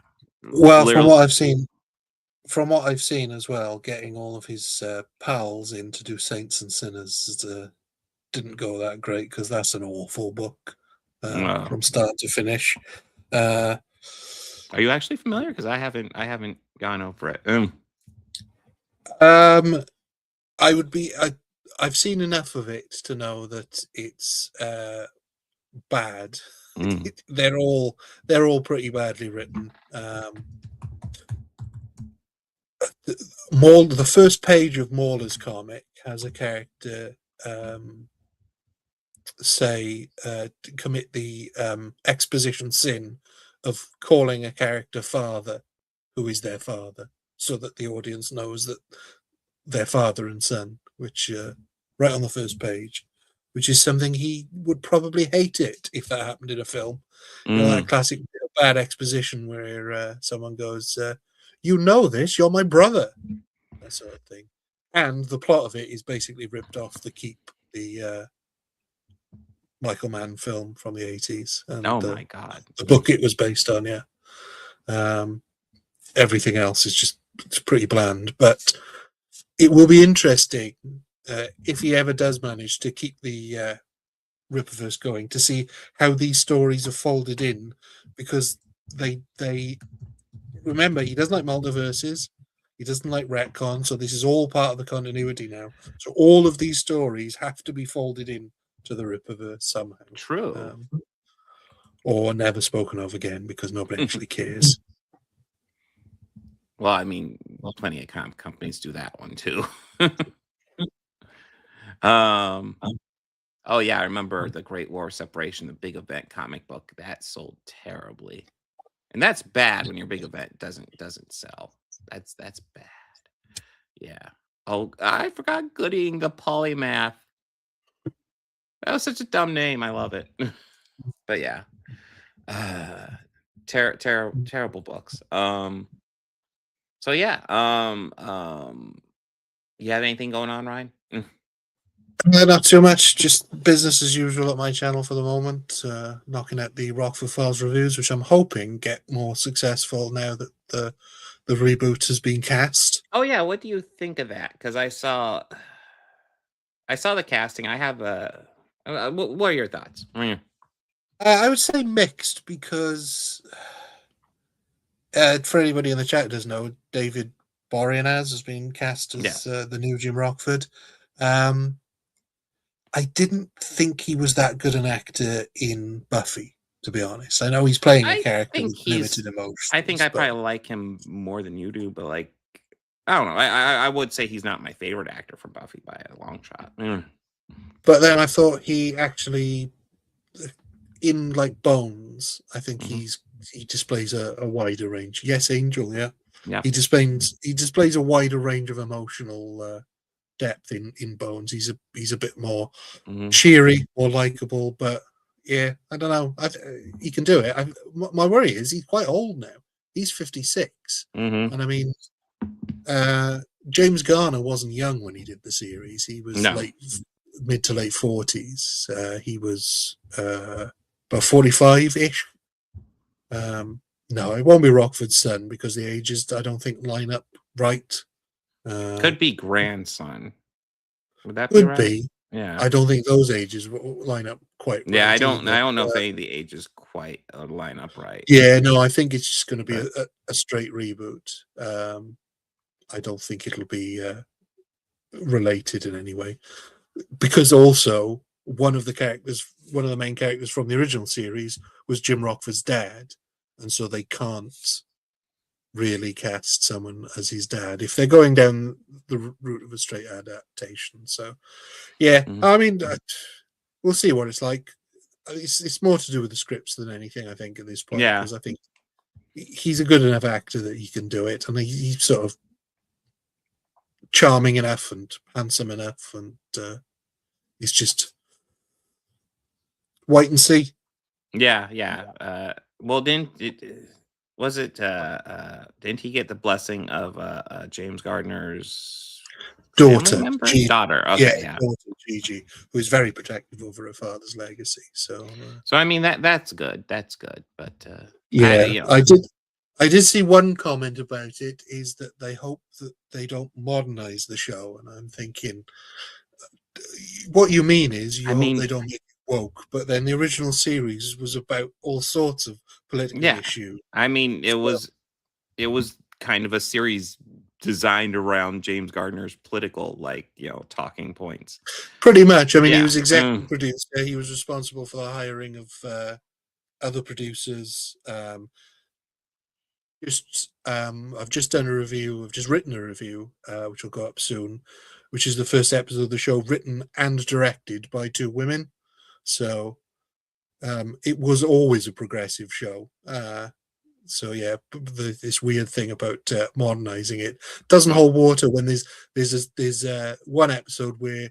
Well, from what I've seen as well, getting all of his pals in to do Saints and Sinners didn't go that great, because that's an awful book from start to finish. Are you actually familiar? Because I haven't gone over it. I would be. I've seen enough of it to know that it's bad. They're all pretty badly written. The first page of Mauler's comic has a character commit the exposition sin of calling a character father who is their father, so that the audience knows that they're father and son, which right on the first page, which is something he would probably hate it if that happened in a film. You know, that classic bad exposition where someone goes, you know this, you're my brother, that sort of thing. And the plot of it is basically ripped off the Keep, the Michael Mann film from the 80s. And, my God. The book it was based on, yeah. Everything else is just it's pretty bland. But it will be interesting if he ever does manage to keep the Rippaverse going, to see how these stories are folded in, because they remember, he doesn't like multiverses, he doesn't like retcon, so this is all part of the continuity now. So all of these stories have to be folded in to the Rippaverse somehow. True. Or never spoken of again, because nobody actually cares. Well, I mean, plenty of companies do that one too. Oh yeah, I remember the Great War of Separation, the big event comic book that sold terribly, and that's bad when your big event doesn't sell. That's bad. Yeah. Oh, I forgot Gooding the Polymath. That was such a dumb name. I love it. But yeah, terrible books. So yeah, you have anything going on, Ryan? Not too much, just business as usual at my channel for the moment. Knocking at the Rockford Files reviews, which I'm hoping get more successful now that the reboot has been cast. Oh yeah, what do you think of that? Because I saw the casting. I have what are your thoughts? I would say mixed, because for anybody in the chat who doesn't know, David Boreanaz has been cast as the new Jim Rockford. I didn't think he was that good an actor in Buffy, to be honest. I know he's playing a character with limited emotions. I think I probably like him more than you do, but like, I don't know. I would say he's not my favorite actor from Buffy by a long shot. But then I thought he actually, in like Bones, I think he displays a wider range. Yes, Angel, yeah. He displays a wider range of emotional depth in Bones. He's a bit more cheery, more likable, but yeah, I don't know. He can do it. My worry is he's quite old now. He's 56, and I mean, James Garner wasn't young when he did the series. He was mid to late 40s. He was about 45-ish. No, it won't be Rockford's son, because the ages I don't think line up right. Could be grandson. Would that be right? Be. Yeah. I don't think those ages line up quite right. Yeah, I don't know if any of the ages quite line up right. Yeah, no, I think it's just going to be a straight reboot. I don't think it'll be related in any way, because also one of the main characters from the original series was Jim Rockford's dad, and so they can't really cast someone as his dad if they're going down the route of a straight adaptation. So yeah, I mean, we'll see what it's like. It's more to do with the scripts than anything, I think, at this point, because I think he's a good enough actor that he can do it, and he's sort of charming enough and handsome enough, and it's just wait and see. Yeah. Well, didn't he get the blessing of James Gardner's daughter? Daughter. Okay, yeah. Daughter Gigi, who is very protective over her father's legacy. So I mean that's good. That's good. But I did see one comment about it, is that they hope that they don't modernize the show, and I'm thinking, what you mean is hope they don't make it woke, but then the original series was about all sorts of political issues. I mean, it was kind of a series designed around James Gardner's political, talking points. Pretty much. I mean, he was executive producer. He was responsible for the hiring of other producers. I've just done a review. I've just written a review, which will go up soon, which is the first episode of the show written and directed by two women. So it was always a progressive show. So yeah, this weird thing about modernizing it doesn't hold water when there's one episode where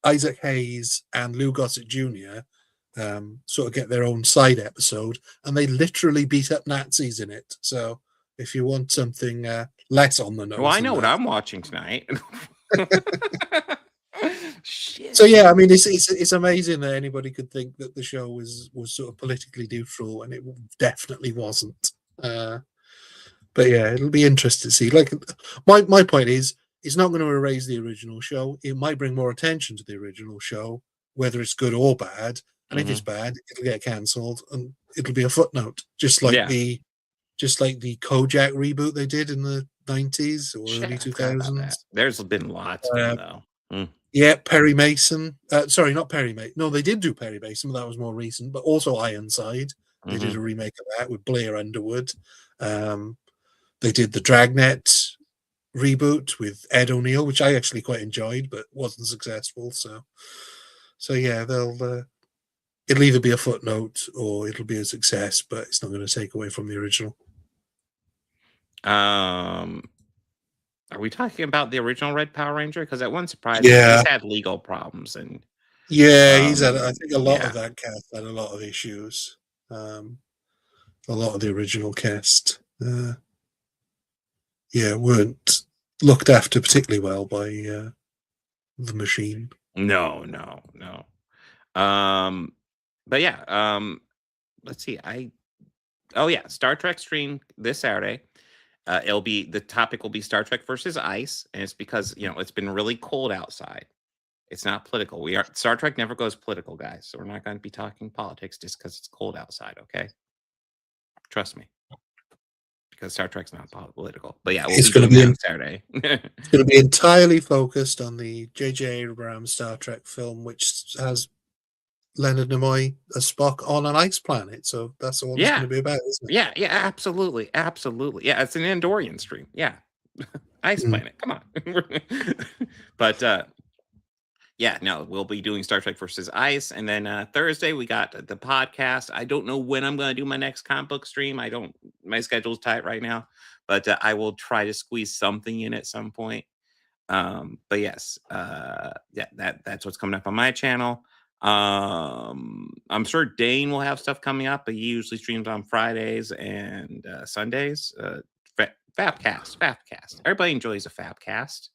Isaac Hayes and Lou Gossett Jr. Sort of get their own side episode, and they literally beat up Nazis in it. So if you want something less on the nose, well, I know what I'm watching tonight. Shit. So yeah, I mean, it's amazing that anybody could think that the show was sort of politically neutral, and it definitely wasn't. But yeah, it'll be interesting to see. Like, my point is, it's not going to erase the original show. It might bring more attention to the original show, whether it's good or bad. And if it's bad, it'll get cancelled and it'll be a footnote, just like the Kojak reboot they did in the 90s or early 2000s. There's been lots of them though. Yeah, Perry Mason. Sorry, not Perry Mason. No, they did do Perry Mason, but that was more recent. But also Ironside. They did a remake of that with Blair Underwood. They did the Dragnet reboot with Ed O'Neill, which I actually quite enjoyed, but wasn't successful. So yeah, it'll either be a footnote or it'll be a success, but it's not going to take away from the original. Are we talking about the original Red Power Ranger? Because that one surprised Yeah. me. He's had legal problems and he's had. I think a lot of that cast had a lot of issues. A lot of the original cast, weren't looked after particularly well by the Machine. No. But yeah, let's see. Star Trek stream this Saturday. The topic will be Star Trek versus ice, and it's because it's been really cold outside. It's not political. Star Trek never goes political, guys. So we're not going to be talking politics just because it's cold outside. Okay, trust me, because Star Trek's not political. But yeah, It's going to be on Saturday. It's going to be entirely focused on the J.J. Abrams Star Trek film, which has Leonard Nimoy as Spock on an ice planet. So that's all it's going to be about, isn't it? Yeah, absolutely. Yeah, it's an Andorian stream. Yeah, ice planet. Come on. But we'll be doing Star Trek versus ice, and then Thursday we got the podcast. I don't know when I'm going to do my next comic book stream. My schedule's tight right now, but I will try to squeeze something in at some point. But yes, that's what's coming up on my channel. I'm sure Dane will have stuff coming up, but he usually streams on Fridays and Sundays. Fabcast. Everybody enjoys a Fabcast.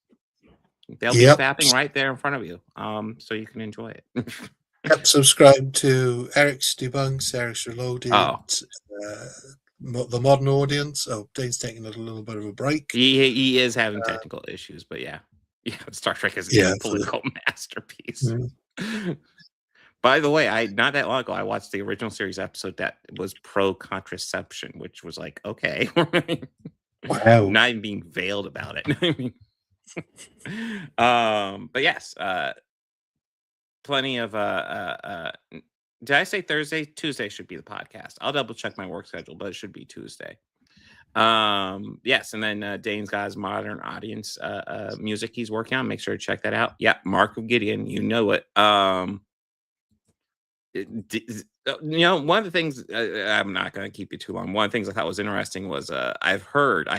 They'll be fapping right there in front of you, so you can enjoy it. Subscribe to Eric's Debunks, Eric's Reloaded, the Modern Audience. Oh, Dane's taking a little bit of a break. He is having technical issues, but yeah, Star Trek is a political masterpiece. By the way, not that long ago, I watched the original series episode that was pro-contraception, which was like, okay. Wow. Not even being veiled about it. But yes, plenty of did I say Thursday? Tuesday should be the podcast. I'll double check my work schedule, but it should be Tuesday. Yes, and then Dane's got his modern audience music he's working on. Make sure to check that out. Yeah, Mark of Gideon, you know it. One of the things, I'm not going to keep you too long. One of the things I thought was interesting was I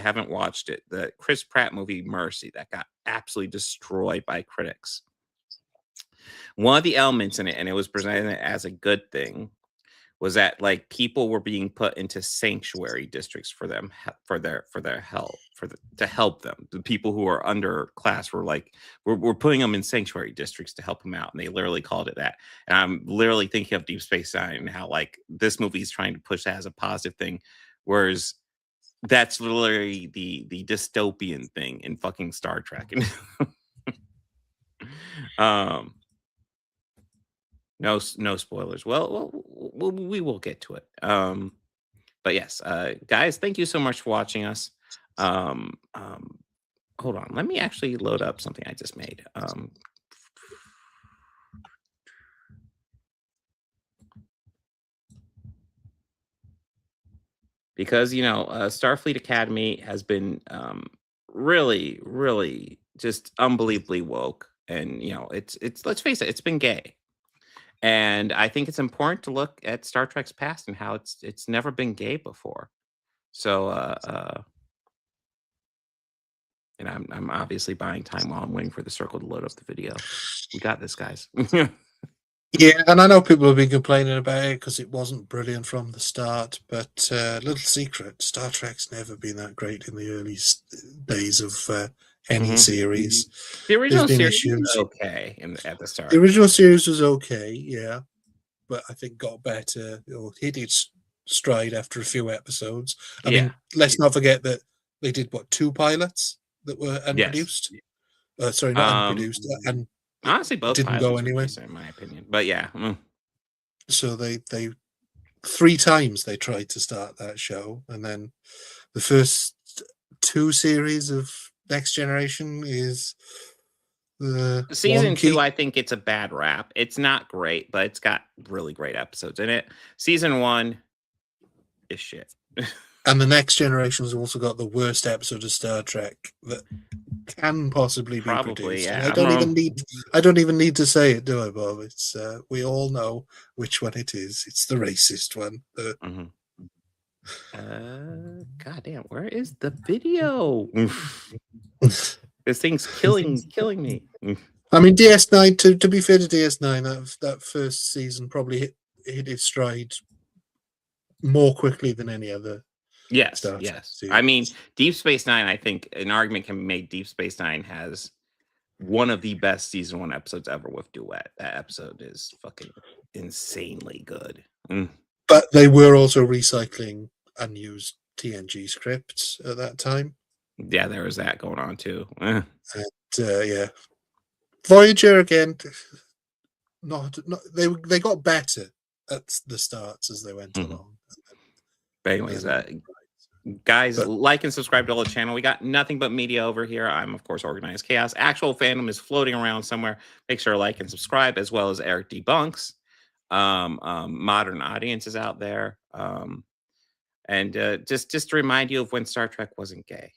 haven't watched it, the Chris Pratt movie Mercy that got absolutely destroyed by critics. One of the elements in it, and it was presented as a good thing, was that like people were being put into sanctuary districts for them, for their help, to help them. The people who are underclass were like, we're putting them in sanctuary districts to help them out, and they literally called it that. And I'm literally thinking of Deep Space Nine and how like this movie is trying to push that as a positive thing, whereas that's literally the dystopian thing in fucking Star Trek. No spoilers. Well, we will get to it. But yes, guys, thank you so much for watching us. Hold on, let me actually load up something I just made. Because Starfleet Academy has been really, really just unbelievably woke, and it's let's face it, it's been gay. And I think it's important to look at Star Trek's past and how it's never been gay before. So, and I'm obviously buying time while I'm waiting for the circle to load up the video. We got this, guys. Yeah, and I know people have been complaining about it because it wasn't brilliant from the start, but little secret, Star Trek's never been that great in the early days of any series. The original series was okay at the start. The original series was okay, yeah, but I think got better or hit its stride after a few episodes. I mean, let's not forget that they did 2 pilots that were unproduced. Sorry, not unproduced, and honestly, both didn't go anywhere, in my opinion. But yeah, so they 3 times they tried to start that show, and then the first 2 series of Next Generation is the season 2. I think it's a bad rap. It's not great, but it's got really great episodes in it. Season 1 is shit. And the Next Generation has also got the worst episode of Star Trek that can possibly be produced. Yeah. I don't even need to say it, do I, Bob? It's we all know which one it is. It's the racist one. God damn, where is the video? This thing's killing me. I mean, DS9. To be fair to DS9, that first season probably hit its stride more quickly than any other. Yes. I mean, Deep Space Nine, I think an argument can be made. Deep Space Nine has one of the best season 1 episodes ever with Duet. That episode is fucking insanely good. But they were also recycling unused TNG scripts at that time. Yeah, there was that going on too. And, Voyager again. Not they got better at the starts as they went along. But anyways, guys, like and subscribe to the channel. We got nothing but media over here. I'm, of course, Organized Chaos. Actual Fandom is floating around somewhere. Make sure to like and subscribe, as well as Eric Debunks. Modern Audiences out there. And just to remind you of when Star Trek wasn't gay.